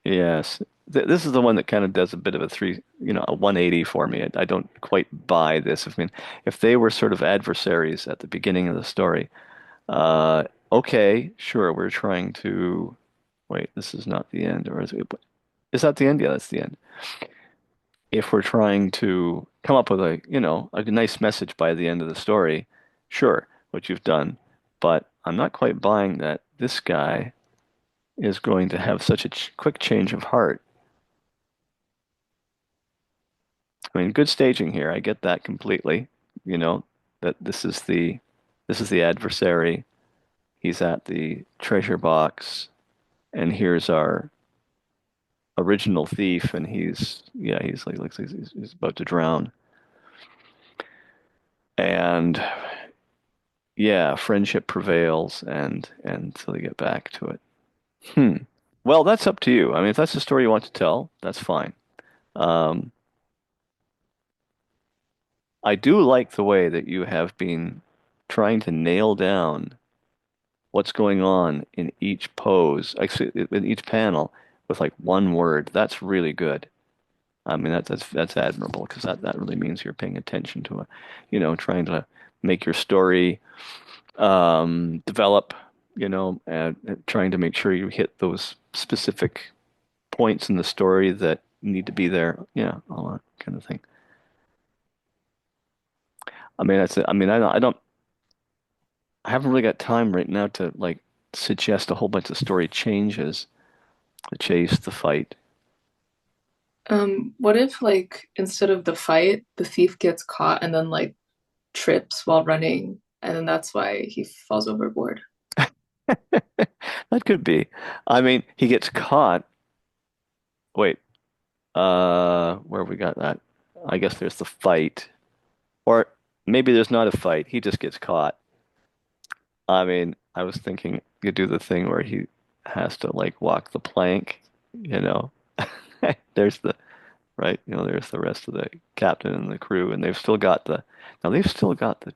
Yes. This is the one that kind of does a bit of a 180 for me. I don't quite buy this. I mean, if they were sort of adversaries at the beginning of the story, okay, sure, we're trying to wait, this is not the end, or is that the end? Yeah, that's the end. If we're trying to come up with a nice message by the end of the story, sure, what you've done. But I'm not quite buying that this guy is going to have such a quick change of heart. I mean, good staging here. I get that completely. That this is the adversary. He's at the treasure box, and here's our original thief, and he's like looks like he's about to drown. And yeah, friendship prevails, and so they get back to it. Well, that's up to you. I mean, if that's the story you want to tell, that's fine. I do like the way that you have been trying to nail down what's going on in each pose, actually in each panel, with like one word. That's really good. I mean, that's admirable, because that really means you're paying attention to trying to make your story develop, and trying to make sure you hit those specific points in the story that need to be there. Yeah, all that kind of thing. I mean, that's it. I mean, I haven't really got time right now to like suggest a whole bunch of story changes, the chase, the fight. What if like instead of the fight, the thief gets caught and then like trips while running, and then that's why he falls overboard? That could be. I mean, he gets caught. Wait, where we got that? I guess there's the fight. Or maybe there's not a fight. He just gets caught. I mean, I was thinking you do the thing where he has to like walk the plank, you know. There's the right, there's the rest of the captain and the crew, and they've still got the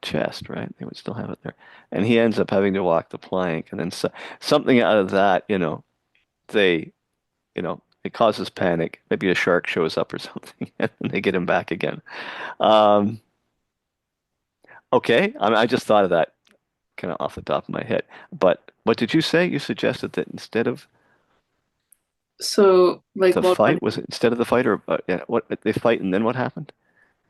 chest, right? They would still have it there. And he ends up having to walk the plank, and then something out of that, they, it causes panic. Maybe a shark shows up or something, and they get him back again. Um, okay, I just thought of that kind of off the top of my head. But what did you say? You suggested that instead of So like the while running, fight, was it instead of the fight, or yeah, what they fight and then what happened?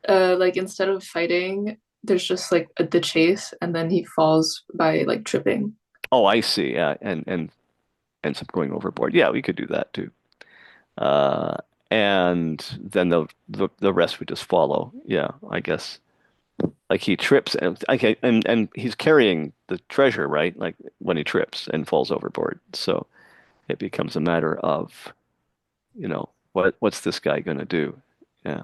like instead of fighting, there's just like the chase, and then he falls by like tripping. Oh, I see. Yeah, and ends up going overboard. Yeah, we could do that too. Uh, and then the rest would just follow. Yeah, I guess. Like he trips and okay, and he's carrying the treasure, right? Like when he trips and falls overboard. So it becomes a matter of, what's this guy gonna do? Yeah.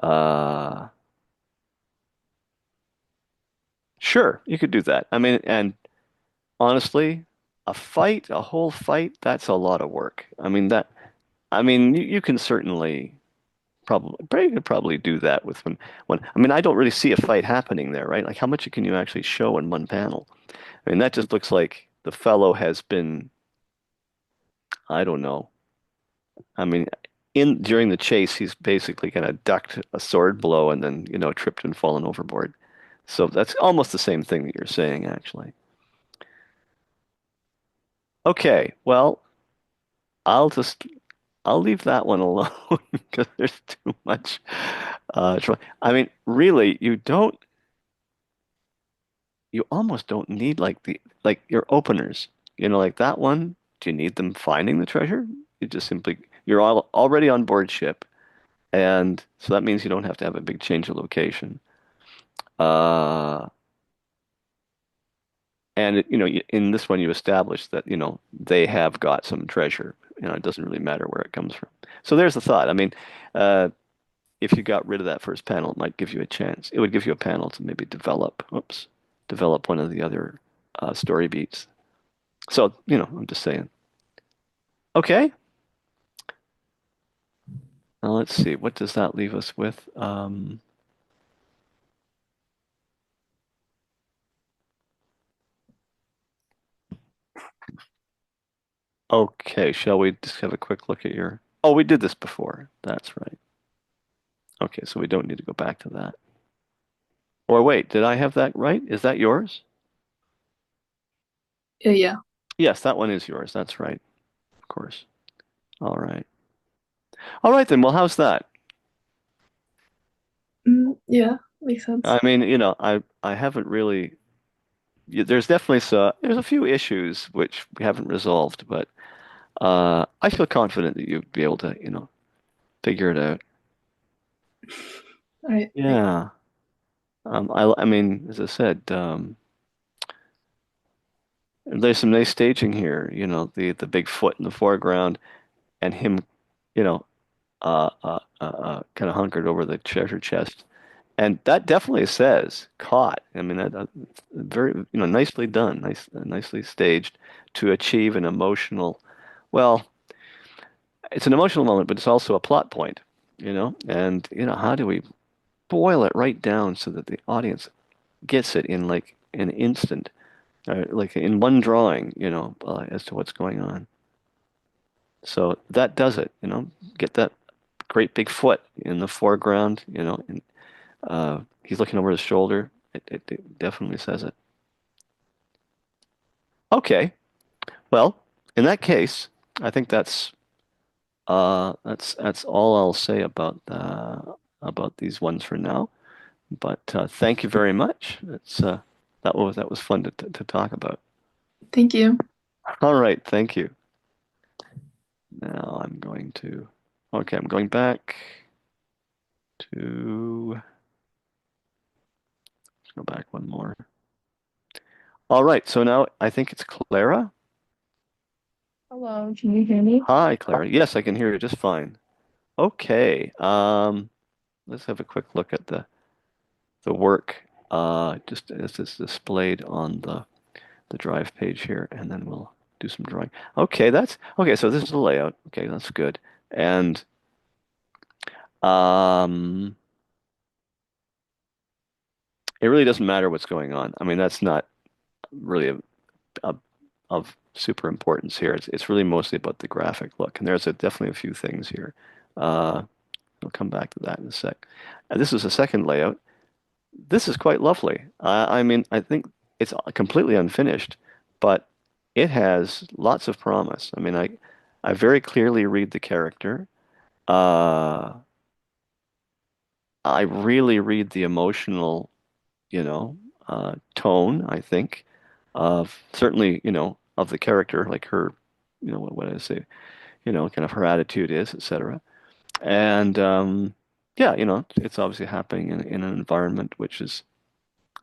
Uh, sure, you could do that. I mean, and honestly, a whole fight, that's a lot of work. I mean, you can certainly probably do that with when I mean, I don't really see a fight happening there, right? Like how much can you actually show in one panel? I mean, that just looks like the fellow has been, I don't know. I mean, in during the chase, he's basically kind of ducked a sword blow and then, tripped and fallen overboard. So that's almost the same thing that you're saying, actually. Okay, well, I'll just I'll leave that one alone because there's too much. I mean, really, you almost don't need like your openers. Like that one. Do you need them finding the treasure? You're already on board ship, and so that means you don't have to have a big change of location. Uh, and in this one, you establish that they have got some treasure. It doesn't really matter where it comes from. So there's the thought. I mean, if you got rid of that first panel, it might give you a chance. It would give you a panel to maybe develop one of the other story beats. So, I'm just saying. Okay. Now let's see. What does that leave us with? Okay, shall we just have a quick look at your... Oh, we did this before. That's right. Okay, so we don't need to go back to that. Or wait, did I have that right? Is that yours? Yeah. Yes, that one is yours. That's right. Of course. All right. All right then. Well, how's that? Yeah, makes sense. I mean, I haven't really. There's definitely there's a few issues which we haven't resolved, but I feel confident that you'll be able to, figure it out. All right. Yeah. I mean, as I said, there's some nice staging here. The big foot in the foreground and him, you know, kind of hunkered over the treasure chest. And that definitely says caught. I mean, very, nicely done, nicely staged to achieve an emotional, well, it's an emotional moment, but it's also a plot point, and, how do we boil it right down so that the audience gets it in like an instant, like in one drawing, as to what's going on. So that does it, get that great big foot in the foreground, and he's looking over his shoulder. It definitely says it. Okay. Well, in that case, I think that's all I'll say about these ones for now. But thank you very much. That was fun to talk about. Thank you. All right, thank you. Now I'm going back to, let's go back one more. All right, so now I think it's Clara. Hello, can you hear me? Hi, Clara. Yes, I can hear you just fine. Okay, let's have a quick look at the work just as it's displayed on the drive page here, and then we'll do some drawing. Okay, so this is the layout. Okay, that's good. And it really doesn't matter what's going on. I mean, that's not really of super importance here. It's really mostly about the graphic look, and there's definitely a few things here. We'll come back to that in a sec. This is a second layout. This is quite lovely. I mean, I think it's completely unfinished, but it has lots of promise. I mean, I very clearly read the character. Uh, I really read the emotional, tone, I think, of certainly, of the character, like her, what I say, kind of her attitude is, etc. And yeah, it's obviously happening in an environment which is,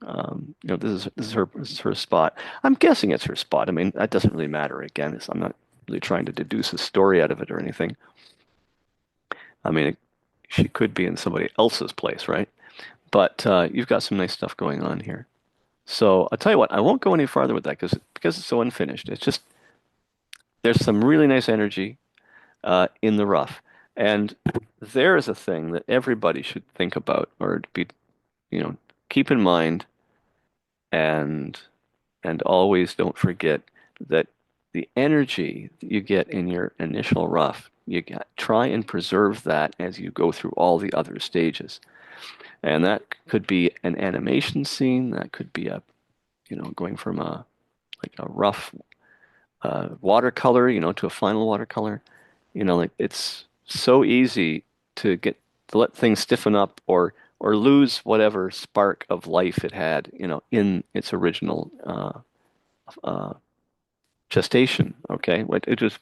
this is her spot. I'm guessing it's her spot. I mean, that doesn't really matter. Again, I'm not really trying to deduce a story out of it or anything. I mean, she could be in somebody else's place, right? But you've got some nice stuff going on here. So I'll tell you what, I won't go any farther with that because it's so unfinished. It's just there's some really nice energy in the rough, and there is a thing that everybody should think about or be, keep in mind, and always don't forget that the energy that you get in your initial rough, try and preserve that as you go through all the other stages. And that could be an animation scene, that could be going from a rough watercolor, to a final watercolor. Like it's so easy to let things stiffen up or lose whatever spark of life it had, in its original uh, gestation. Okay, it just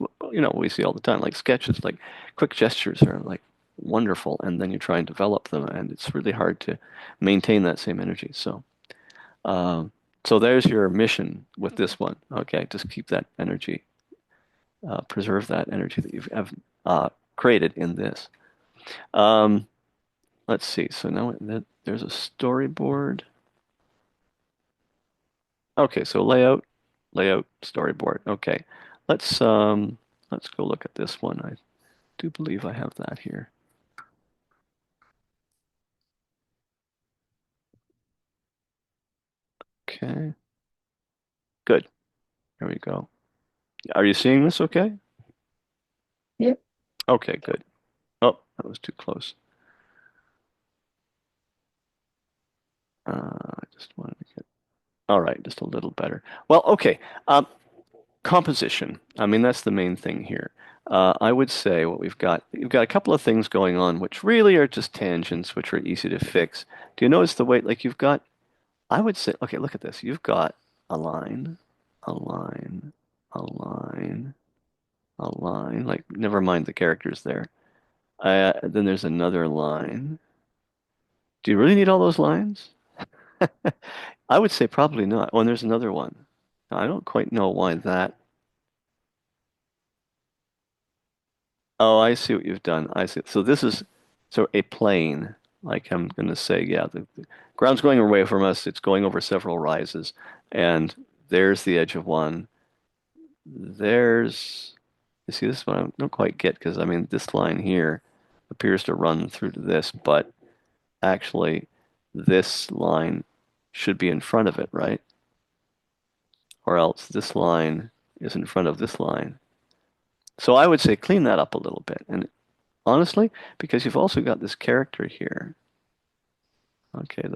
we see all the time, like sketches, like quick gestures are like wonderful, and then you try and develop them, and it's really hard to maintain that same energy. Um, so there's your mission with this one. Okay, just keep that energy, preserve that energy that you've have created in this. Um, let's see. So now there's a storyboard. Okay, so layout, storyboard. Okay, let's go look at this one. I do believe I have that here. Okay, good. There we go. Are you seeing this okay? Yep. Okay, good. Oh, that was too close. I just wanted to get, all right, just a little better. Well, okay. Composition. I mean, that's the main thing here. I would say what you've got a couple of things going on, which really are just tangents, which are easy to fix. Do you notice the way, like you've got, I would say, okay, look at this. You've got a line, a line, a line, a line, like never mind the characters there. Then there's another line. Do you really need all those lines? I would say probably not. Oh, and there's another one. I don't quite know why that. Oh, I see what you've done. I see. So this is a plane. Like I'm going to say, yeah, the ground's going away from us. It's going over several rises, and there's the edge of one. There's, you see, this one I don't quite get because I mean this line here appears to run through to this, but actually this line should be in front of it, right? Or else this line is in front of this line. So I would say clean that up a little bit. And honestly, because you've also got this character here. Okay,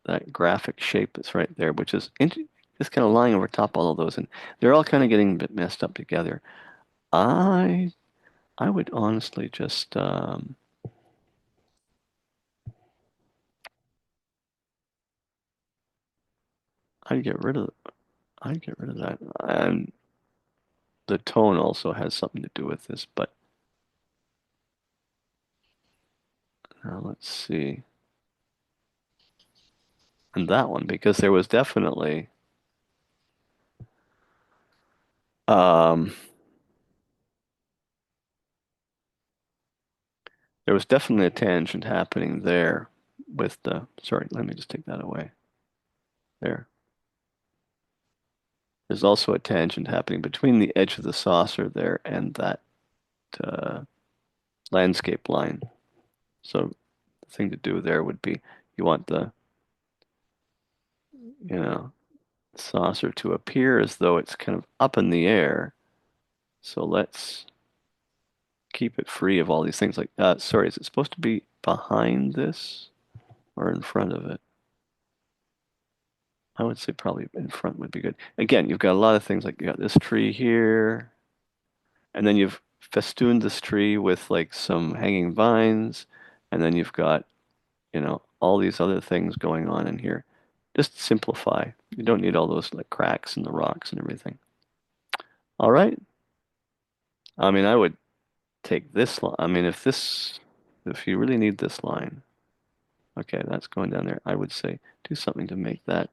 that graphic shape that's right there, which is just kind of lying over top all of those, and they're all kind of getting a bit messed up together. I would honestly just I'd get rid of that. And the tone also has something to do with this, but now let's see. And that one, because there was definitely um there was definitely a tangent happening there with the, sorry, let me just take that away. There. There's also a tangent happening between the edge of the saucer there and that uh, landscape line. So the thing to do there would be you want the, saucer to appear as though it's kind of up in the air. So let's keep it free of all these things. Like, sorry, is it supposed to be behind this or in front of it? I would say probably in front would be good. Again, you've got a lot of things, like you got this tree here, and then you've festooned this tree with like some hanging vines, and then you've got, all these other things going on in here. Just simplify. You don't need all those like cracks in the rocks and everything. All right. I mean, I would take this line. I mean, if you really need this line, okay, that's going down there. I would say do something to make that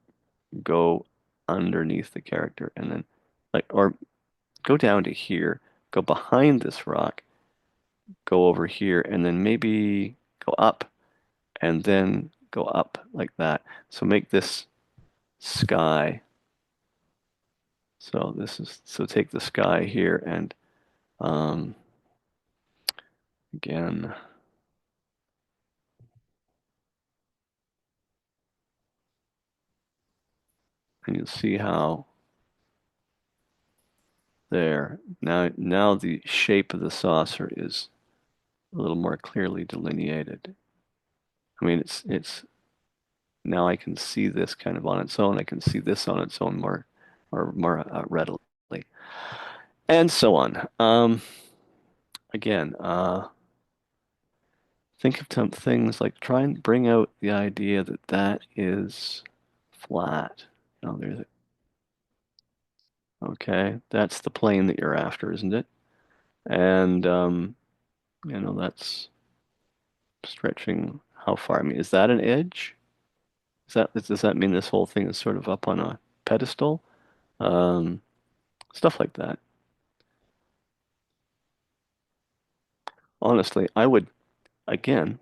go underneath the character and then like, or go down to here, go behind this rock, go over here, and then maybe go up and then go up like that. So make this sky. So take the sky here and um, again, and you'll see how there. Now the shape of the saucer is a little more clearly delineated. I mean, it's now I can see this kind of on its own. I can see this on its own more readily, and so on. Again, think of some things like try and bring out the idea that that is flat. You know, there's okay, that's the plane that you're after, isn't it? And you know, that's stretching how far? I mean, is that an edge? Does that mean this whole thing is sort of up on a pedestal? Um, Stuff like that. Honestly, I would, again,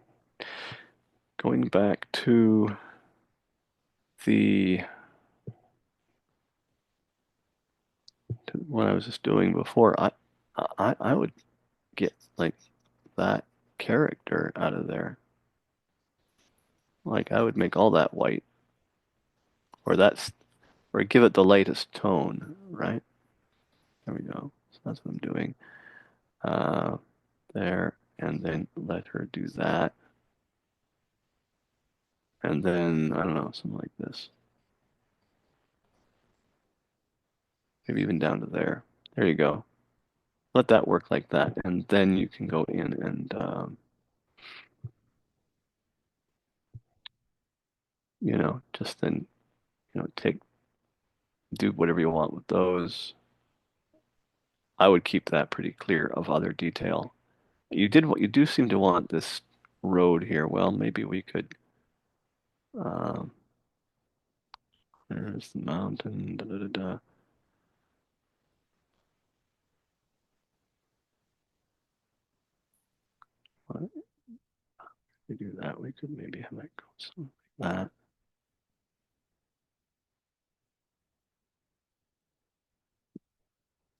going back to the to what I was just doing before, I would get like that character out of there. Like I would make all that white, or or give it the lightest tone, right? There we go. So that's what I'm doing. Uh, there, and then let her do that. And then, I don't know, something like this. Maybe even down to there. There you go. Let that work like that. And then you can go in and, you know, just then, you know, do whatever you want with those. I would keep that pretty clear of other detail. You do seem to want this road here. Well, maybe we could, um, there's the mountain, da, da, da, da. What? If we do that, we could maybe have it go something like that.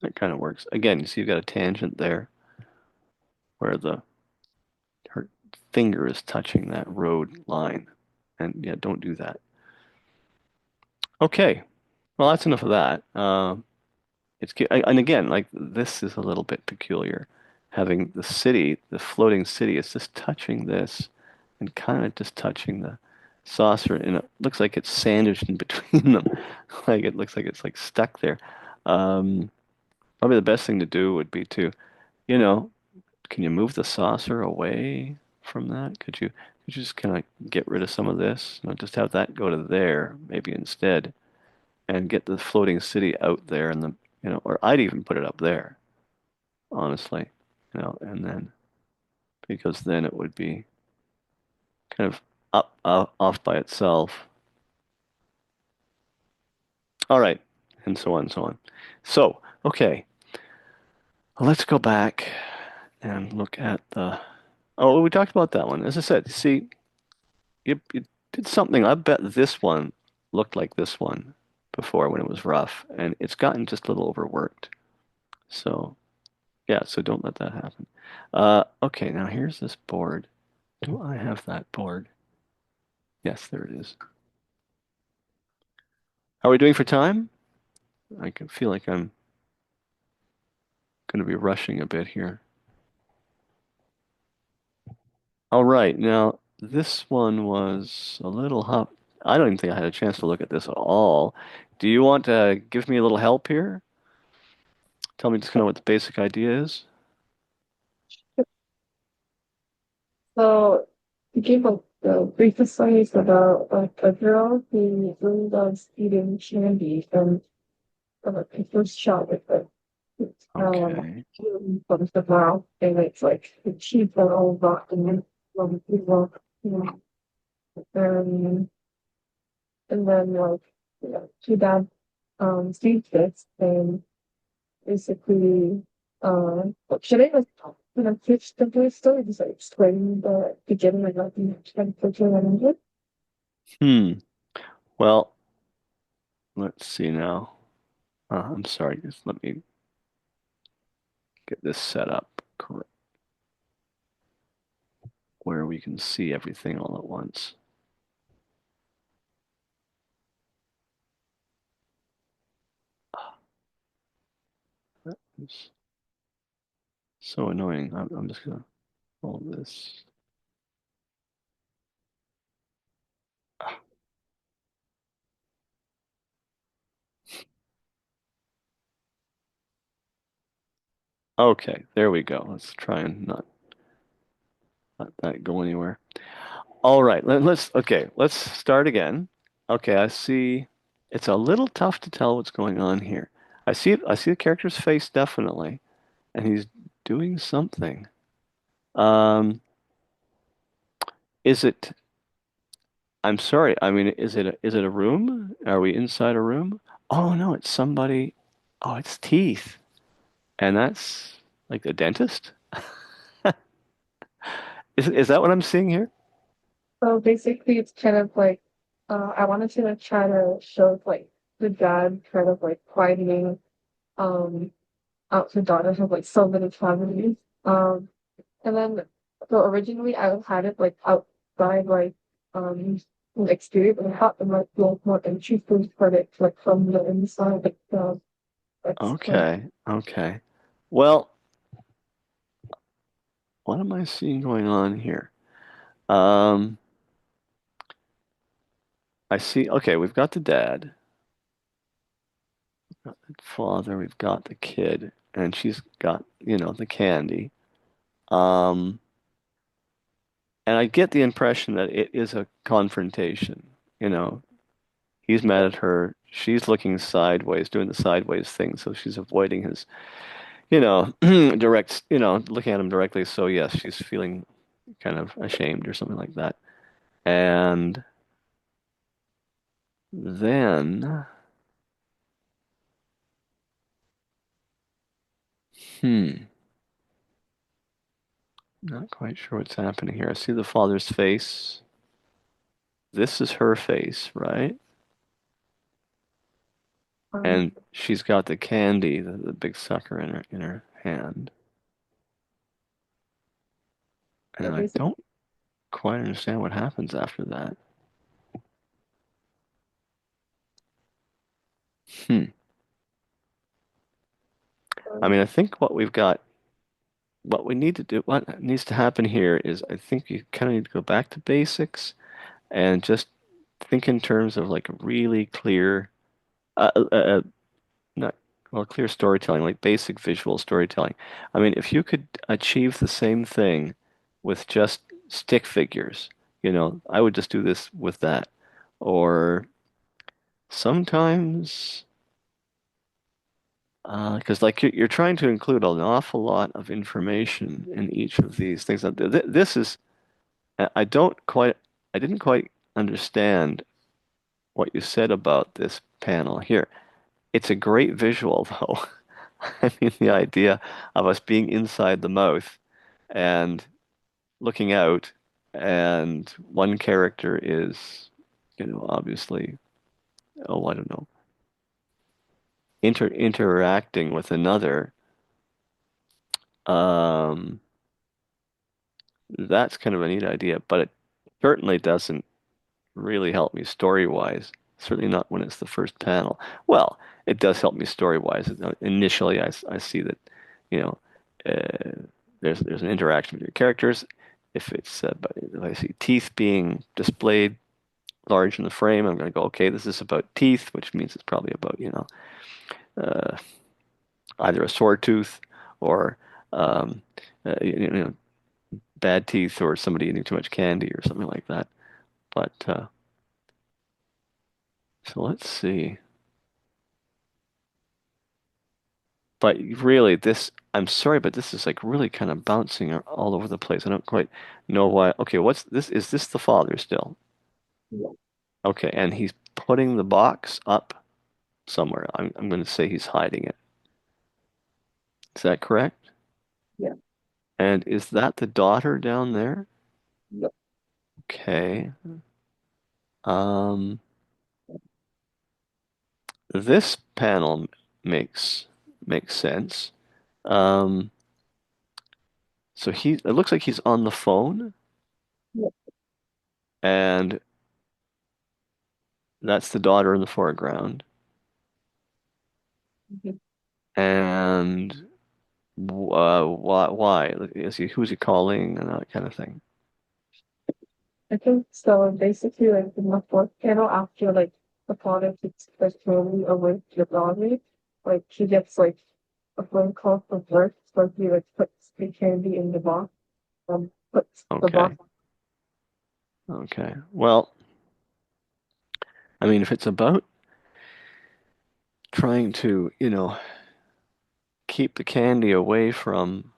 That kind of works. Again, you see you've got a tangent there where her finger is touching that road line. And yeah, don't do that. Okay. Well, that's enough of that. And again, like this is a little bit peculiar. Having the city, the floating city, it's just touching this and kind of just touching the saucer, and it looks like it's sandwiched in between them. Like it looks like it's like stuck there. Probably the best thing to do would be to, you know, can you move the saucer away from that? Could you just kind of get rid of some of this? You know, just have that go to there, maybe instead, and get the floating city out there and the, you know, or I'd even put it up there, honestly, you know, and then because then it would be kind of off by itself. All right, and so on and so on. So, okay, let's go back and look at the. Oh, we talked about that one. As I said, see, you did something. I bet this one looked like this one before when it was rough, and it's gotten just a little overworked. So, yeah, so don't let that happen. Okay, now here's this board. Do I have that board? Yes, there it is. How are we doing for time? I can feel like I'm going to be rushing a bit here. All right, now this one was a little hot. I don't even think I had a chance to look at this at all. Do you want to give me a little help here? Tell me just kind of what the basic idea is. So give a The briefest story is about like a girl who really loves eating candy and like her first shot with it. Okay. From the mouth and it's like the teeth are all rotten and people, you know, um, and then like two dad sees this and basically should I like pitch the first story just like explain the beginning of like the temperature. Hmm. Well, let's see now. I'm sorry, just let me get this set up correct where we can see everything all at once. That is so annoying. I'm just gonna hold this. Okay, there we go. Let's try and not let that go anywhere. All right, let's start again. Okay, I see it's a little tough to tell what's going on here. I see the character's face definitely, and he's doing something. Um, is it I'm sorry. I mean, is it a room? Are we inside a room? Oh no, it's somebody. Oh, it's teeth. And that's like a dentist? Is that what I'm seeing here? So basically, it's kind of like I wanted to like, try to show like the dad kind of like widening um out the daughter have like so many families. And then so originally I had it like outside like the exterior, but I thought it might be more interesting for it like from the inside. Like that's like Okay, okay. Well, what am I seeing going on here? Um, I see. Okay, we've got the dad, got the father, we've got the kid, and she's got, the candy. Um, and I get the impression that it is a confrontation. You know, He's mad at her. She's looking sideways, doing the sideways thing, so she's avoiding his, looking at him directly. So yes, she's feeling kind of ashamed or something like that. And then, hmm, not quite sure what's happening here. I see the father's face. This is her face, right? um And she's got the candy, the big sucker in her hand. so And I basically don't quite understand what happens after that. Hmm. I mean, I think what we need to do, what needs to happen here is I think you kind of need to go back to basics and just think in terms of like really clear, uh, uh, uh, not well, clear storytelling, like basic visual storytelling. I mean, if you could achieve the same thing with just stick figures, I would just do this with that. Or sometimes, because like you're trying to include an awful lot of information in each of these things. This is I don't quite, I didn't quite understand what you said about this panel here. It's a great visual, though. I mean, the idea of us being inside the mouth and looking out, and one character is, obviously, oh, I don't know, interacting with another. Um, that's kind of a neat idea, but it certainly doesn't really help me story-wise. Certainly not when it's the first panel. Well, it does help me story-wise. Initially, I see that, you know, there's an interaction with your characters. If I see teeth being displayed large in the frame, I'm going to go, okay, this is about teeth, which means it's probably about, uh, either a sore tooth or, um, bad teeth or somebody eating too much candy or something like that. But so let's see. But really, I'm sorry, but this is like really kind of bouncing all over the place. I don't quite know why. Okay, what's this? Is this the father still? Yeah. Okay, and he's putting the box up somewhere. I'm going to say he's hiding it. Is that correct? Yeah. And is that the daughter down there? Yeah. Okay. Um, this panel makes sense. Um, so it looks like he's on the phone, Yeah. and that's the daughter in the foreground. Mhm. And why? Who's he calling and that kind of thing? I think so. Basically, like in the fourth panel, after like the father takes the family away to the Broadway, like he gets like a phone call from work, so he like puts the candy in the box, puts the Okay. box. Okay. Well, I mean, if it's about trying to, keep the candy away from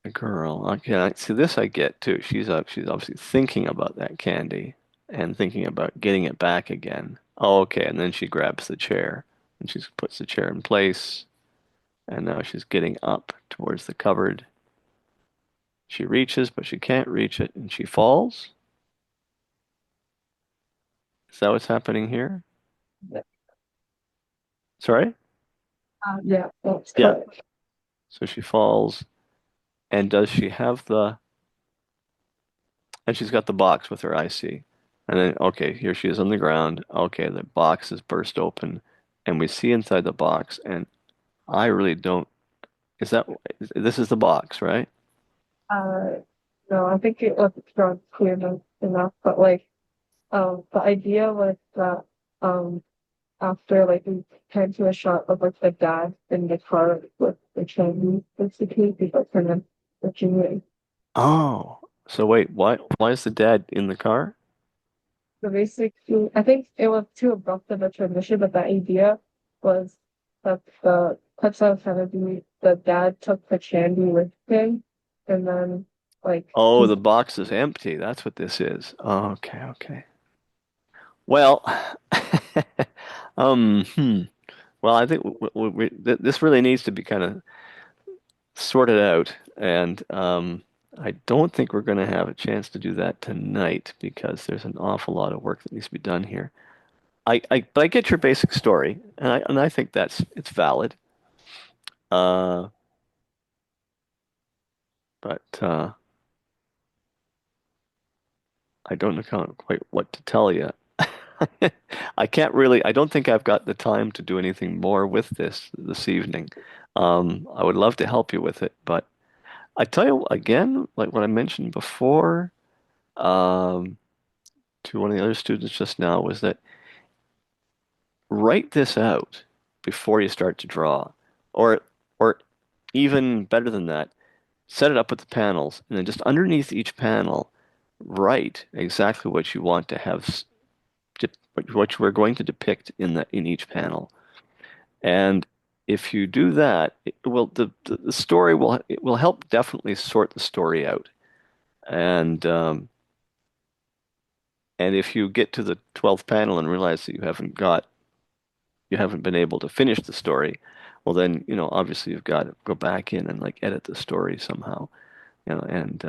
a girl, okay, see this I get too. She's obviously thinking about that candy and thinking about getting it back again. Oh, okay, and then she grabs the chair and she puts the chair in place, and now she's getting up towards the cupboard. She reaches, but she can't reach it, and she falls. Is that what's happening here? Sorry? Yeah, that's Yeah. correct. So she falls, and does she have and she's got the box with her, I see. And then, okay, here she is on the ground. Okay, the box is burst open, and we see inside the box, and I really don't, this is the box, right? Uh, no, I think it wasn't drawn clear enough, but like, the idea was that, after like we came to a shot of like the dad in the car with the Chinese basically because her name the Chinese. Oh, so wait, why is the dad in the car? So basically, I think it was too abrupt of a transition, but the idea was that the touchdown Kennedy, the dad took the candy with him, and then like Oh, he's the box is empty. That's what this is. Oh, okay, okay. Well, hmm. Well, I think this really needs to be kind of sorted out, and I don't think we're going to have a chance to do that tonight because there's an awful lot of work that needs to be done here. But I get your basic story, and I think it's valid. Uh, but I don't know quite what to tell you. I can't really. I don't think I've got the time to do anything more with this evening. I would love to help you with it, but I tell you again, like what I mentioned before, um, to one of the other students just now, was that write this out before you start to draw, or or even better than that, set it up with the panels, and then just underneath each panel, write exactly what you want to have, what you are going to depict in each panel. And if you do that, the story will help definitely sort the story out. And and if you get to the 12th panel and realize that you haven't been able to finish the story, well then, obviously you've got to go back in and like edit the story somehow, and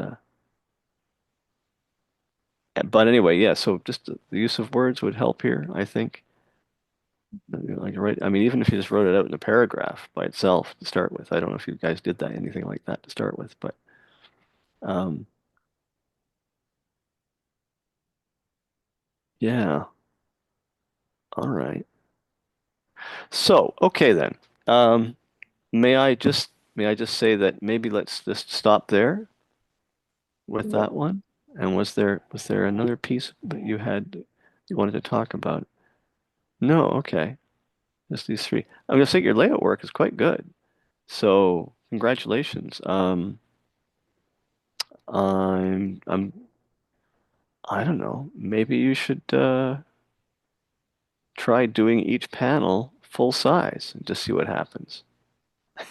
but anyway, yeah, so just the use of words would help here, I think. Like right, I mean, even if you just wrote it out in a paragraph by itself to start with. I don't know if you guys did that, anything like that to start with, but um, yeah, all right. So, okay then. Um, may I just say that maybe let's just stop there with yeah. that one? And was there another piece that you wanted to talk about? No, okay. Just these three. I'm gonna say your layout work is quite good. So, congratulations. I'm I don't know, maybe you should try doing each panel full size and just see what happens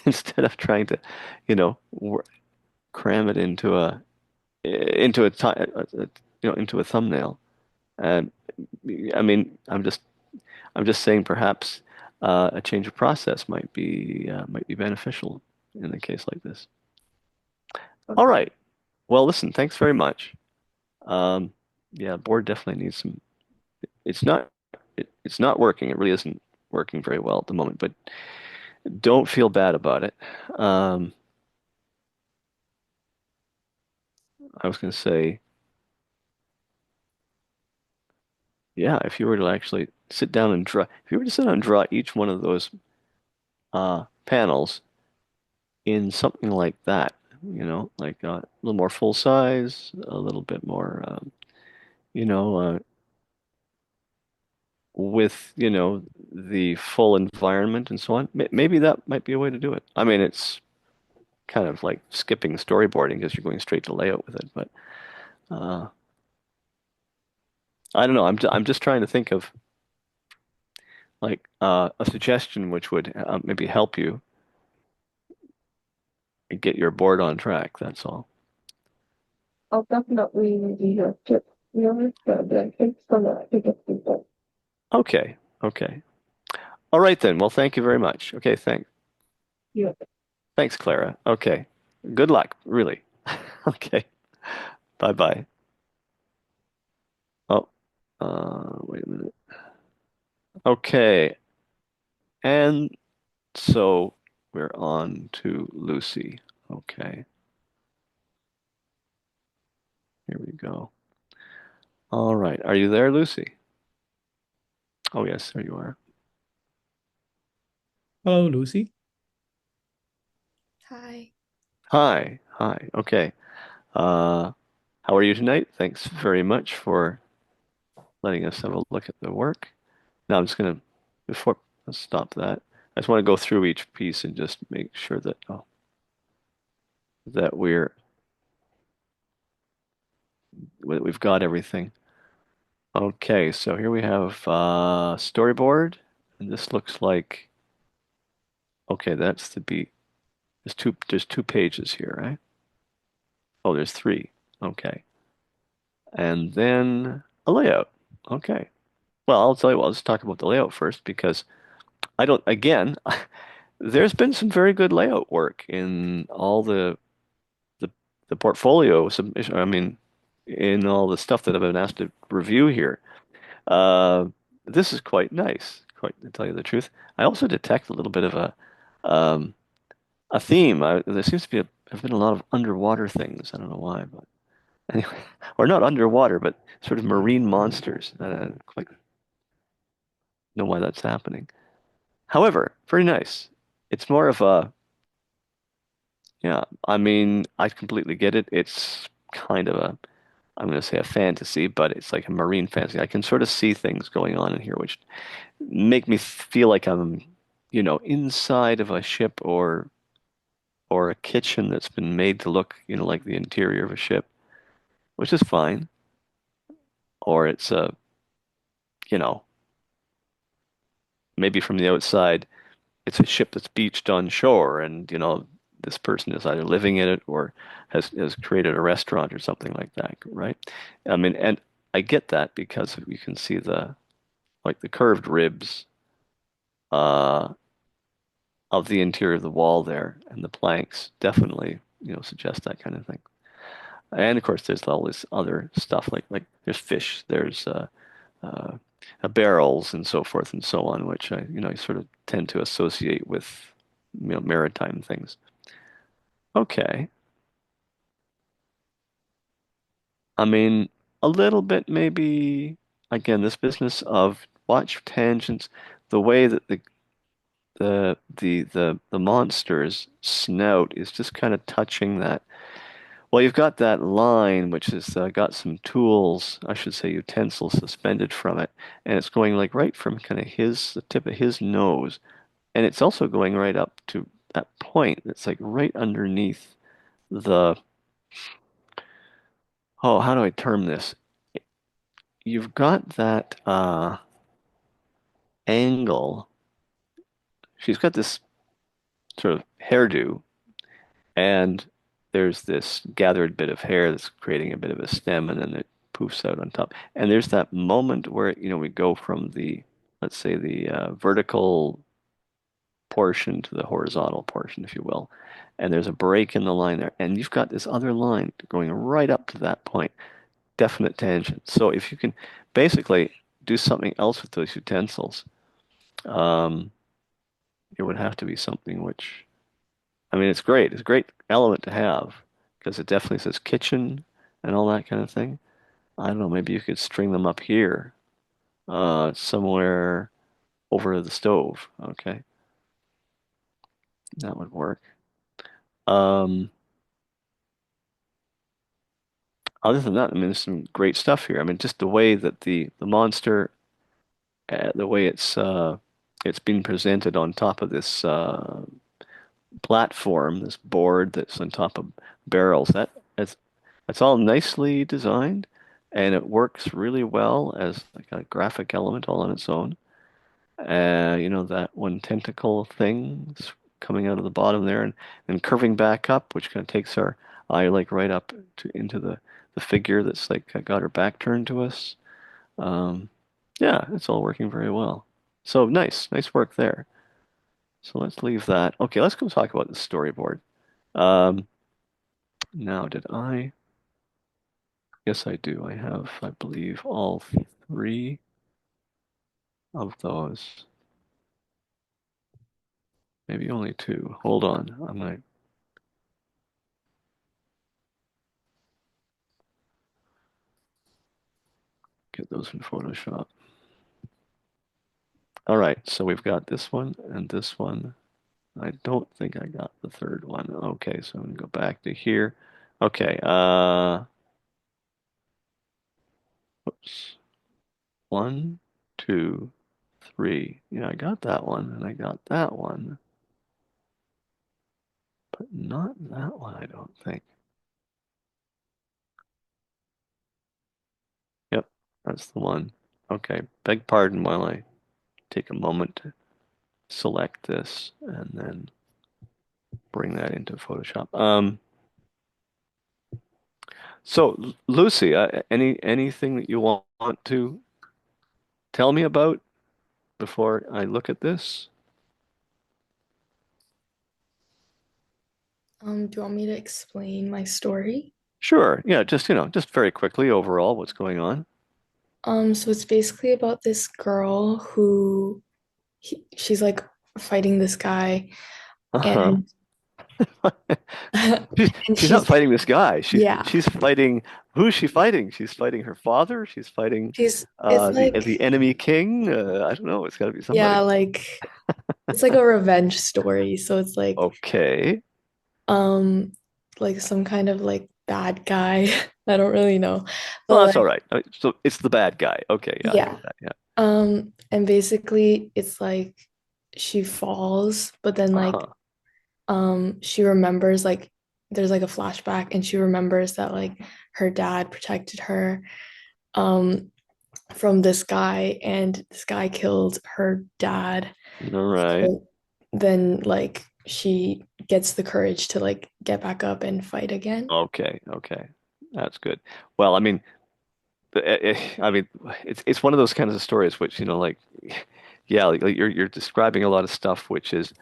instead of trying to, you know, cram it into into a thumbnail. And I mean, I'm just saying perhaps a change of process might be beneficial in a case like this. All Okay. right. Well, listen, thanks very much. Um, yeah, board definitely needs some. It's not it's not working. It really isn't working very well at the moment, but don't feel bad about it. Um, I was going to say, yeah, if you were to actually sit down and draw, if you were to sit down and draw each one of those panels in something like that, like a little more full size, a little bit more, you know, with, the full environment and so on. Maybe that might be a way to do it. I mean, it's kind of like skipping storyboarding because you're going straight to layout with it, but uh, I don't know. I'm just trying to think of like a suggestion which would maybe help you get your board on track. That's all. I'll definitely be your tip. You know, but thanks so much. I guess people. Okay. Okay. All right then. Well, thank you very much. Okay, thanks. Yeah. Thanks, Clara. Okay. Good luck, really. Okay. Bye-bye. Oh, wait a minute. Okay. And so we're on to Lucy. Okay. Here we go. All right. Are you there, Lucy? Oh, yes, there you are. Hello, Lucy. Hi. Hi. Hi. Okay. Uh, how are you tonight? Thanks very much for letting us have a look at the work. Now I'm just gonna, before, let's stop that. I just want to go through each piece and just make sure that, that we've got everything. Okay, so here we have storyboard, and this looks like, okay, that's the beat. There's two pages here, right? Oh, there's three. Okay. And then a layout. Okay. Well, I'll tell you what, let's talk about the layout first because I don't, again, there's been some very good layout work in all the, the portfolio submission. I mean, in all the stuff that I've been asked to review here. Uh, this is quite nice, quite to tell you the truth. I also detect a little bit of um, a theme. There seems to be have been a lot of underwater things. I don't know why, but anyway, or not underwater, but sort of marine monsters. I don't quite know why that's happening. However, very nice. It's more of a, yeah, I mean, I completely get it. It's kind of a, I'm going to say a fantasy, but it's like a marine fantasy. I can sort of see things going on in here, which make me feel like I'm, inside of a ship or a kitchen that's been made to look, like the interior of a ship, which is fine. Or it's a, you know, maybe from the outside, it's a ship that's beached on shore, and this person is either living in it or has created a restaurant or something like that, right? I mean, and I get that because you can see the curved ribs uh, of the interior of the wall there, and the planks definitely suggest that kind of thing. And of course, there's all this other stuff like there's fish, there's uh, barrels, and so forth and so on, which I sort of tend to associate with maritime things. Okay. I mean, a little bit maybe, again, this business of watch tangents, the way that the monster's snout is just kind of touching that. Well, you've got that line which has got some tools, I should say utensils suspended from it, and it's going like right from kind of the tip of his nose, and it's also going right up to that point that's like right underneath the, oh, how do I term this? you've got that angle. She's got this sort of hairdo, and there's this gathered bit of hair that's creating a bit of a stem, and then it poofs out on top. And there's that moment where, we go from the, let's say, the vertical portion to the horizontal portion, if you will. And there's a break in the line there. And you've got this other line going right up to that point, definite tangent. So if you can basically do something else with those utensils, um, it would have to be something which, I mean, it's great. It's a great element to have because it definitely says kitchen and all that kind of thing. I don't know, maybe you could string them up here, somewhere over the stove. Okay, that would work. Um, Other than that, I mean, there's some great stuff here. I mean, just the way that the monster, the way it's being presented on top of this platform, this board that's on top of barrels. That's all nicely designed, and it works really well as like a graphic element all on its own. That one tentacle thing coming out of the bottom there and curving back up, which kind of takes our eye like right up into the figure that's like got her back turned to us. Um, yeah, it's all working very well. So nice work there. So let's leave that. Okay, let's go talk about the storyboard. Um, Now, did I? Yes, I do. I have, I believe, all three of those. Maybe only two. Hold on. I'm gonna get those in Photoshop. All right, so we've got this one and this one. I don't think I got the third one. Okay, so I'm gonna go back to here. Okay, oops. One, two, three. Yeah, I got that one and I got that one, but not that one, I don't think. Yep, that's the one. Okay, beg pardon while I take a moment to select this and then bring that into Photoshop. So Lucy, anything that you want to tell me about before I look at this? Do you want me to explain my story? Sure. Yeah, just very quickly overall, what's going on? So it's basically about this girl who she's like fighting this guy, Uh-huh. and She's and she's not fighting this guy. She's yeah, she's fighting who is she fighting? She's fighting her father. She's fighting it's the like enemy king. I don't know. It's got to be yeah, somebody. like it's like a revenge story. So it's Okay. um like some kind of like bad guy. I don't really know, Well, but that's all like right. So it's the bad guy. Okay, yeah, I yeah. get that. Yeah. And basically it's like she falls, but then like Uh-huh. she remembers like there's like a flashback and she remembers that like her dad protected her um from this guy and this guy killed her dad. All right. So then like she gets the courage to like get back up and fight again. Okay, okay. That's good. Well, I mean, I mean, it's one of those kinds of stories which, like, yeah, like you're describing a lot of stuff which is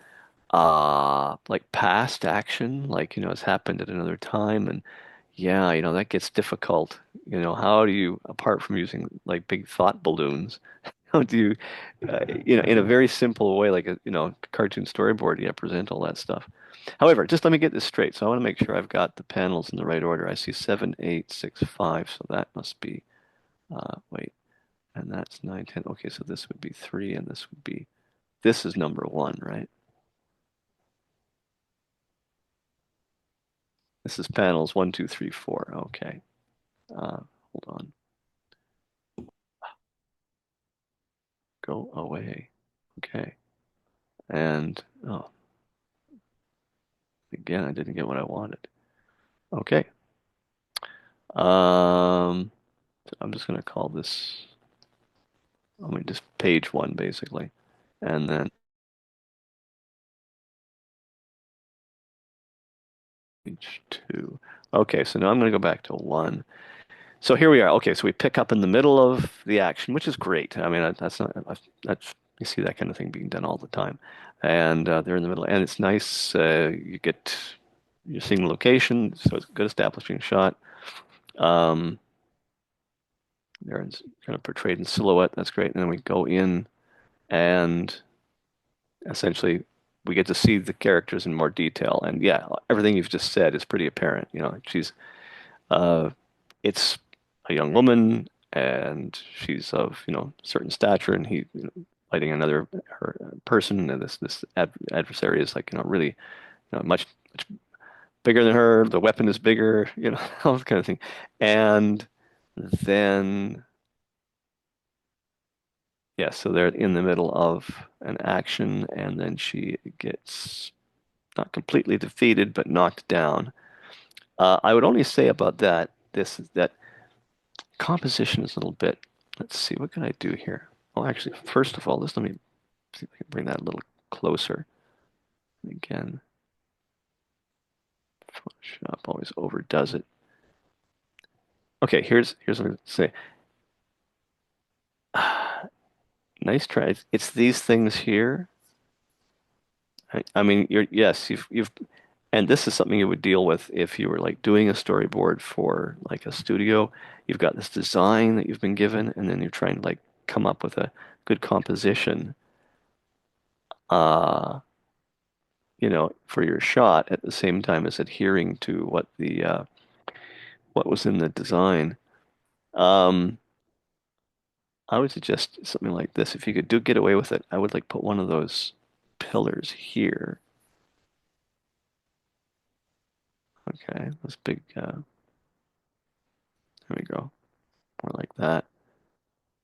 like past action, like, it's happened at another time, and yeah, that gets difficult. How do you, apart from using like big thought balloons, how do you, in a very simple way, like a, cartoon storyboard, present all that stuff. However, just let me get this straight. So I want to make sure I've got the panels in the right order. I see 7, 8, 6, 5, so that must be, wait, and that's 9, 10. Okay, so this would be 3, and this is number 1, right? This is panels 1, 2, 3, 4. Okay. Hold on. Go away. Okay. And, oh, again, I didn't get what I wanted. Okay. Um, I'm just going to call this, I mean, just page 1 basically. And then page 2. Okay, so now I'm going to go back to 1. So here we are. Okay, so we pick up in the middle of the action, which is great. I mean, that's not, that's, you see that kind of thing being done all the time. And they're in the middle, and it's nice. You're seeing the location, so it's a good establishing shot. They're kind of portrayed in silhouette. That's great. And then we go in, and essentially we get to see the characters in more detail. And yeah, everything you've just said is pretty apparent. You know, uh, it's a young woman, and she's of, certain stature, and he, fighting another person, and this adversary is like, really, much bigger than her. The weapon is bigger, all that kind of thing. And then, yeah, so they're in the middle of an action, and then she gets not completely defeated, but knocked down. I would only say about that composition is a little bit. Let's see, what can I do here? Oh, actually, first of all, let me see if I can bring that a little closer. Again, Photoshop always overdoes it. Okay, here's what I'm going to say. Nice try. It's these things here. I mean, yes, and this is something you would deal with if you were like doing a storyboard for like a studio. You've got this design that you've been given, and then you're trying to like come up with a good composition, uh, for your shot at the same time as adhering to what was in the design. Um, I would suggest something like this. If you could get away with it, I would like put one of those pillars here. Okay, this big, there we go, more like that.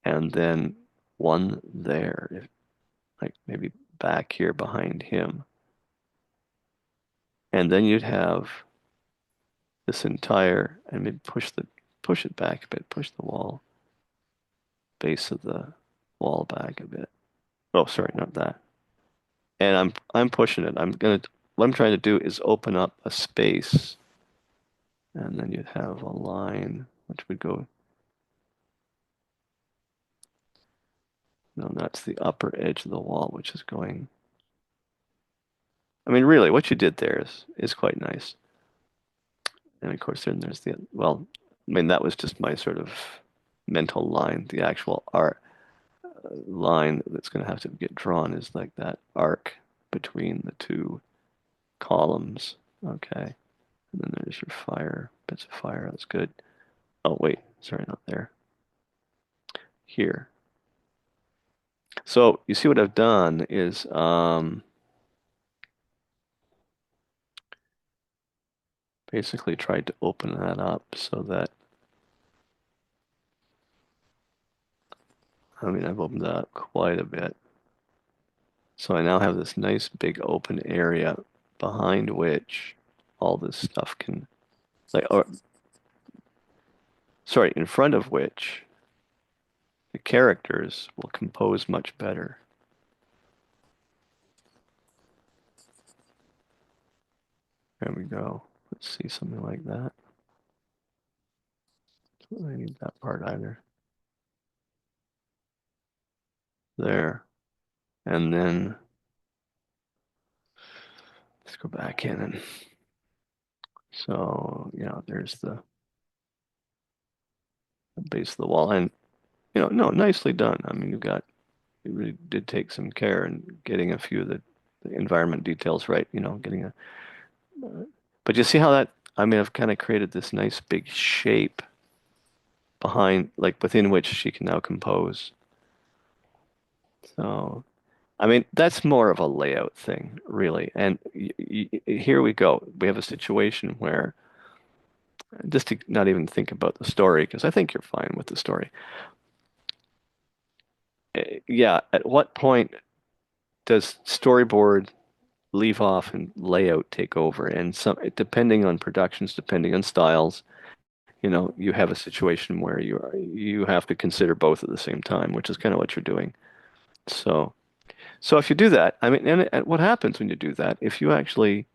And then one there, like maybe back here behind him. And then you'd have this entire, and maybe push it back a bit, push the base of the wall back a bit. Oh, sorry, not that. And I'm pushing it. What I'm trying to do is open up a space, and then you'd have a line which would go. No, that's the upper edge of the wall, which is going. I mean, really, what you did there is quite nice. And of course, then there's well, I mean, that was just my sort of mental line. The actual art line that's going to have to get drawn is like that arc between the two columns. Okay. And then there's your bits of fire. That's good. Oh, wait, sorry, not there. Here. So you see what I've done is basically tried to open that up so that, I mean, I've opened that up quite a bit. So I now have this nice big open area behind which all this stuff can, sorry, in front of which the characters will compose much better. There we go. Let's see something like that. Don't really need that part either. There. And then let's go back in and so, there's the base of the wall. And, no, nicely done. I mean, you really did take some care in getting a few of the environment details right, but you see how I mean, I've kind of created this nice big shape behind, like within which she can now compose. So, I mean, that's more of a layout thing, really. And here we go. We have a situation where, just to not even think about the story, because I think you're fine with the story. Yeah, at what point does storyboard leave off and layout take over? And depending on productions, depending on styles, you have a situation where you have to consider both at the same time, which is kind of what you're doing. So, so if you do that, I mean, and what happens when you do that, if you actually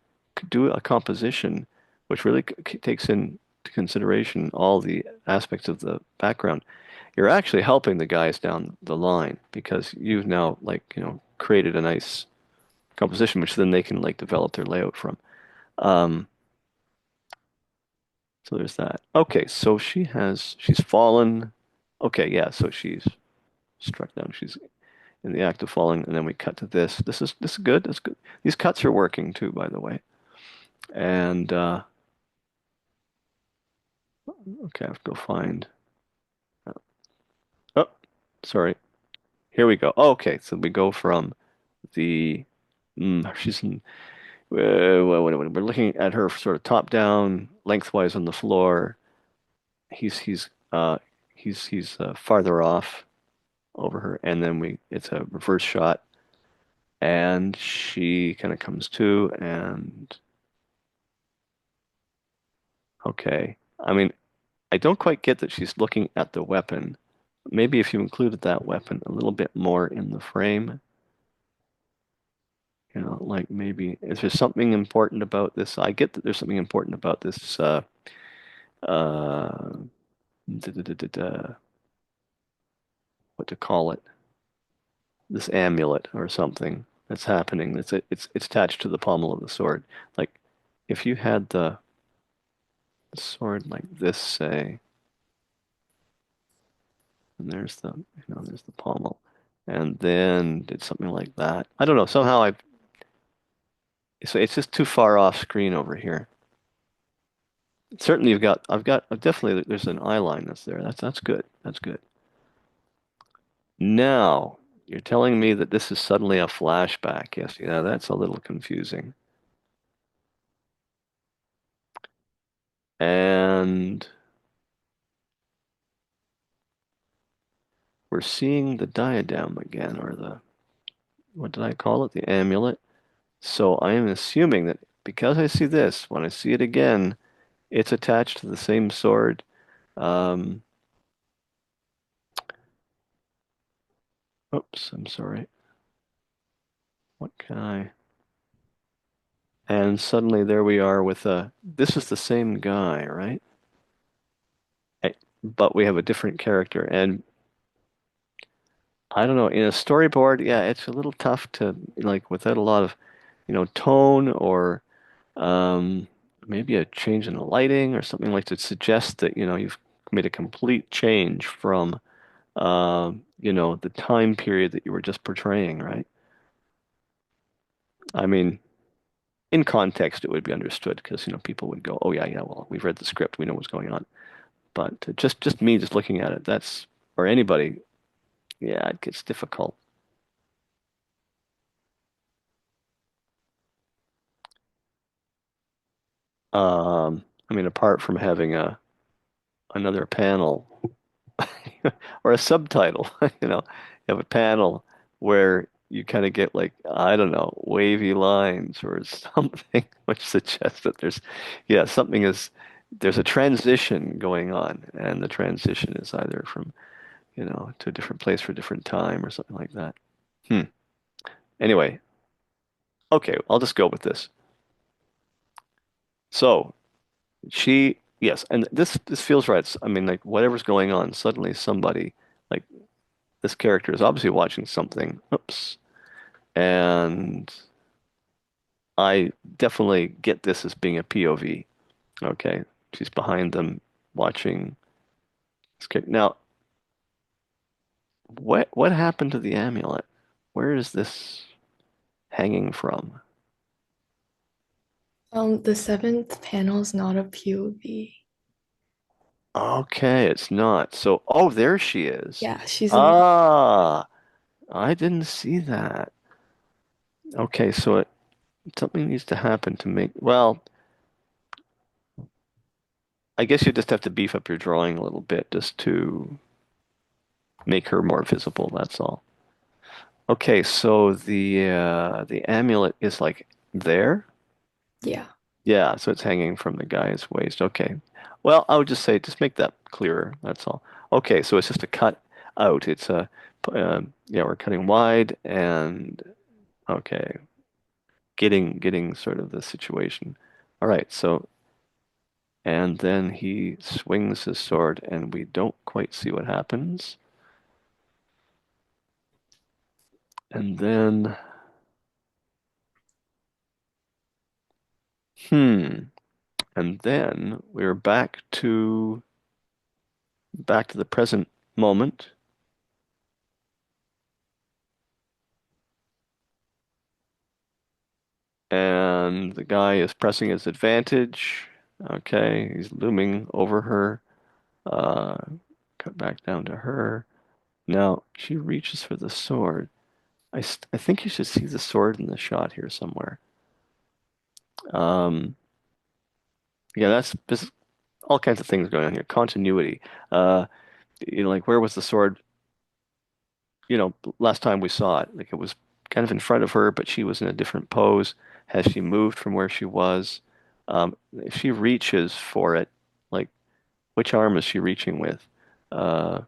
do a composition which really takes into consideration all the aspects of the background, you're actually helping the guys down the line because you've now created a nice composition which then they can like develop their layout from. Um, so there's that. Okay, so she's fallen. Okay, yeah, so she's struck down. She's in the act of falling, and then we cut to this. This is good. That's good. These cuts are working too, by the way. And okay, I have to go find. Oh, sorry. Here we go. Okay, so we go from the she's in. We're looking at her sort of top down, lengthwise on the floor. He's farther off over her, and then it's a reverse shot, and she kind of comes to, and okay. I mean, I don't quite get that she's looking at the weapon. Maybe if you included that weapon a little bit more in the frame, like maybe is there something important about this? I get that there's something important about this uh what to call it? This amulet or something that's happening. It's attached to the pommel of the sword. Like if you had the sword like this, say, and there's the pommel, and then did something like that. I don't know. Somehow it's just too far off screen over here. Certainly I've definitely there's an eye line that's there. That's good. That's good. Now you're telling me that this is suddenly a flashback. Yes, yeah, that's a little confusing. And we're seeing the diadem again, or what did I call it? The amulet. So I am assuming that because I see this, when I see it again, it's attached to the same sword. Um, Oops, I'm sorry. What can I? And suddenly there we are with this is the same guy, right? But we have a different character. And I don't know, in a storyboard, yeah, it's a little tough to like without a lot of, tone or um, maybe a change in the lighting or something like to suggest that, you've made a complete change from, the time period that you were just portraying, right? I mean, in context, it would be understood because, people would go, oh, yeah, yeah, well, we've read the script, we know what's going on. But just me just looking at it, or anybody, yeah, it gets difficult. I mean, apart from having another panel or a subtitle, you have a panel where you kind of get like, I don't know, wavy lines or something, which suggests that there's a transition going on, and the transition is either from, to a different place for a different time or something like that. Hmm. Anyway, okay, I'll just go with this. So yes, and this feels right. I mean, like whatever's going on, suddenly somebody like this character is obviously watching something. Oops. And I definitely get this as being a POV. Okay. She's behind them watching this character. Now, what happened to the amulet? Where is this hanging from? The seventh panel is not a POV. Okay, it's not. So, oh, there she is. Yeah, she's in. Ah, I didn't see that. Okay, so something needs to happen to make, well, I guess you just have to beef up your drawing a little bit just to make her more visible, that's all. Okay, so the amulet is like there. Yeah. Yeah, so it's hanging from the guy's waist. Okay. Well, I would just say, just make that clearer. That's all. Okay, so it's just a cut out. It's a, yeah, we're cutting wide and okay, getting sort of the situation. All right, so and then he swings his sword and we don't quite see what happens. And then, hmm, and then we're back to the present moment. And the guy is pressing his advantage. Okay, he's looming over her. Uh, cut back down to her. Now she reaches for the sword. I think you should see the sword in the shot here somewhere. Um, yeah, there's all kinds of things going on here. Continuity. Uh, like where was the sword? Last time we saw it, like it was kind of in front of her, but she was in a different pose. Has she moved from where she was? If she reaches for it, like which arm is she reaching with? Uh,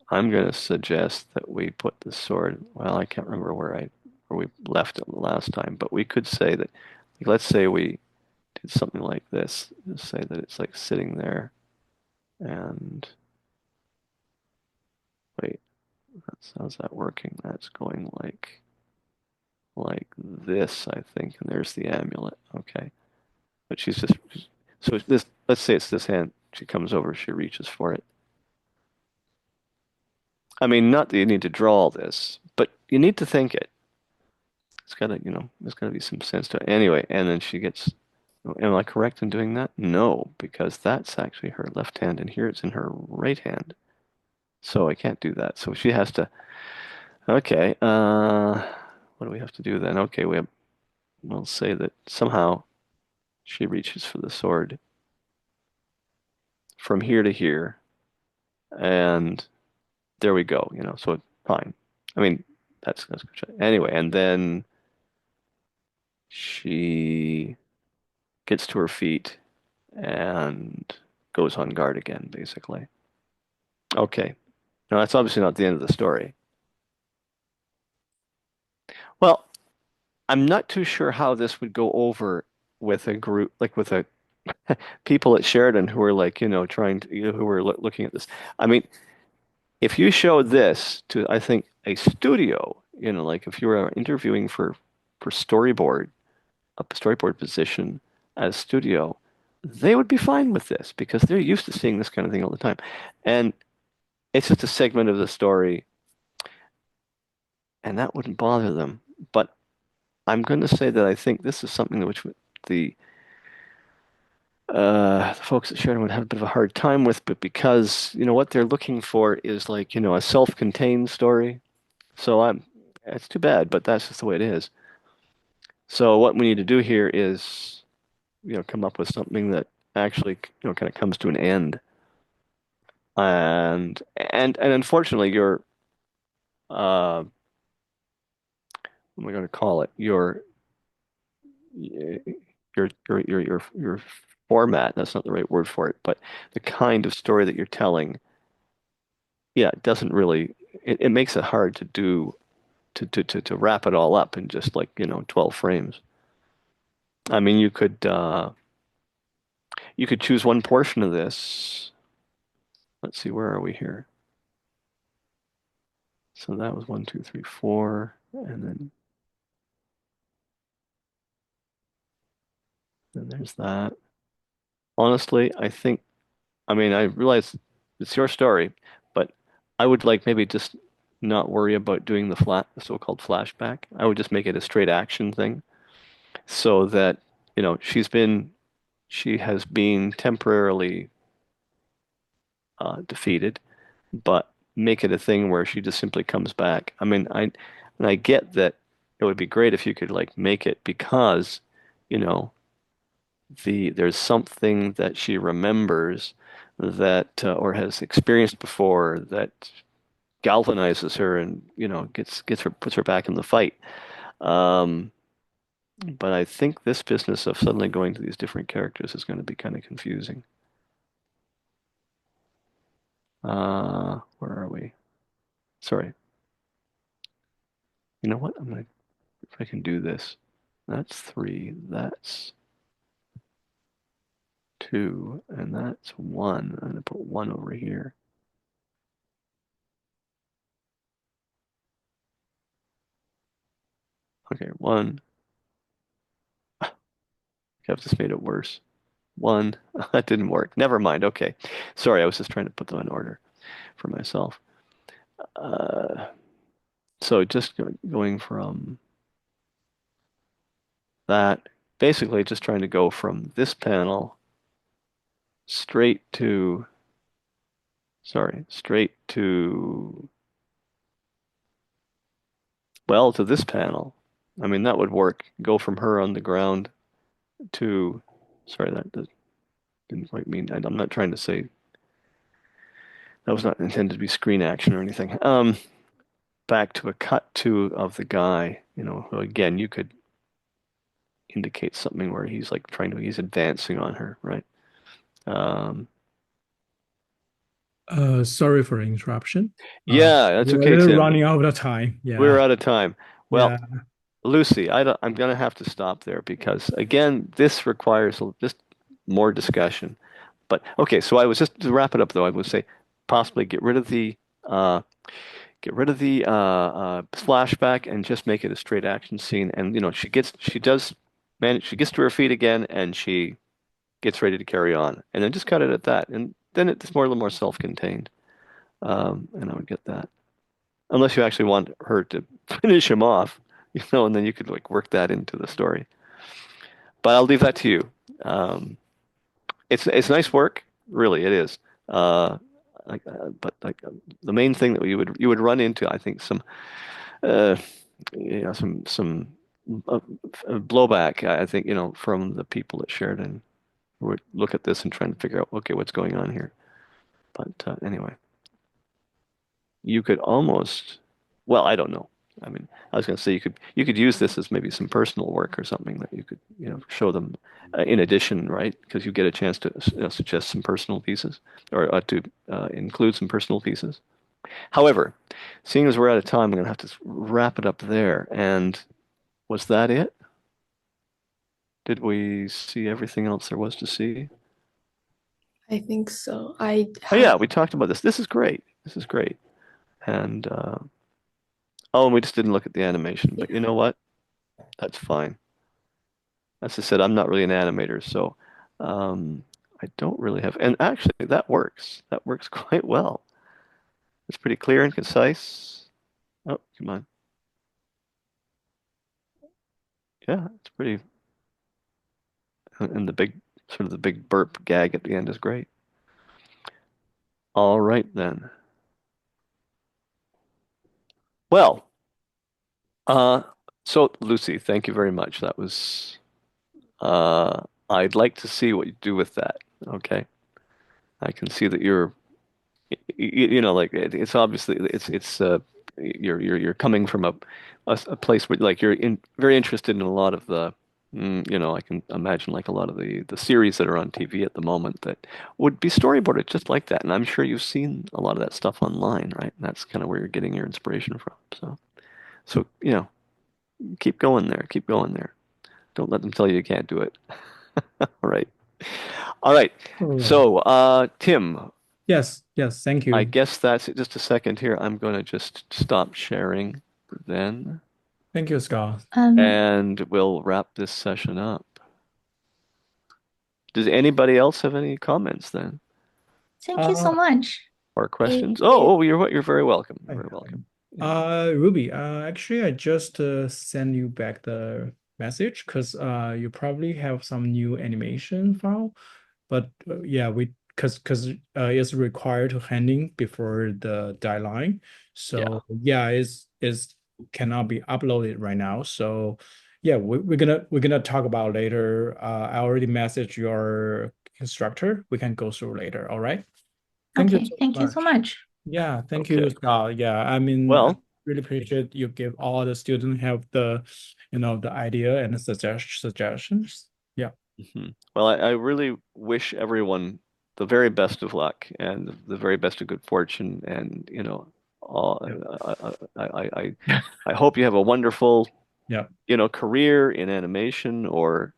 I'm going to suggest that we put the sword. Well, I can't remember where we left it last time, but we could say that, like, let's say we did something like this. Just say that it's like sitting there, and wait, how's that working? That's going like this, I think, and there's the amulet. Okay, but she's just so this. Let's say it's this hand. She comes over. She reaches for it. I mean, not that you need to draw all this, but you need to think it. There's gotta be some sense to it. Anyway, and then she gets, am I correct in doing that? No, because that's actually her left hand, and here it's in her right hand. So I can't do that. So she has to, okay, what do we have to do then? Okay, we'll say that somehow she reaches for the sword from here to here, and there we go, so fine. I mean, that's good. Anyway, and then she gets to her feet and goes on guard again, basically. Okay. Now, that's obviously not the end of the story. Well, I'm not too sure how this would go over with a group, like with a people at Sheridan who are like, trying to, who are looking at this. I mean, if you show this to, I think, a studio, like if you were interviewing for a storyboard position at a studio, they would be fine with this because they're used to seeing this kind of thing all the time. And it's just a segment of the story, and that wouldn't bother them. But I'm going to say that I think this is something that which the the folks at Sheridan would have a bit of a hard time with, but because what they're looking for is like a self-contained story. So it's too bad, but that's just the way it is. So what we need to do here is come up with something that actually kind of comes to an end. And unfortunately, uh, what am I going to call it? Your format, that's not the right word for it, but the kind of story that you're telling, yeah, it doesn't really it makes it hard to do to wrap it all up in just like, 12 frames. I mean, you could choose one portion of this. Let's see, where are we here? So that was 1, 2, 3, 4, and then there's that. Honestly, I mean, I realize it's your story, but I would like maybe just not worry about doing the so-called flashback. I would just make it a straight action thing so that, she has been temporarily defeated, but make it a thing where she just simply comes back. I mean, and I get that it would be great if you could like make it because, you know, there's something that she remembers that or has experienced before that galvanizes her and gets her puts her back in the fight. Um, But I think this business of suddenly going to these different characters is going to be kind of confusing. Where are we? Sorry. You know what? If I can do this. That's 3, that's 2, and that's 1. I'm gonna put 1 over here. Okay, 1. I've just made it worse. 1. That didn't work. Never mind. Okay. Sorry, I was just trying to put them in order for myself. So just going from that, basically just trying to go from this panel straight to, straight to, well, to this panel. I mean, that would work. Go from her on the ground to, sorry, didn't quite mean, I'm not trying to say, that was not intended to be screen action or anything. Back to a cut to of the guy, again, you could indicate something where he's like he's advancing on her, right? Um, Sorry for the interruption. yeah, that's okay, We're Tim. running out of time. We're Yeah. out of time. Well, Yeah. Lucy, I'm going to have to stop there because again, this requires just more discussion. But okay, so I was just to wrap it up though, I would say possibly get rid of the flashback and just make it a straight action scene. And she gets to her feet again and she gets ready to carry on. And then just cut it at that. And then it's a little more self-contained. And I would get that. Unless you actually want her to finish him off, and then you could like work that into the story. But I'll leave that to you. It's nice work, really, it is. But the main thing that you would run into, I think, uh, some blowback. I think from the people at Sheridan who would look at this and try to figure out, okay, what's going on here. But anyway, you could almost, well, I don't know. I mean, I was going to say you could use this as maybe some personal work or something that you could show them in addition, right? Because you get a chance to suggest some personal pieces or to include some personal pieces. However, seeing as we're out of time, I'm going to have to wrap it up there. And was that it? Did we see everything else there was to see? I think so. Oh yeah, we talked about this. This is great. This is great. And oh, and we just didn't look at the animation. But you know what? That's fine. As I said, I'm not really an animator, so I don't really have. And actually, that works. That works quite well. It's pretty clear and concise. Oh, come on. Yeah, it's pretty. And the big burp gag at the end is great. All right then. Well, so Lucy, thank you very much. That was. I'd like to see what you do with that. Okay, I can see that like it's obviously you're coming from a place where like very interested in a lot of the I can imagine like a lot of the series that are on TV at the moment that would be storyboarded just like that. And I'm sure you've seen a lot of that stuff online, right? And that's kind of where you're getting your inspiration from. So keep going there. Keep going there. Don't let them tell you can't do it. All right. All right. All right. So, Tim, Yes, thank you. I guess that's it. Just a second here. I'm going to just stop sharing then, Thank you, Scott. and we'll wrap this session up. Does anybody else have any comments then Thank you so much. or questions? Thank you. You're very welcome. Very welcome. Ruby, actually, I just sent you back the message because you probably have some new animation file, but yeah, because it's required to handing before the deadline, so yeah, it's cannot be uploaded right now. So yeah, we're gonna talk about later. I already messaged your instructor. We can go through later. All right. Thank you Okay, so thank you so much. Yeah, thank you, Okay. Scott. Yeah, I mean, I Well, really appreciate you give all the students have the the idea and the suggestions. Yeah. Well, I really wish everyone the very best of luck and the very best of good fortune. And, all, I hope you have a wonderful, Yeah. career in animation or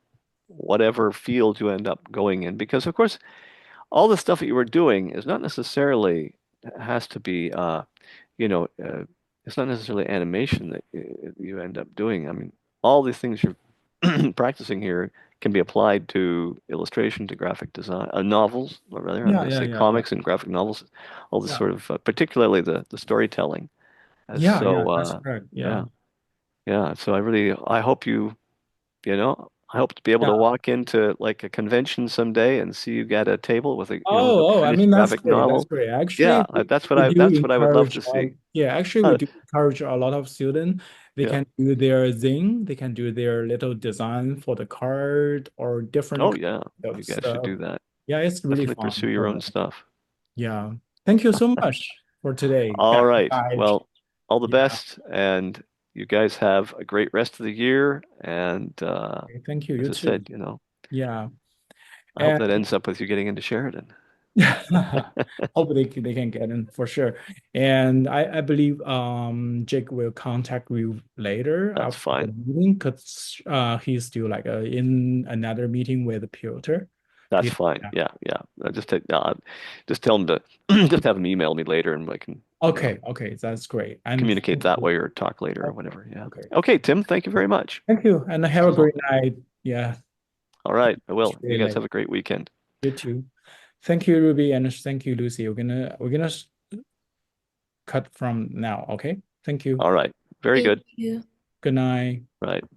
whatever field you end up going in. Because, of course, all the stuff that you were doing is not necessarily has to be, it's not necessarily animation that you end up doing. I mean, all the things you're practicing here can be applied to illustration, to graphic design, novels, or rather, Yeah, let's yeah, say yeah, yeah. comics and graphic novels, all this Yeah. sort of, particularly the storytelling. Yeah, So, that's correct. yeah, Yeah. yeah. So I hope I hope to be able to Yeah. walk into like a convention someday and see you at a table with a, a I finished mean, that's graphic great. That's novel. great. Yeah, Actually, that's we do that's what I would love encourage to see. actually, we Uh, do encourage a lot of students. They yeah. can do their zine, they can do their little design for the card or different Oh, kind yeah. of You guys should stuff. do that. Yeah, it's really Definitely fun pursue your for own them. stuff. Yeah. Thank you so much for today. All Cat right. guide. Well, all the Yeah. best, and you guys have a great rest of the year. And Thank you. as You I too. said, Yeah. I hope And that ends up with you getting into Sheridan. hope they can get in for sure. And I believe Jake will contact you later That's after the fine. meeting because he's still like in another meeting with the Piotr. That's Peter. fine. Yeah. Yeah. Just tell him to just have him email me later, and I can, Okay, that's great. And communicate that way or talk later or okay, whatever. Yeah. okay. Okay, Tim. Thank you very much. Thank you, and have a great night. Yeah, All right, I will. You really guys late. have a great weekend. You too. Thank you, Ruby, and thank you, Lucy. We're gonna cut from now. Okay. Thank you. All right. Very Thank good. you. Good night. Right.